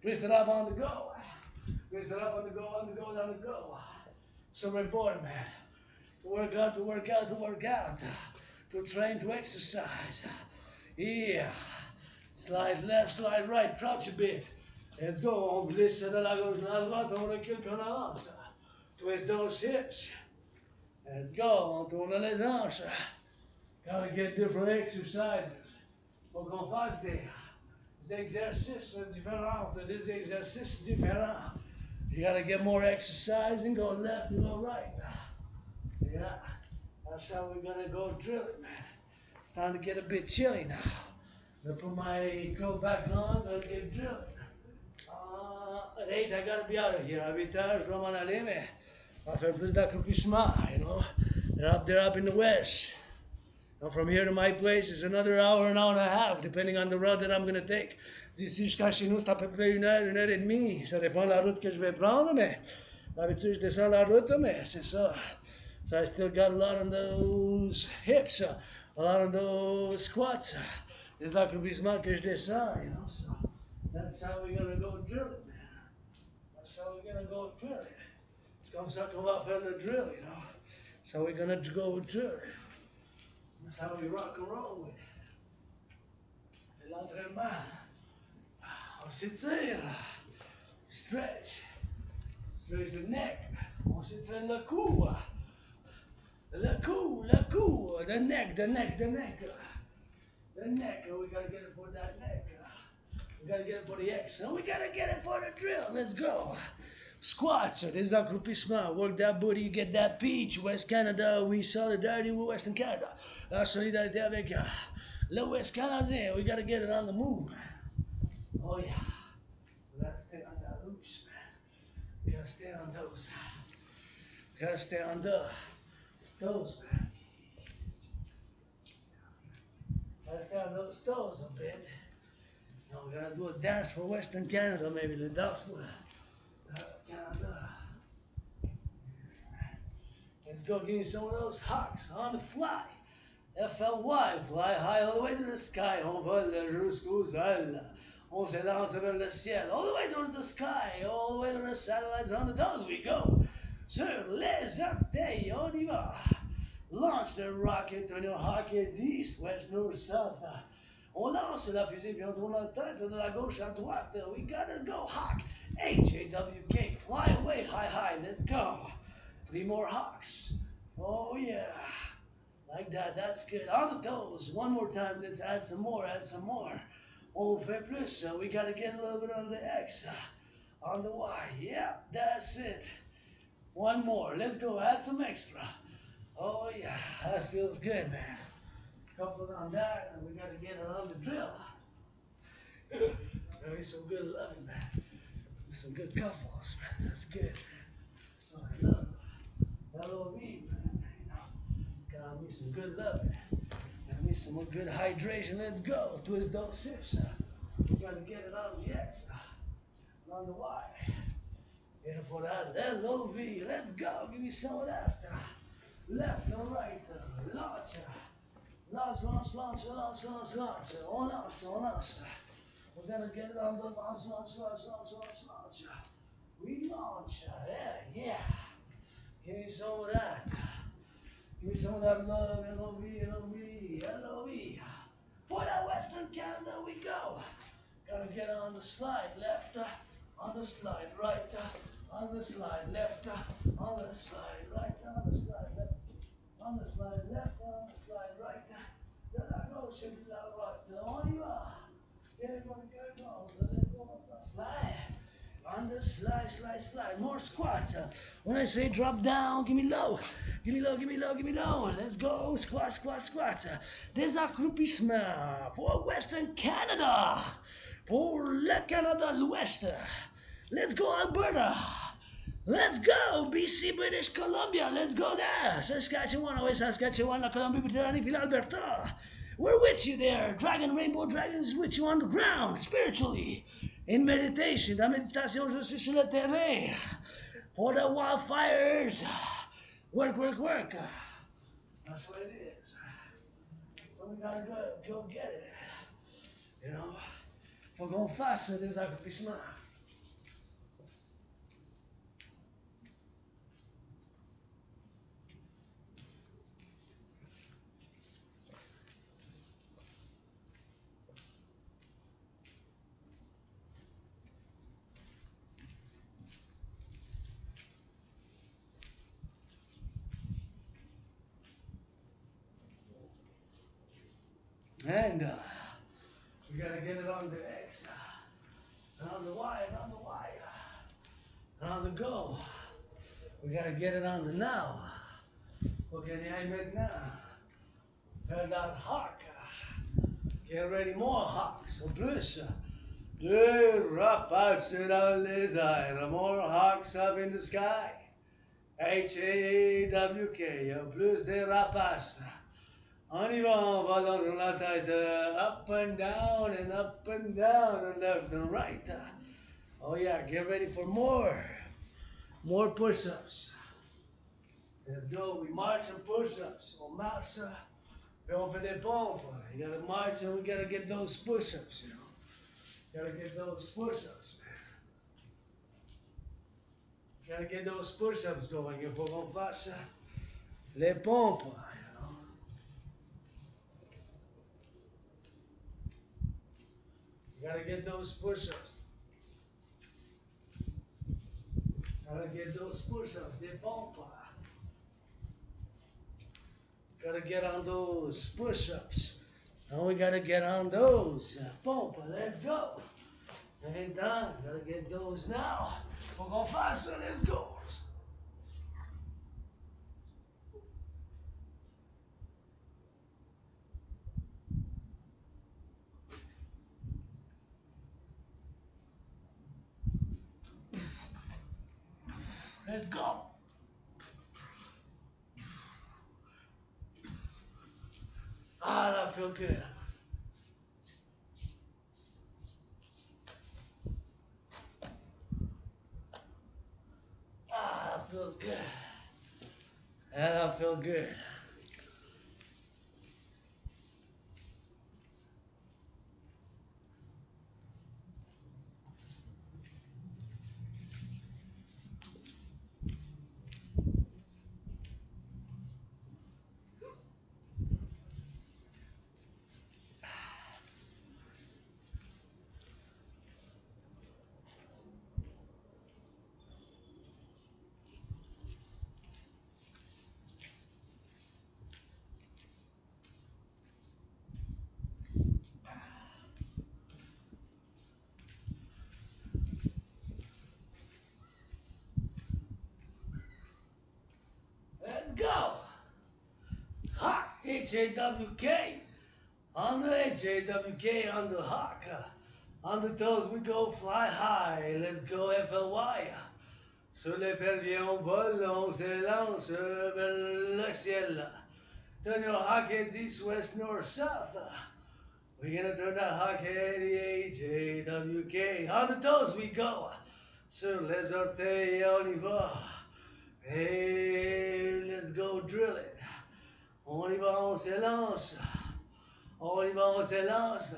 Twist it up on the go. Twist it up on the go, on the go, on the go. So important, man. To work out, to work out, to work out. To train, to exercise. Yeah. Slide left, slide right, crouch a bit. Let's go. On glisse de la gauche à la droite, on recule puis on avance. Twist those hips. Let's go. On tourne les hanches. Gotta get different exercises. Faut qu'on fasse des exercices différents, des exercices différents. You gotta get more exercise and go left and go right. Yeah. That's how we're gonna go drill it, man. It's time to get a bit chilly now. I put my coat back on, gonna get drilling. At 8, I gotta be out of here. À 8 heures, je dois m'en aller, mais on va faire plus d'accroupissement, you know. They're up in the west. And from here to my place is another hour, an hour and a half, depending on the route that I'm gonna take. D'ici jusqu'à chez nous, c'est à peu près 1 heure et demie. Ça dépend de la route que je vais prendre, mais d'habitude, je descends la route, mais c'est ça. So I still got a lot on those hips, a lot on those squats. There's l'accroupissement que je descends, you know. So that's how we're gonna go drill it, man. So we're gonna go drilling. It's comme ça qu'on va faire le drill, you know. So we're gonna go drilling. That's how we rock and roll with it. Et l'entraînement. On s'étire. Stretch. Stretch the neck. On s'étire le cou. Le cou, le cou. The neck, the neck, the neck. The neck. We gotta get it for that neck. We gotta get it for the X. And we gotta get it for the drill. Let's go. Squats, des accroupissements. Work that booty, you get that peach. West Canada, we solidarity with Western Canada. La solidarité avec le West Canadien. We gotta get it on the move. Oh yeah. We gotta stay on that loose, man. We gotta stay on those. We gotta stay on those, man. Gotta stay on those toes a bit. Now we gotta do a dance for Western Canada, maybe the dance for Canada. Let's go give me some of those hawks on the fly. FLY, fly high all the way to the sky. On vole jusqu'aux ailes. On se lance vers le ciel. All the way towards the sky. All the way to the satellites on the toes we go. Sur les orteils, on y va. Launch the rocket on your rockets east, west, north, south. On lance la fusée puis on tourne la tête de la gauche à droite. We gotta go hawk. H-A-W-K, fly away, high, high, let's go. 3 more hawks. Oh yeah, like that, that's good. On the toes, one more time, let's add some more, On fait plus, we gotta get a little bit on the X, on the Y, yeah, that's it. One more, let's go, add some extra. Oh yeah, that feels good, man. Couple on that, and we gotta get it on the drill. Maybe some good loving, man. Some good couples, man. That's good. Oh, I love LOV, man. You know, got me some good loving. Got me some good hydration. Let's go. Twist those hips. We gotta get it on the X, on the Y. Here for that LOV. Let's go. Give me some of that. Left and right. Launch. Launch, launch, launch, launch, launch, launch. On lance, on lance. We're gonna get it on the launch, launch, launch, launch, launch, launch. We launch. Yeah. Give me some of that. Give me some of that love. LOV, LOV, LOV. For that Western Canada we go. Gotta get on the slide left, on the slide right, on the slide left, on the slide right, on the slide left. On the slide left, on the slide right. De la gauche et de la droite. On y va. Here we go. So let's go on the slide. On the slide, slide, slide. More squats. When I say drop down, give me low. Give me low, give me low, give me low. Let's go. Squat, squat, squats. Des accroupissements for Western Canada. Pour le Canada l'Ouest. Let's go, Alberta. Let's go, BC, British Columbia. Let's go there. Saskatchewan, West Saskatchewan, la Colombie-Britannique, puis l'Alberta. We're with you there. Dragon, Rainbow Dragons with you on the ground, spiritually. In meditation. Dans méditation, je suis sur le terrain. For the wildfires. Work, work, work. That's what it is. So we gotta go get it. You know, faut qu'on fasse des accomplissements. And we gotta get it on the X, and on the Y, and on the Y, and on the go. We gotta get it on the now. Okay, I made now. Faire that hawk. Get ready, more hawks. Au plus, deux rapaces dans les airs. More hawks up in the sky. H-A-W-K. Plus des rapaces. On y va, on va dans la tête, up and down and up and down and left and right. Oh yeah, get ready for more push-ups. Let's go, we march and push-ups. On marche, puis on fait des pompes. You gotta march and we gotta get those push-ups, you know. Gotta get those push-ups, man. Gotta get those push-ups going if we're gonna faire les pompes, you know. You gotta get those push-ups. Gotta get those push-ups, les pompes. Gotta get on those push-ups. And we gotta get on those pompes. Let's go. Ain't done. Gotta get those now. We're gonna faster. Let's go. Let's go. Ah, that feel good. Ah, that feels good. That feel good. Let's go. Ha! H-A-W-K. On the H-A-W-K, on the hawk. On the toes we go fly high. Let's go F-L-Y. Sur les paliers on vole, on s'élance vers le ciel. Turn your hawk heads east, west, north, south. We're gonna turn that hawk head H-A-W-K. On the toes we go. Sur les orteils on y va. Hey, let's go drill it. On y va, on s'élance. On y va, on s'élance.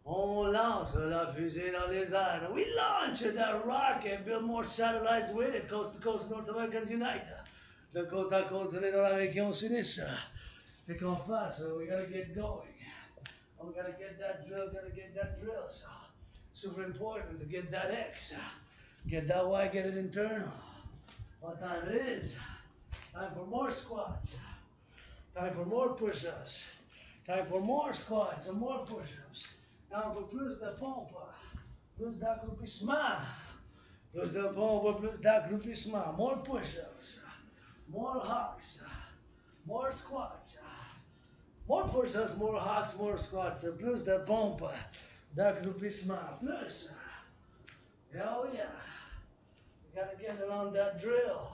On lance la fusée dans les airs. We launch that rocket, build more satellites with it. Coast to coast, North Americans unite. De côte à côte, les Nord-Américains s'unissent. Fait qu'on fasse, we gotta get going. We gotta get that drill. So, super important to get that X. Get that Y, get it internal. What time it is? Time for more squats. Time for more push-ups. Time for more squats and more push-ups. Now pour plus de pompes, plus d'accroupissement. Plus de pompes, plus d'accroupissement. More push-ups, more hawks, more squats. More push-ups, more hawks, more squats. Plus de pompes, d'accroupissement. Plus. Oh yeah. We gotta get it on that drill.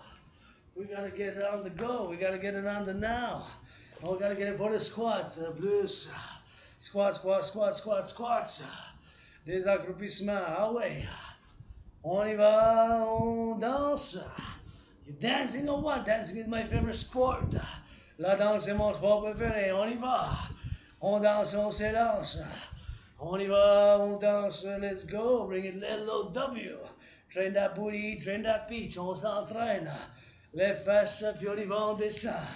We gotta get it on the go. We gotta get it on the now. And we gotta get it for the squats. Plus. Squats, squats, squats, squats, squats. Des accroupissements. Ah ouais. On y va, on danse. You dancing or what? Dancing is my favorite sport. La danse est mon sport préféré. On y va. On danse, on s'élance. On y va, on danse. Let's go. Bring it L-O-W. Train that booty, train that peach. On s'entraîne. Les fesses, puis on y va, on descend.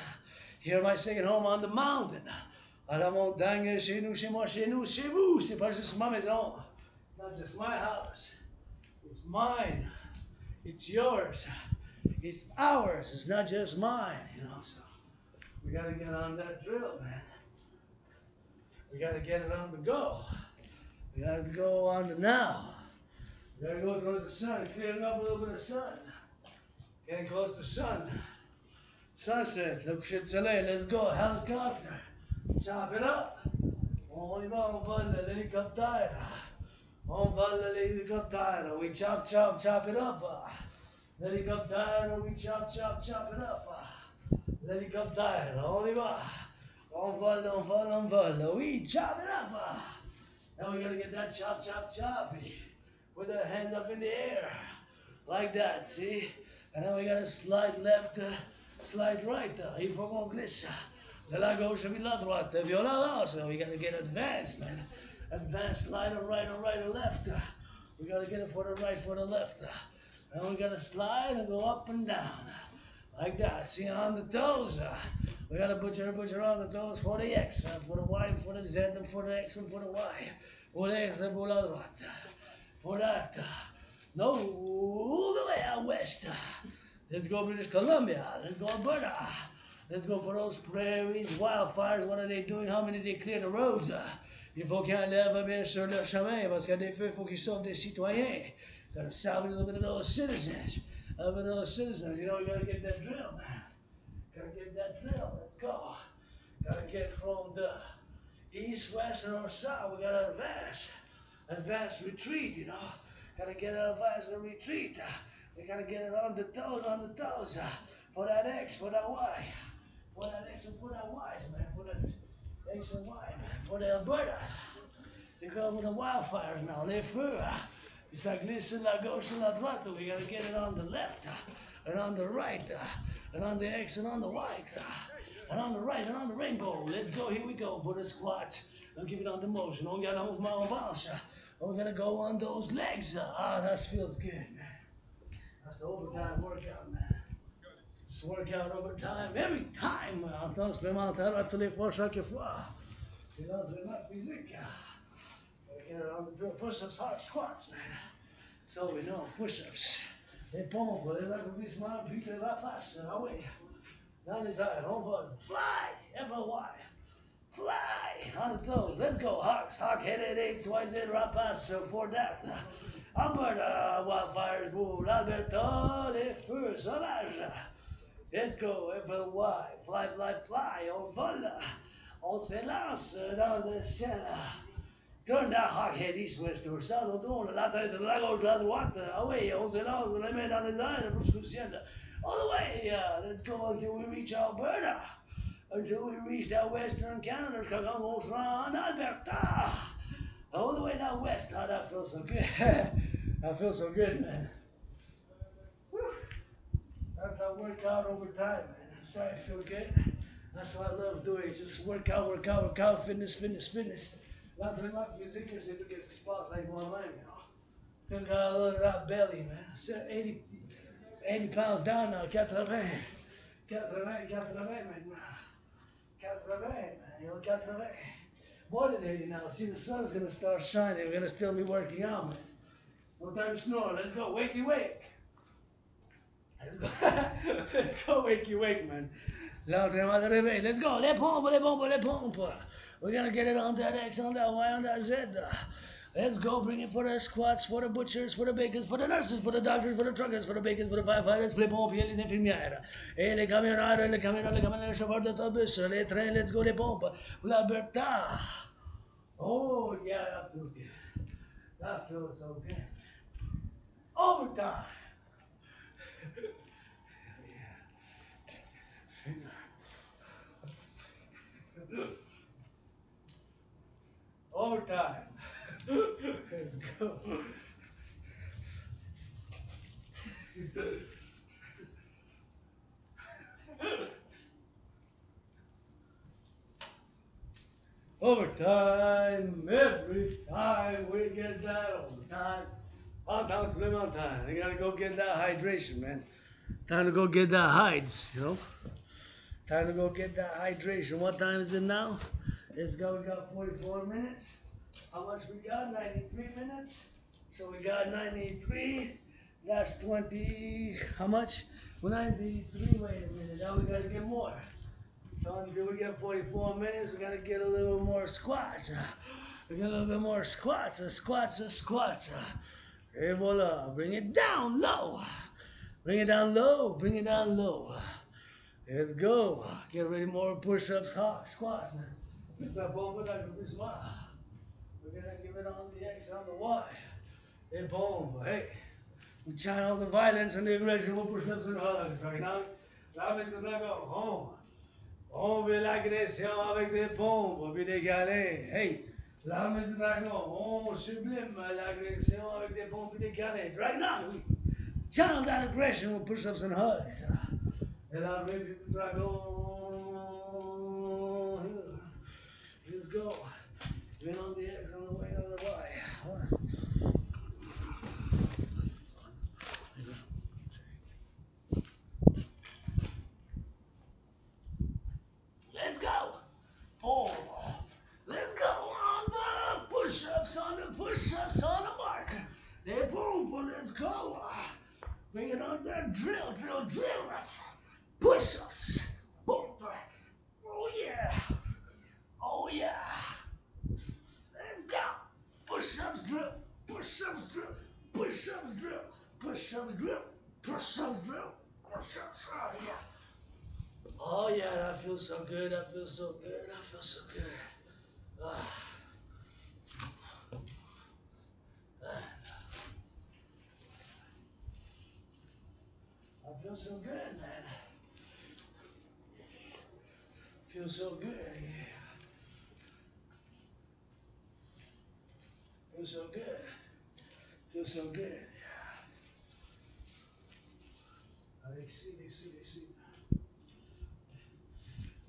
Hear my second home on the mountain. À la montagne, chez nous, chez moi, chez nous, chez vous. C'est pas juste ma maison. It's not just my house. It's mine. It's yours. It's ours. It's not just mine, you know. So we gotta get on that drill, man. We gotta get it on the go. We gotta go on the now. We gotta go towards the sun, clearing up a little bit of sun. Getting close to sun. Sunset, le coucher de soleil, let's go, helicopter. Chop it up. On y va, on vole l'hélicoptère. On vole l'hélicoptère. We chop, chop, chop it up. L'hélicoptère, we chop, chop, chop it up. L'hélicoptère, on y va. On vole, on vole, on vole. We chop it up. Now we gotta get that chop, chop, choppy. With the hands up in the air. Like that, see? And then we gotta slide left, slide right. Il faut qu'on glisse. De la gauche puis de la droite. Violence. We gotta get advanced, man. Advanced slide or right or right or left. We gotta get it for the right, for the left. And we gotta slide and go up and down. Like that. See, on the toes. We gotta butcher on the toes for the X, for the Y, for the Z, and for the X, and for the Y. For the X, and for the droite. For that. No, the way out west. Let's go British Columbia. Let's go Alberta. Let's go for those prairies, wildfires. What are they doing? How many they clear the roads? Il faut qu'ils enlèvent bien sûr le chemin parce qu'à des feux, il faut qu'ils sauvent des citoyens. Gotta salvage a little bit of those citizens. A little bit of those citizens. You know, we gotta get that drill, man. Gotta get that drill. Let's go. Gotta get from the east, west, or south. We gotta advance, retreat, you know. Gotta get an advance and retreat. We gotta get it on the toes. For that X, for that Y. For that X and for that Y, man. For that X and Y, man. For the Alberta. They go with the wildfires now. Les feux. It's like listen, la gauche, la droite. We gotta get it on the left, and on the right, and on the X and on the Y, and on the right and on the rainbow. Let's go, here we go for the squats. Don't give it on the motion. Don't get on my bounce. We're gonna go on those legs. That feels good, man. That's the overtime workout, man. Just work out overtime every time. Entends supplémentaire à tous les fois, chaque fois. C'est l'entraînement physique. Get it on the drill, push-ups, hard squats, man. So we know, push-ups. Les pompes, les accomplissements, puis les rapaces. Ah oui. Dans les airs, on va fly, F-O-Y. Fly, on the toes. Let's go, hawks, hawk-headed, X, Y, Z, rapace, for that. Alberta, wildfires, boule, Alberta, les feux sauvages. Let's go, F-L-Y, fly, fly, fly, on vole. On s'élance dans le ciel. Turn that hawkhead east, west, or south, on tourne la tête de la gauche, la droite. Ah oui, on s'élance les mains dans les airs, pousse le ciel. All the way, let's go until we reach Alberta. Until we reach that western Canada, quand on sera en Alberta. All the way down west. Oh, that feels so good. That feels so good, man. Whew. That's that workout over time, man. That's why I feel good. That's what I love doing. Just workout, fitness. L'entraînement physique, c'est tout ce qui se passe avec moi-même, you know. Still got a little of that belly, man. 80 pounds down now, 80 maintenant. 80, man, you know, 80. More than 80 now. See, the sun's gonna start shining. We're gonna still be working out, man. No time to snore. Let's go, wakey wake. Let's go, wakey wake, man. L'entraînement de réveil. Let's go, les pompes. We're gonna get it on that X, on that Y, on that Z. Let's go, bring it for the squats, for the butchers, for the bakers, for the nurses, for the doctors, for the truckers, for the bakers, for the firefighters, les pompiers, les infirmières, et les camionneurs, les chauffeurs d'autobus, les trains, let's go, les pompes, pour l'Alberta. Oh, yeah, that feels good. That feels so good. Overtime. Overtime. Let's go. Overtime. Every time we get that overtime. Time supplémentaire. I gotta go get that hydration, man. Time to go get that hides, you know? Time to go get that hydration. What time is it now? Let's go, we got 44 minutes. How much we got? 93 minutes. So we got 93. That's 20, how much? 93, wait a minute. Now we gotta get more. So until we get 44 minutes, we gotta get a little more squats. We got a little bit more squats. Squats. Et voila. Bring it down low. Bring it down low. Let's go. Get ready, more push-ups, squats, man. We're gonna give it on the X, on the Y. Et boom, hey. We channel the violence and the aggression with push-ups and hugs right now. La maison home. On veut l'agression avec des pompes, puis des galets. Hey, la maison on sublime l'agression avec des pompes et des galets. Right now, we channel that aggression with push-ups and hugs. Et la maison let's go. Been on the X, on the way, on the Y. Bring it on there. Drill, drill, drill. Push-ups. Boom. Oh yeah. Oh yeah. Let's go. Push-ups drill. Push-ups drill. Push-ups drill. Push-ups drill. Push-ups drill. Push-ups. Oh yeah. Oh yeah, that feels so good. That feels so good. That feels so good. I feel so good, man. Feels so good, yeah. Feels so good. Feels so good, yeah. Allez.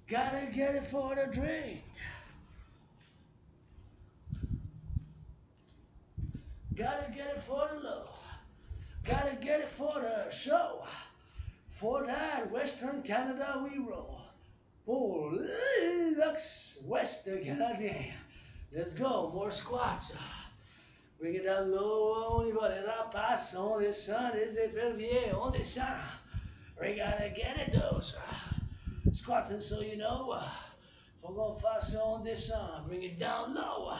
Gotta get it for the drink. Gotta get it for the low. Gotta get it for the show. For that Western Canada we roll. Pour Lux Western Canadien. Let's go, more squats. Bring it down low, on y va, les rapaces, on descend, les éperviers, on descend. We gotta get it, those squats, and so you know, faut qu'on fasse ça, on descend. Bring it down low.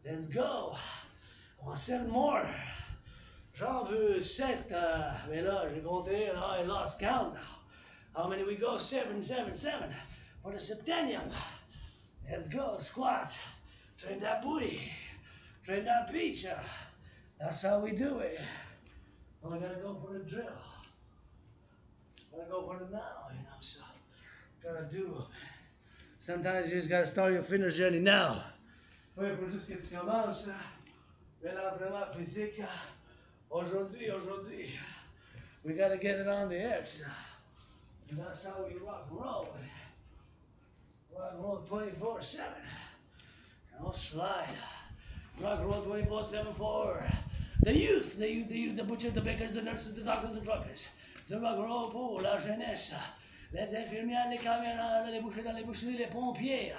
Let's go. On 7 more. J'en veux 7, mais là, j'ai compté, I lost count now. How many we go? 7 for the Septennium. Let's go, squat. Train that booty. Train that beach. That's how we do it. Well, I gotta go for the drill. Gotta go for the now, you know, so gotta do. Sometimes you just gotta start your fitness journey now. Oui, faut juste que tu commences. L'entraînement physique. Aujourd'hui, we gotta get it on the X. And that's how we rock and roll. Rock and roll 24/7. No slide. Rock and roll 24/7 for the youth, the butchers, the bakers, the nurses, the doctors, the truckers. The rock and roll pour la jeunesse. Les infirmières, les camionneurs, les bouchers dans les boucheries, les pompiers.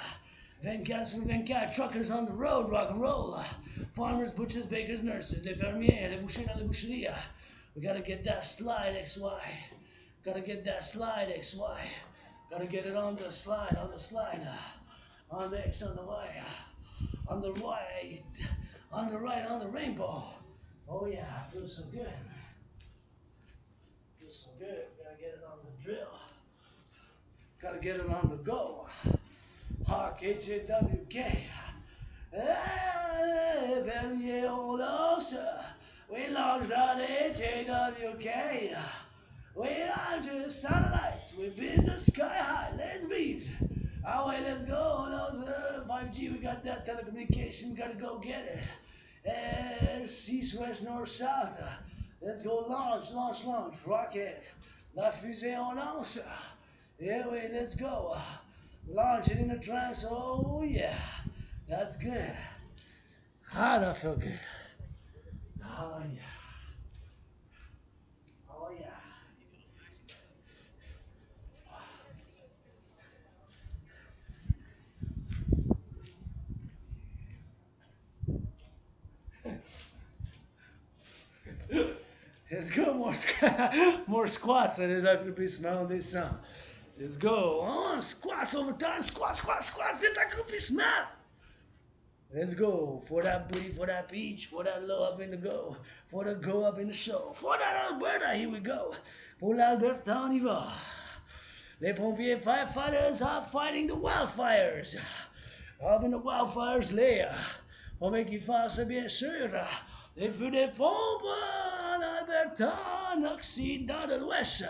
24/24, truckers on the road, rock and roll. Farmers, butchers, bakers, nurses, les fermiers, les bouchers dans les boucheries. We gotta get that slide XY. Gotta get that slide XY. Gotta get it on the slide, on the slide. On the X, on the Y. On the right, on the right, on the rainbow. Oh yeah, feels so good. Feels so good. Gotta get it on the drill. Gotta get it on the go. Hawk, H-A-W-K. Hey, baby, on lance. We launched on H-A-W-K. We launched satellites. We've been the sky high. Let's beat. Oh, wait, let's go. Those 5G, we got that telecommunication. Gotta go get it. East, west, north, south. Let's go launch. Rocket. La fusée en lance. Yeah, wait, let's go. Launch it in a trance. Oh, yeah. That's good. Ah, that felt good. Oh, yeah. Oh, yeah. Let's go, more squats, and there's accomplissement this sound. Let's go. Oh, squats over time. Squats. There's accomplissement. Let's go. For that booty, for that beach, for that low up in the go. For the go up in the show. For that Alberta, here we go. Pour l'Alberta, on y va. Les pompiers, firefighters are fighting the wildfires. Up in the wildfires, on met qu'ils fassent bien sûr. Les feux des pompes en Alberta, en Occident de l'Ouest.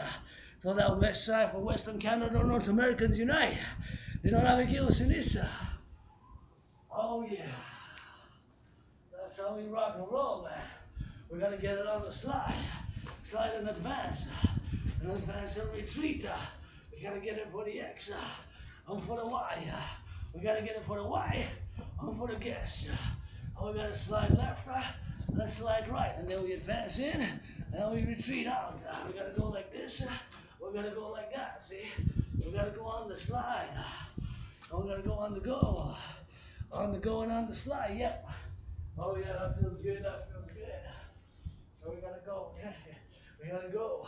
So that west side for Western Canada, North Americans unite. They don't have a kill in this. Oh yeah. That's how we rock and roll, man. We gotta get it on the slide. Slide in advance. In advance and retreat. We gotta get it for the X. And for the Y. We gotta get it for the Y. And for the guess. We gotta slide left, let's slide right. And then we advance in. And then we retreat out. We gotta go like this. We gotta go like that, see? We gotta go on the slide. And we gotta go on the go. On the go and on the slide, yep. Oh yeah, that feels good. So we gotta go. We gotta go.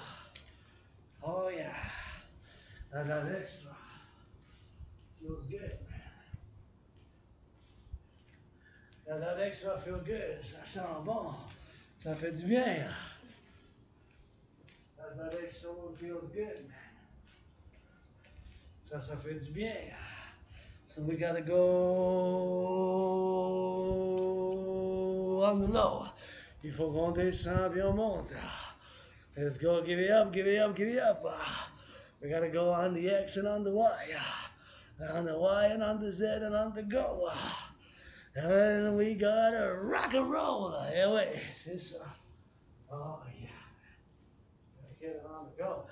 Oh yeah. That extra feels good, man. That extra feels good. Ça sent bon. Ça fait du bien. That extra one feels good, man. Ça fait du bien. So we gotta go on the low. Il faut qu'on descende puis on monte. Let's go, give it up, give it up, give it up. We gotta go on the X and on the Y. On the Y and on the Z and on the go. And we gotta rock and roll. Yeah, wait, c'est ça. Oh, yeah. Gotta get it on the go.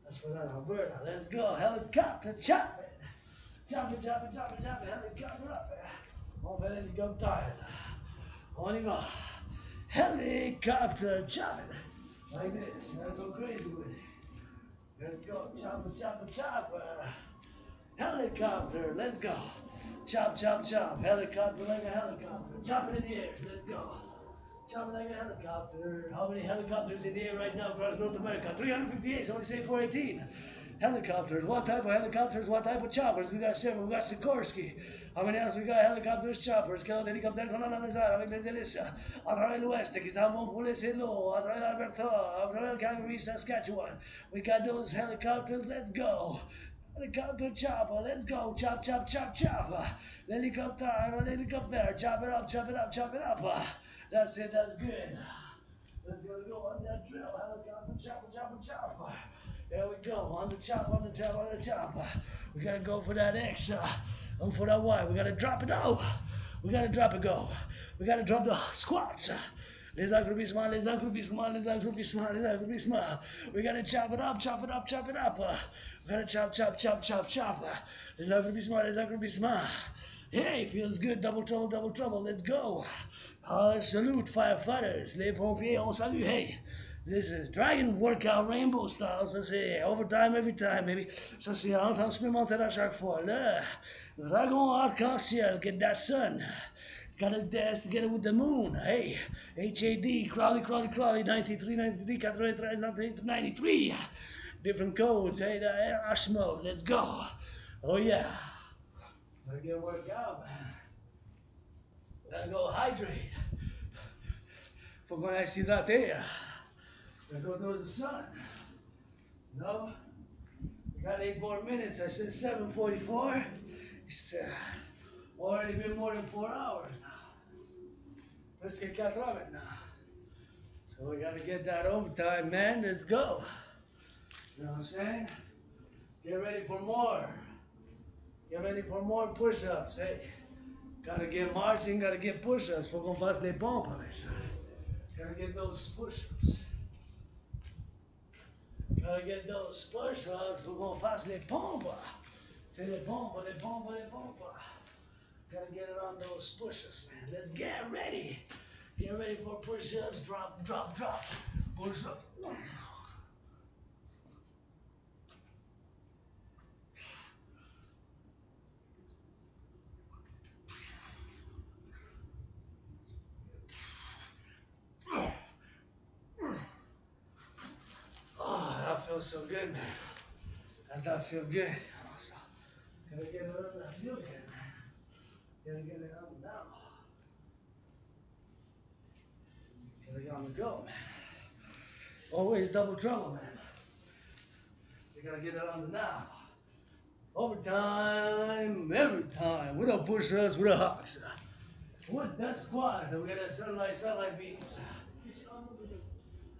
That's for that Alberta. Let's go. Helicopter, chop it. Chop it, chop it, chop it, chop it. Helicopter up. On fait l'hélicoptère. On y va. Helicopter, chop it. Like this. You gotta go crazy with it. Let's go. Chop it, chop it, chop it. Helicopter, let's go. Chop, chop, chop. Helicopter like a helicopter. Chop it in the air. Let's go. Chop it like a helicopter. How many helicopters in the air right now across North America? 358. Somebody say 418. Helicopters. What type of helicopters? What type of choppers? We got several. We got Sikorsky. How many else we got? Helicopters, choppers. Quel autre hélicoptère qu'on a annoncé avec les hélices à travers l'Ouest qui s'en vont pour laisser l'eau à travers l'Alberta, à travers Calgary, Saskatchewan. We got those helicopters. Let's go. Helicopter chopper, let's go. Chop, chop, chop, chop. Helicopter, chop it up, chop it up, chop it up. That's it, that's good. Let's go on that drill. Helicopter chopper, chopper, chopper. There we go. On the chop, on the chop, on the chop. We gotta go for that X. And for that Y. We gotta drop it out. We gotta drop it go. We gotta drop the squats. Les accroupissements, les accroupissements, les accroupissements, les accroupissements. We gotta chop it up, chop it up, chop it up. We gotta chop, chop, chop, chop, chop. Les accroupissements, les accroupissements. Hey, feels good, double trouble, let's go. Salute, firefighters, les pompiers, on salue, hey. This is Dragon Workout Rainbow Style, ça c'est overtime every time, baby. Ça c'est un temps supplémentaire à chaque fois. Le dragon arc-en-ciel, get that sun. Gotta dance together with the moon. Hey, HAD, Crowley, 93, 93. Different codes. Hey, the Ash mode. Let's go. Oh, yeah. Gotta get worked out, man. Gotta go hydrate. For when I see that there, gotta go towards the sun. No? We got 8 more minutes. I said 7:44. It's already been more than 4 hours now. Let's get 4 hours now. So we gotta get that overtime, man. Let's go. You know what I'm saying? Get ready for more. Get ready for more push-ups, hey. Gotta get marching, gotta get push-ups. Faut qu'on fasse les pompes avec ça. Gotta get those push-ups. Gotta get those push-ups. Faut qu'on fasse les pompes. C'est les pompes. Gotta get it on those push-ups, man. Let's get ready. Get ready for push-ups. Drop. Push-up. Oh, that feels so good, man. Does that feel good? Also, gotta get it on that feel good, man. Gotta get it on now. Gotta get on the go, man. Always double trouble, man. You gotta get it on the now. Overtime, every time. With a push-ups, with a hawks. With that squat, we got that sunlight beams.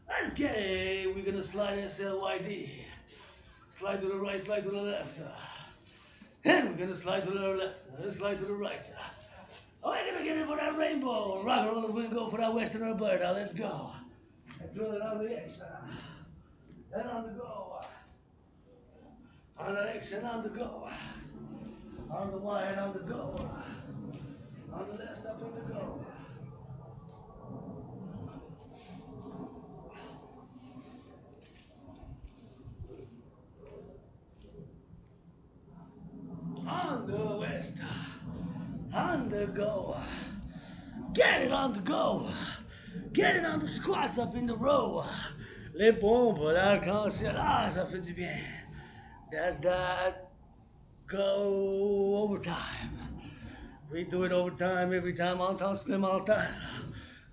Let's get it. We're gonna slide SLYD. Slide to the right, slide to the left. And we're gonna slide to the left, slide to the right. Oh, we're gonna get in for that rainbow. Rock&Roll, we're gonna go for that Western Alberta. Let's go. And drill it on the X. And on the go. On the X and on the go. On the Y and on the go. On the left, up in the go. On the west, on the go. Get it on the go. Get it on the squats up in the row. les pompes, l'arc-en-ciel, ah, ça fait du bien. That's that. Go overtime. We do it overtime every time en temps supplémentaire.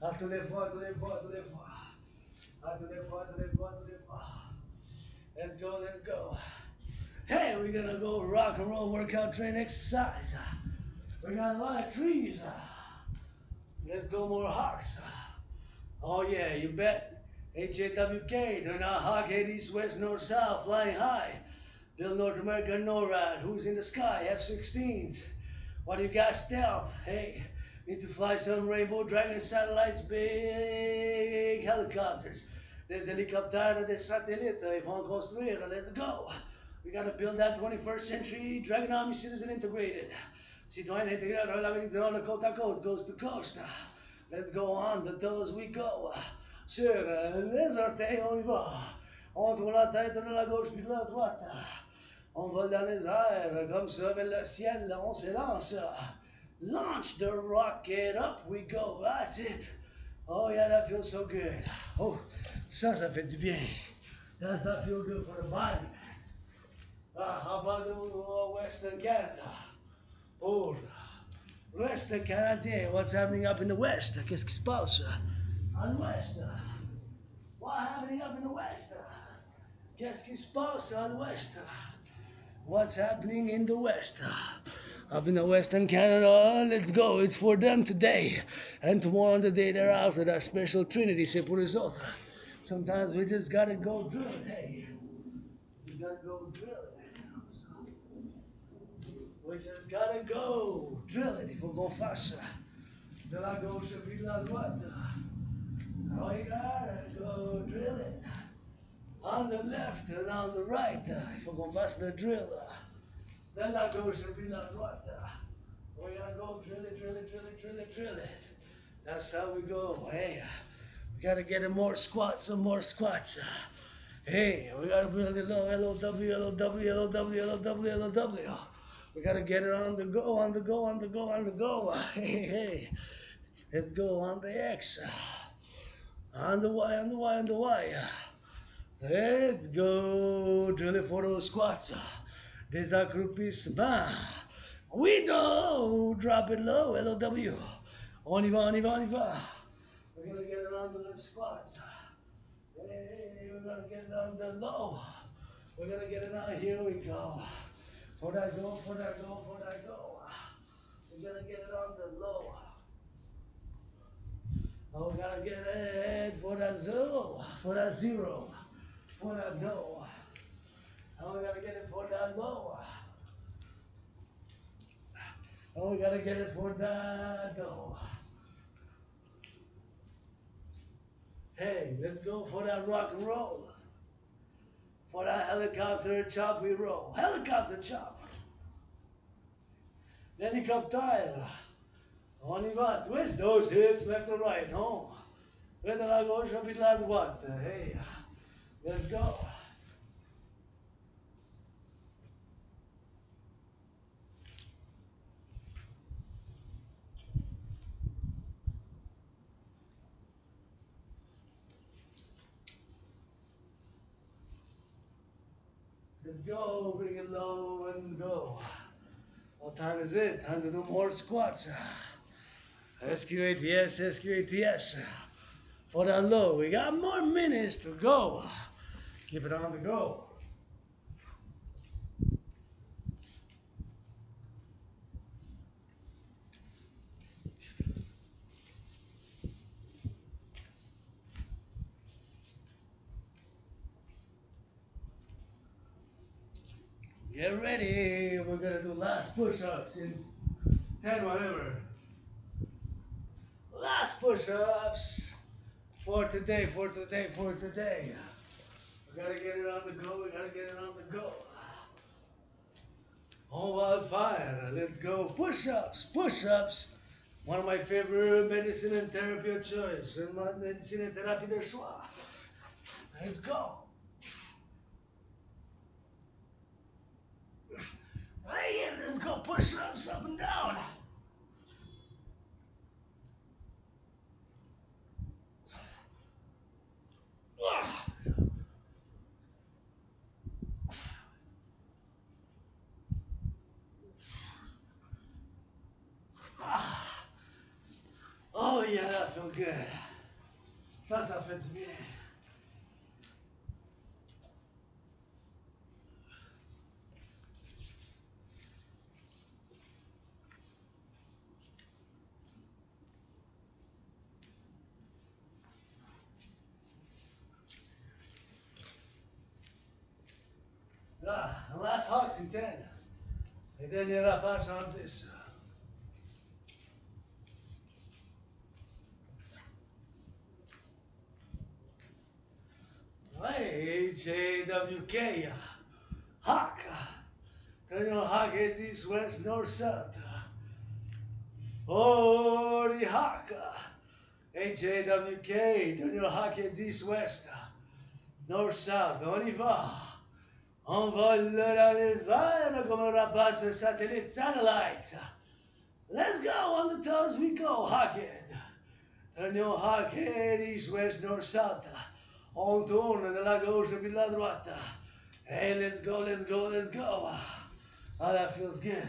À tous les fois, tous les fois, tous les fois. À tous les fois, tous les fois, tous les fois. Let's go, let's go. Hey, we're gonna go rock and roll workout train exercise. We got a lot of trees. Let's go more hawks. Oh yeah, you bet. HAWK, turn out hawk, head east, west, north, south, flying high. Build North America, NORAD. Who's in the sky? F-16s. What do you got, stealth? Hey, need to fly some Rainbow Dragon satellites, big helicopters. Des hélicoptères, des satellites, ils vont construire, let's go. We gotta build that 21st century Dragon Army citizen integrated. Citoyen, Integree, on the côte à côte, coast to coast. Let's go on the toes we go. Sur les orteils, on y va. On tourne la tête de la gauche puis de la droite. On vole dans les airs, comme ça, vers le ciel, on s'élance. Launch the rocket, up we go, that's it. Oh yeah, that feels so good. Oh, ça fait du bien. Does that feel good for the body? How about the Western Canada? Oh, l'Ouest canadien, what's happening up in the West? Qu'est-ce qui se passe en Ouest? What's happening up in the West? Qu'est-ce qui se passe en Ouest? What's happening in the West? Up in the Western Canada, let's go. It's for them today. And tomorrow and the day thereafter, that special Trinity, c'est pour les autres. Sometimes we just gotta go drill it, hey. Just gotta go drill it. We just gotta go drill it. Il faut qu'on fasse de la gauche puis de la droite. Oh, you gotta go drill it. On the left and on the right. Il faut qu'on fasse le drill. De la gauche puis de la droite. We gotta go drill it, drill it, drill it, drill it, drill it. That's how we go. Hey, we gotta get in more squats, some more squats. Hey, we gotta build it low. L-O-W, L-O-W, L-O-W, L-O-W, L-O-W. We gotta get it on the go, on the go, on the go, on the go. Hey, hey. Let's go on the X. On the Y, on the Y, on the Y. Let's go. Drill it for those squats. Des accroupissements. We do. Drop it low. L-O-W. On y va, on y va, on y va. We're gonna get it on the squats. Hey, we're gonna get it on the low. We're gonna get it on. Here we go. For that go, for that go, for that go. We're gonna get it on the low. Oh, we gotta get it for that zero, for that zero, for that no. Oh, we gotta get it for that low. Oh, we gotta get it for that no. Hey, let's go for that rock and roll. For that helicopter chop we roll. Helicopter chop. Helicopter. On y va. Twist those hips left and right. Home. De la gauche puis de la droite. Hey, let's go. Let's go, bring it low and go. What time is it? Time to do more squats. SQATS, SQATS. For that low, we got more minutes to go. Keep it on the go. Get ready. We're gonna do last push-ups in 10 whatever. Last push-ups for today, for today, for today. We gotta get it on the go. We gotta get it on the go. Oh, Wildfire. Let's go. Push-ups, push-ups. One of my favorite medicine and therapy of choice. Medicine and therapy de choix. Let's go. Right here, let's go push-ups up and down. good. Ça fait du bien. Ah, the last Hawks in 10. Et dernier rapace en 10. Hey, HAWK. Hawk. Turn your hawk heads east, west, north, south. Oh, the hawk. HAWK. Turn your hawk heads east, west, north, south. On y va. On vole dans les airs comme un rapace satellite satellites. Let's go, on the toes we go, hawkhead. Turn your hawkhead east, west, north, south. On tourne de la gauche puis de la droite. Hey, let's go, let's go, let's go. Oh, that feels good.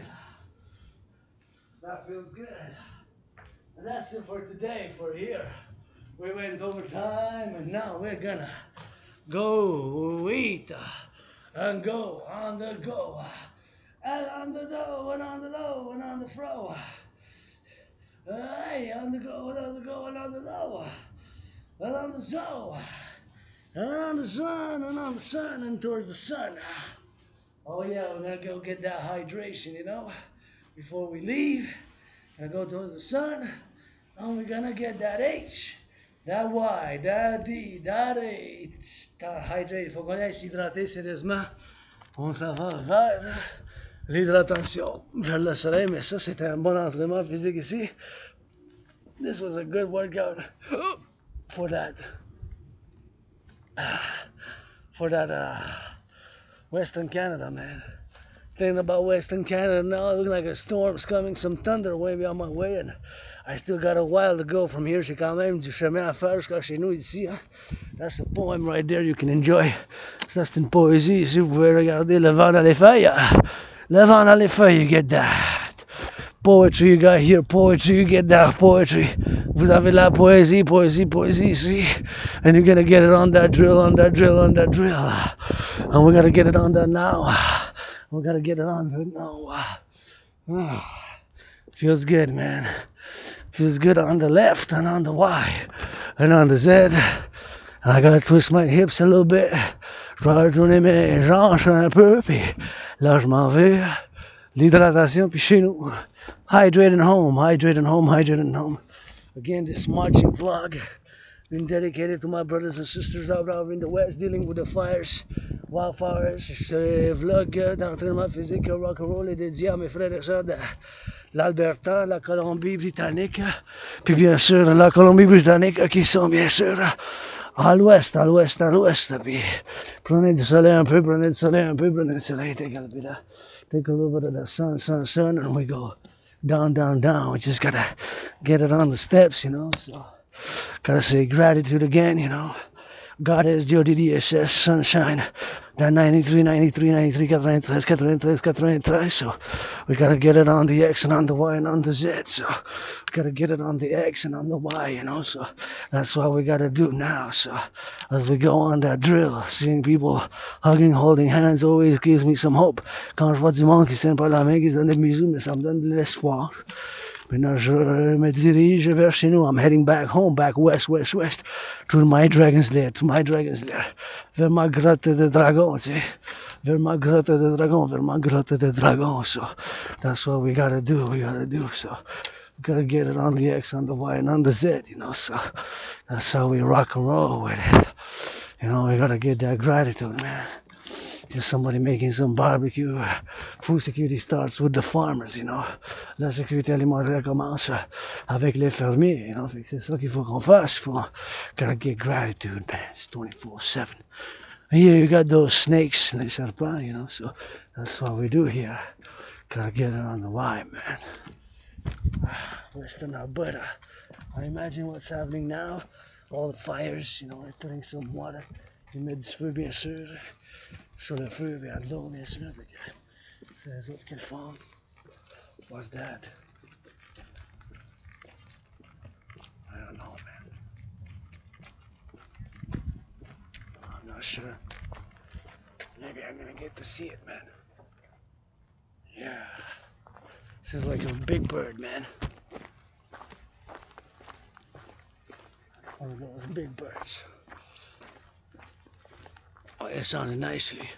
That feels good. And that's it for today, for here. We went over time and now we're gonna go eat and go on the go. And on the do and on the low and on the fro. Hey, on the go and on the go and on the low. And on the zo. And on the sun and on the sun and towards the sun. Oh yeah, we're gonna go get that hydration, you know, before we leave. Gonna go towards the sun, and we're gonna get that H, that Y, that D, that H. T'as hydrate, il faut qu'on aille s'hydrater sérieusement. On s'en va vers l'hydratation, vers le soleil, mais ça c'était un bon entraînement physique ici. This was a good workout for that. Western Canada, man. Thinking about Western Canada now, it looks like a storm's coming, some thunder maybe on my way, and I still got a while to go from here. J'ai quand même du chemin à faire jusqu'à chez nous ici. Hein. That's a poem right there you can enjoy. Ça c'est une poésie ici, vous pouvez regarder le vent dans les feuilles. Le vent dans les feuilles, you get that. Poetry, you got here poetry, you get that poetry. Vous avez la poésie, poésie, poésie ici. And you're gonna get it on that drill, on that drill, on that drill. And we're gonna get it on that now. We gotta get it on there now. Feels good, man. Feels good on the left and on the Y and on the Z. And I gotta twist my hips a little bit. Je vais retourner mes hanches un peu, puis là je m'en vais. L'hydratation, puis chez nous. Hydrating home, hydrating home, hydrating home. Again, this marching vlog been dedicated to my brothers and sisters out in the West dealing with the fires, wildfires. Ce vlog d'entraînement physique Rock&Roll est dédié à mes frères et sœurs de l'Alberta, la Colombie-Britannique, puis bien sûr la Colombie-Britannique qui sont bien sûr à l'ouest, à l'ouest, à l'ouest. Puis prenez du soleil un peu, prenez du soleil un peu, prenez du soleil. Take a little bit of the sun, and we go down, down, down. We just gotta get it on the steps, you know, so... Gotta say gratitude again, you know. God is Dieu, DDSS, sunshine. That 93, 93, 93, 93, 93, 93. So we gotta get it on the X and on the Y and on the Z. So we gotta get it on the X and on the Y, you know. So that's what we gotta do now. So as we go on that drill, seeing people hugging, holding hands always gives me some hope. Quand je vois du monde qui se tiennent par la main, qui se donne des bisous, mais ça me donne de l'espoir. Maintenant, je me dirige vers chez nous. I'm heading back home, back west, west, west, to my dragon's lair, vers ma grotte de dragon, tu sais, vers ma grotte de dragon, vers ma grotte de dragon. So that's what we gotta do, so we gotta get it on the X, on the Y, and on the Z, you know, so that's how we rock and roll with it. You know, we gotta get that gratitude, man. Just somebody making some barbecue. Food security starts with the farmers, you know. La sécurité alimentaire commence avec les fermiers, you know. C'est ça qu'il faut qu'on fasse. Gotta get gratitude, man. It's 24/7. And here you got those snakes, les serpents, you know. So that's what we do here. Gotta get it on the Y, man. Western Alberta. I imagine what's happening now. All the fires, you know, we're putting some water. Ils mettent du feu, bien sûr. Sur le feu, il y a de l'eau, bien sûr. C'est les autres qui le font. What's that? I don't know, man. not sure. Maybe I'm gonna get to see it, man. Yeah. This is like a big bird, man. One of those big birds. Oh, it sounded nicely.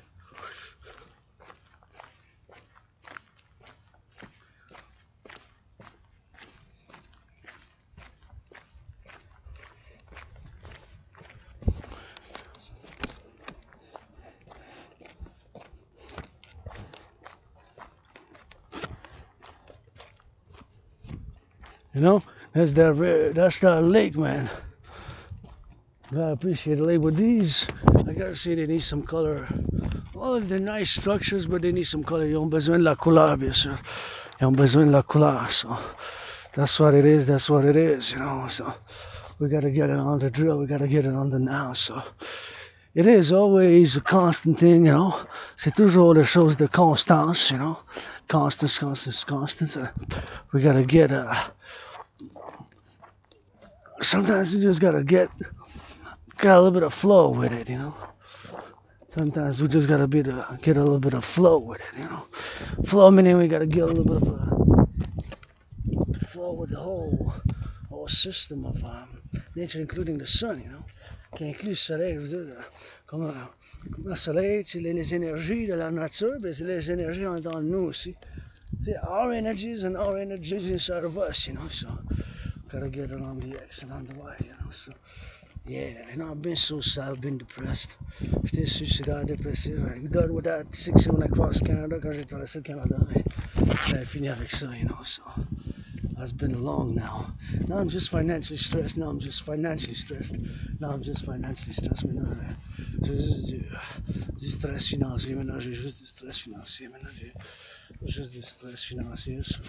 You know, that's that lake, man. I appreciate the lake, but these, I gotta say, they need some color. Well, they're nice structures, but they need some color. Ils ont besoin de la couleur, bien sûr. Ils ont besoin de la couleur, so that's what it is. That's what it is, you know. So we gotta get it on the drill. We gotta get it on the now. So it is always a constant thing, you know. C'est toujours des choses de constance, you know. Constance. We gotta get sometimes you just gotta get a little bit of flow with it, you know. Sometimes we just gotta get a little bit of flow with it, you know. Flow meaning we gotta get a little bit of flow with the whole system of nature, including the sun, you know. Qui inclut le soleil, je veux dire, comme le soleil, c'est les énergies de la nature, mais c'est les énergies dans nous aussi. See, our energies and our energies inside of us, you know, so gotta get it on the X and on the Y, you know, so yeah, you know, I've been suicidal, I've been depressed. J'étais suicidaire, dépressif. I'm done with that 6 when I crossed Canada, quand j'ai traversé le Canada, j'avais fini avec ça, you know, so that's been long now. Now I'm just financially stressed, now I'm just financially stressed. Maintenant, j'ai juste du stress financier, maintenant j'ai juste du stress financier, just the stress financier. So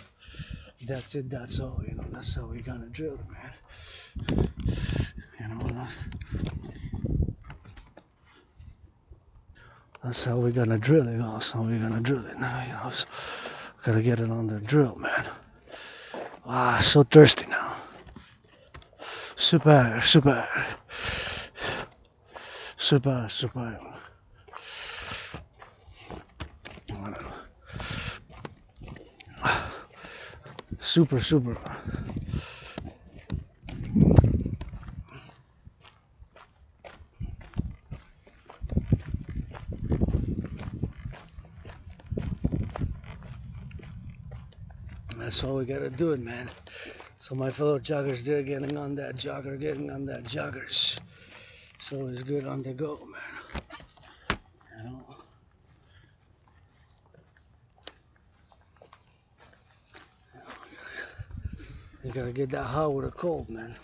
that's it, that's all, you know, that's how we gonna drill it, man. You know, that's how we gonna drill it, that's how we gonna drill it now, you know, so gotta get it on the drill, man. Ah, so thirsty now. Super. Super. That's all we gotta do it, man. So my fellow joggers, they're getting on that joggers. So it's good on the go, man. You know. You gotta get that hot with a cold, man.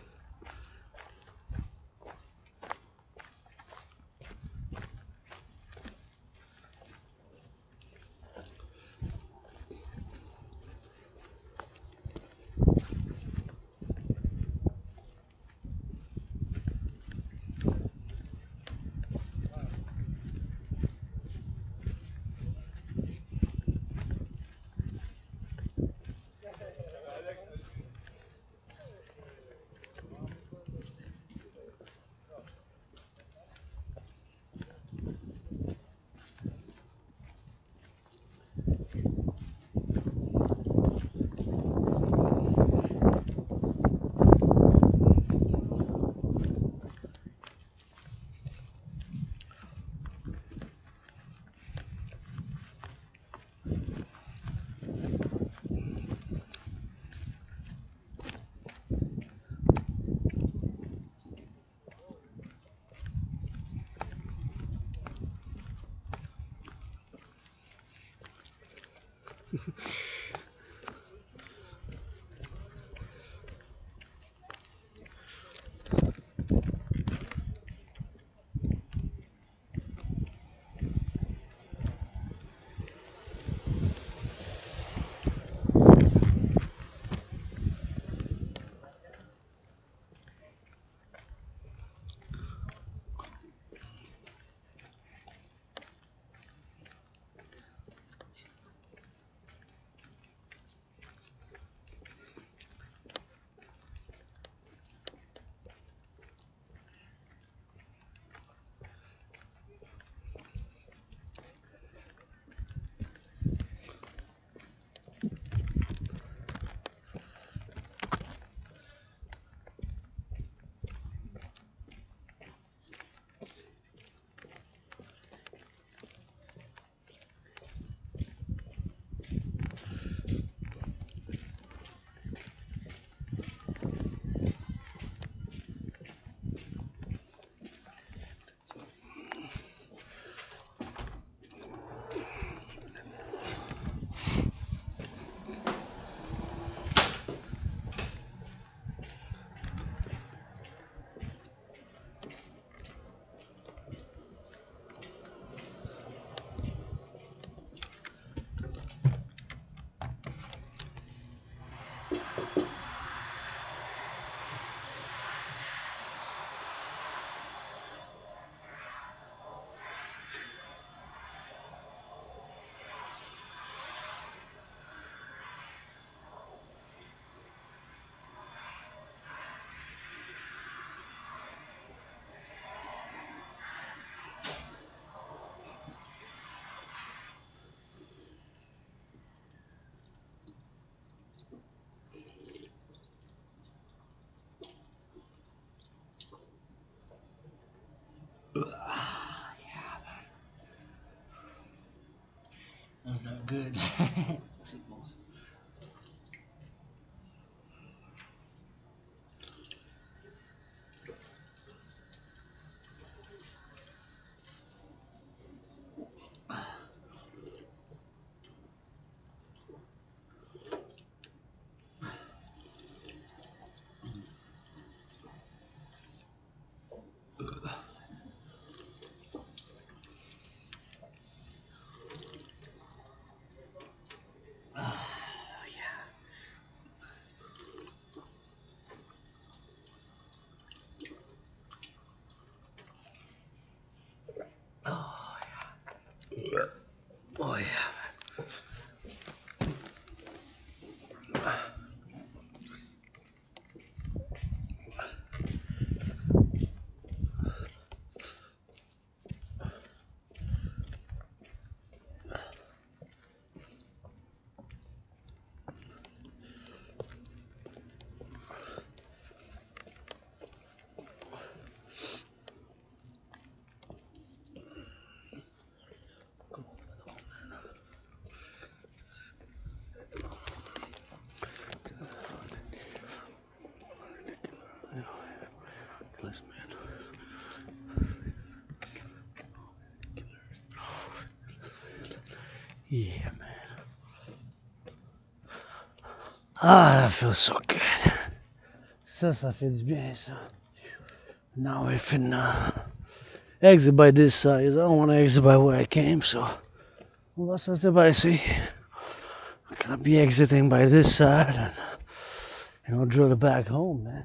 That's not good. I suppose. Oh yeah. Listen, man. Yeah, man. Ah, that feels so good. Ça fait du bien, ça. Now we're finna exit by this side. I don't want to exit by where I came, so on va sortir by ici. I'm gonna be exiting by this side and we'll drill it back home, man.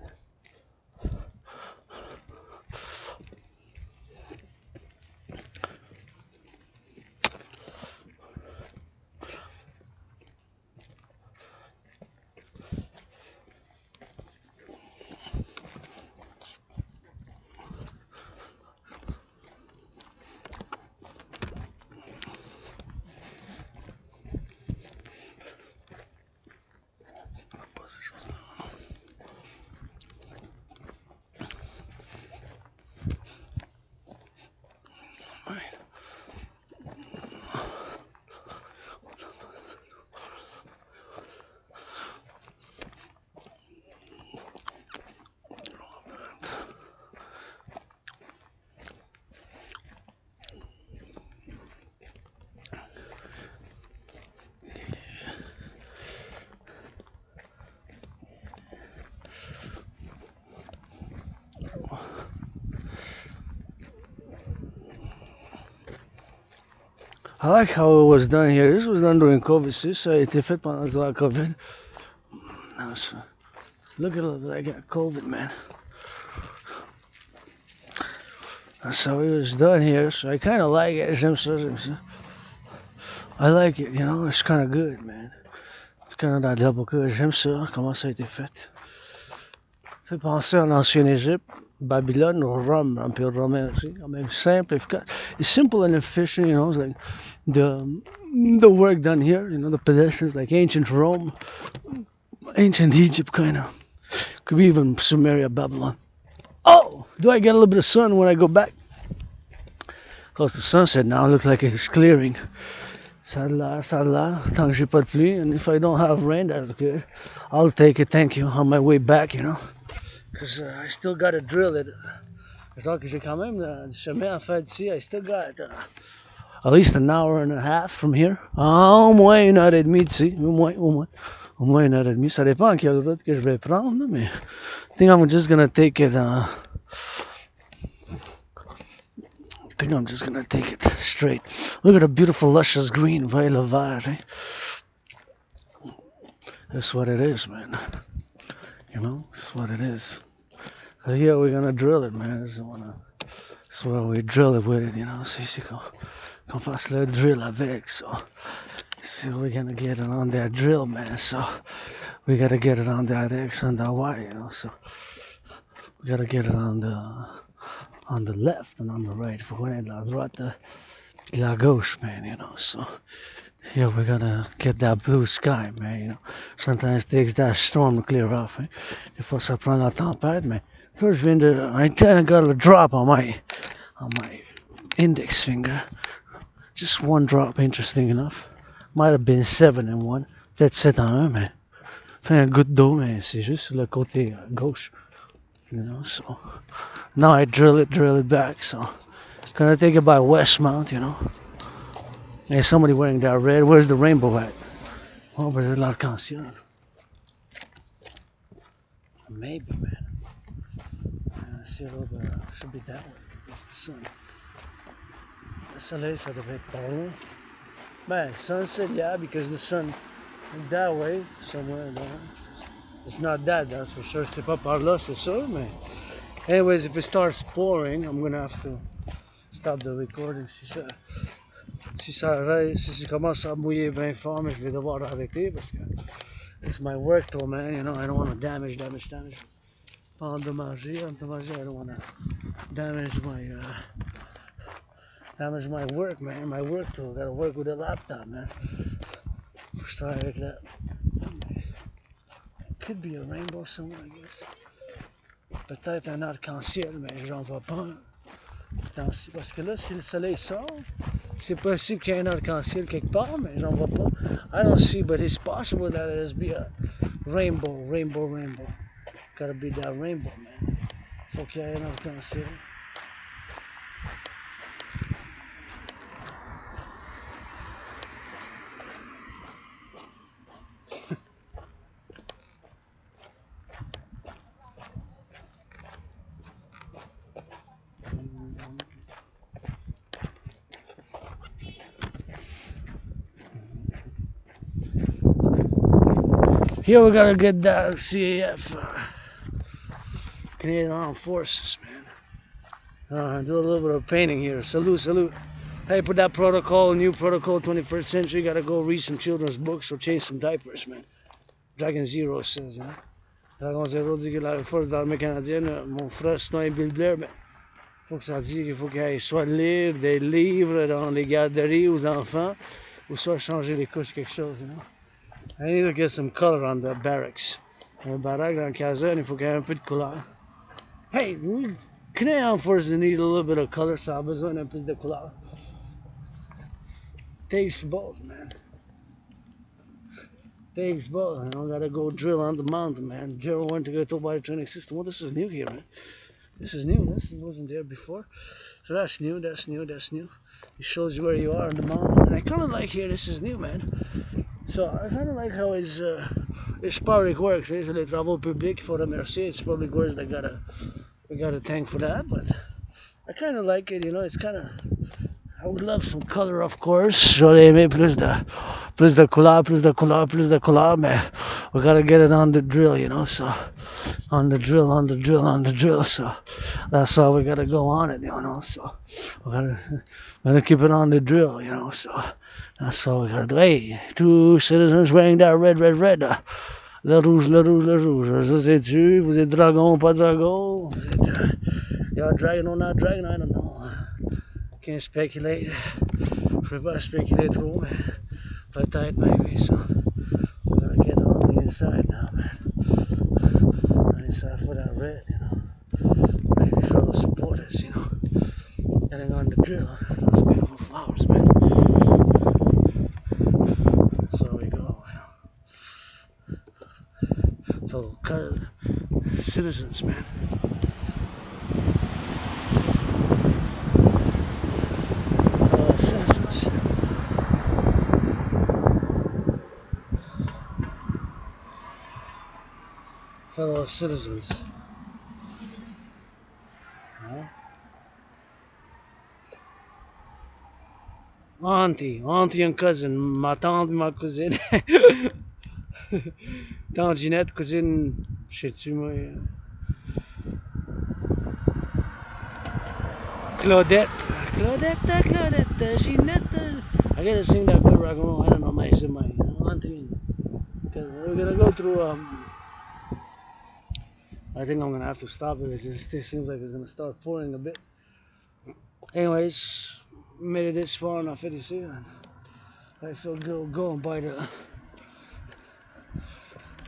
I like how it was done here. This was done during COVID. Ça a été fait pendant la COVID. Now, so, look at it, I got COVID, man. That's how it was done here. So I kind of like it. I like it, you know. It's kind of good, man. C'est kind of that double good. J'aime ça, comment ça a été fait. Fait penser à l'ancienne Égypte, Babylone, Rome, Empire romain aussi. Quand même simple, efficace. It's simple and efficient, you know. It's like the work done here, you know, the pedestrians, like ancient Rome, ancient Egypt, kind of. Could be even Sumeria, Babylon. Oh, do I get a little bit of sun when I go back? Because the sunset now looks like it's clearing. Ça a l'air, tant que j'ai pas de pluie. And if I don't have rain, that's good. I'll take it, thank you, on my way back, you know. Because I still got to drill it. Donc j'ai quand même du chemin à faire d'ici. I still got at least an hour and a half from here. Au moins une heure et demie d'ici. Au moins une heure et demie. Ça dépend à quelle route que je vais prendre, mais I think I'm just gonna take it. I think I'm just gonna take it straight. Look at the beautiful, luscious green, Wildfire. Eh? That's what it is, man. You know, that's what it is. So yeah, we're gonna drill it, man. This is where we drill it with it, you know. C'est ici qu'on fasse le drill avec. So we're gonna get it on that drill, man. So we gotta get it on that X and that Y, you know. So we gotta get it on the left and on the right. For when la droite, la gauche, man, you know. So yeah, we're gonna get that blue sky, man, you know. Sometimes it takes that storm to clear off, eh? Des fois ça prend la tempête, mais so I got a drop on my index finger. Just one drop, interesting enough. Might have been 7 in 1. Peut-être 7 en 1, mais fait un goutte d'eau, mais c'est juste sur le côté gauche. You know, so now I drill it back. So gonna take it by Westmount, you know. Hey, somebody wearing that red. Where's the rainbow at? Oh, but there's l'arc-en-ciel. Maybe, man. See a little bit. Should be that way. That's the sun. Le soleil, ça devrait être par là. Ben, sunset, yeah, because the sun is that way, somewhere there. It's not that, that's for sure. C'est pas par là, c'est sûr, mais... Anyways, if it starts pouring, I'm gonna have to stop the recording. Si ça commence à mouiller bien fort, mais je vais devoir arrêter parce que it's my work though, man. You know, I don't want to damage. Pas endommager. I don't want to damage my work, man. My work though. Gotta work with a laptop, man. Faut que je travaille avec la... It could be a rainbow somewhere, I guess. Peut-être un arc-en-ciel, mais j'en vois pas. Parce que là, si le soleil sort, c'est possible qu'il y ait un arc-en-ciel quelque part, mais j'en vois pas. I don't see, but it's possible that there's be a rainbow. Gotta be that rainbow, man. Faut qu'il y ait un arc-en-ciel. Here we gotta get that CAF, Canadian Armed Forces, man. Do a little bit of painting here. Salute. Hey, put that protocol, new protocol, 21st century. Gotta go read some children's books or change some diapers, man. Dragon Zero says, hein. Dragon Zero dit que la force d'armée canadienne, mon frère Citoyen Bill Blair, ben, faut que ça dit qu'il faut qu'il y ait soit lire des livres dans les garderies aux enfants, ou soit changer les couches, quelque chose, you know. I need to get some color on the barracks. Un baraque dans la caserne, il faut qu'il y ait un peu de couleur. Hey, Canadian Forces need a little bit of color, ça a besoin d'un peu de couleur. Takes both, man. Takes both. I don't gotta go drill on the mountain, man. Drill one to get to by the training system. Well, this is new here, man. This is new. This wasn't there before. So that's new. It shows you where you are on the mountain. And I kind of like here, this is new, man. So I kind of like how it's public works. It's les travaux publics, il faut remercier. It's public works that we gotta thank for that. But I kind of like it, you know. It's kind of... I would love some color, of course. J'aurais aimé plus de couleur, mais we gotta get it on the drill, you know. So on the drill. So that's all we gotta go on it, you know. So we gotta keep it on the drill, you know. So that's all we gotta do. Hey, 2 citizens wearing that red. Le rouge. Ça c'est-tu? Vous êtes dragon, pas dragon? You're dragon or not dragon? I don't know. Can't speculate. Je peux pas spéculer trop, mais peut-être, maybe. So we gotta get on the inside now, man. Inside for that red, you know. Maybe fellow supporters, you know. Getting on the drill. Those beautiful flowers, man. That's where we go, you know. Fellow citizens, man. Citizens. Fellow citizens. Auntie and cousin, ma tante, ma cousine. Tante Ginette, cousine, sais-tu moi. Claudette, Ginette. I gotta sing that good rock and roll. I don't know my auntie. We're gonna go through. I think I'm gonna have to stop it. It seems like it's gonna start pouring a bit. Anyways, made it this far and I finished here. I feel good going by the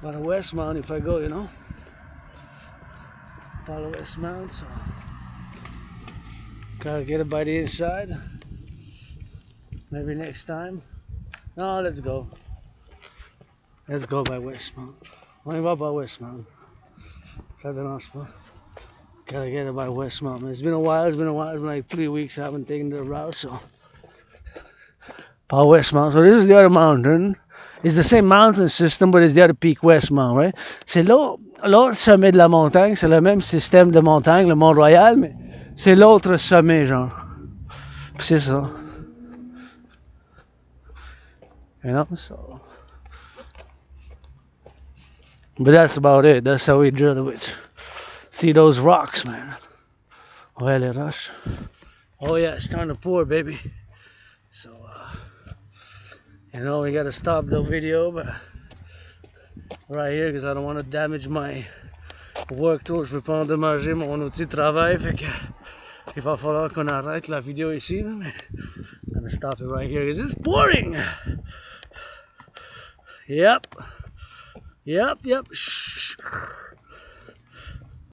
Westmount if I go, you know. By the Westmount, so gotta get it by the inside. Maybe next time. No, let's go. Let's go by Westmount. On y va by Westmount. Ça dérange pas. Gotta get it by Westmount. It's been a while. It's been like 3 weeks. I haven't taken the route, so. By Westmount. So this is the other mountain. It's the same mountain system, but it's the other peak, Westmount, right? C'est l'autre sommet de la montagne. C'est le même système de montagne, le Mont-Royal, mais c'est l'autre sommet, genre. Puis c'est ça. You know, so. But that's about it. That's how we drill it. See those rocks, man. Ouais, les roches. Oh yeah, it's starting to pour, baby. So, you know, we gotta stop the video, but right here, because I don't want to damage my work tools. Je veux pas endommager mon outil de travail, fait que il va falloir qu'on arrête la vidéo ici, là, mais I'm gonna stop it right here, because it's pouring. Yep. Shh.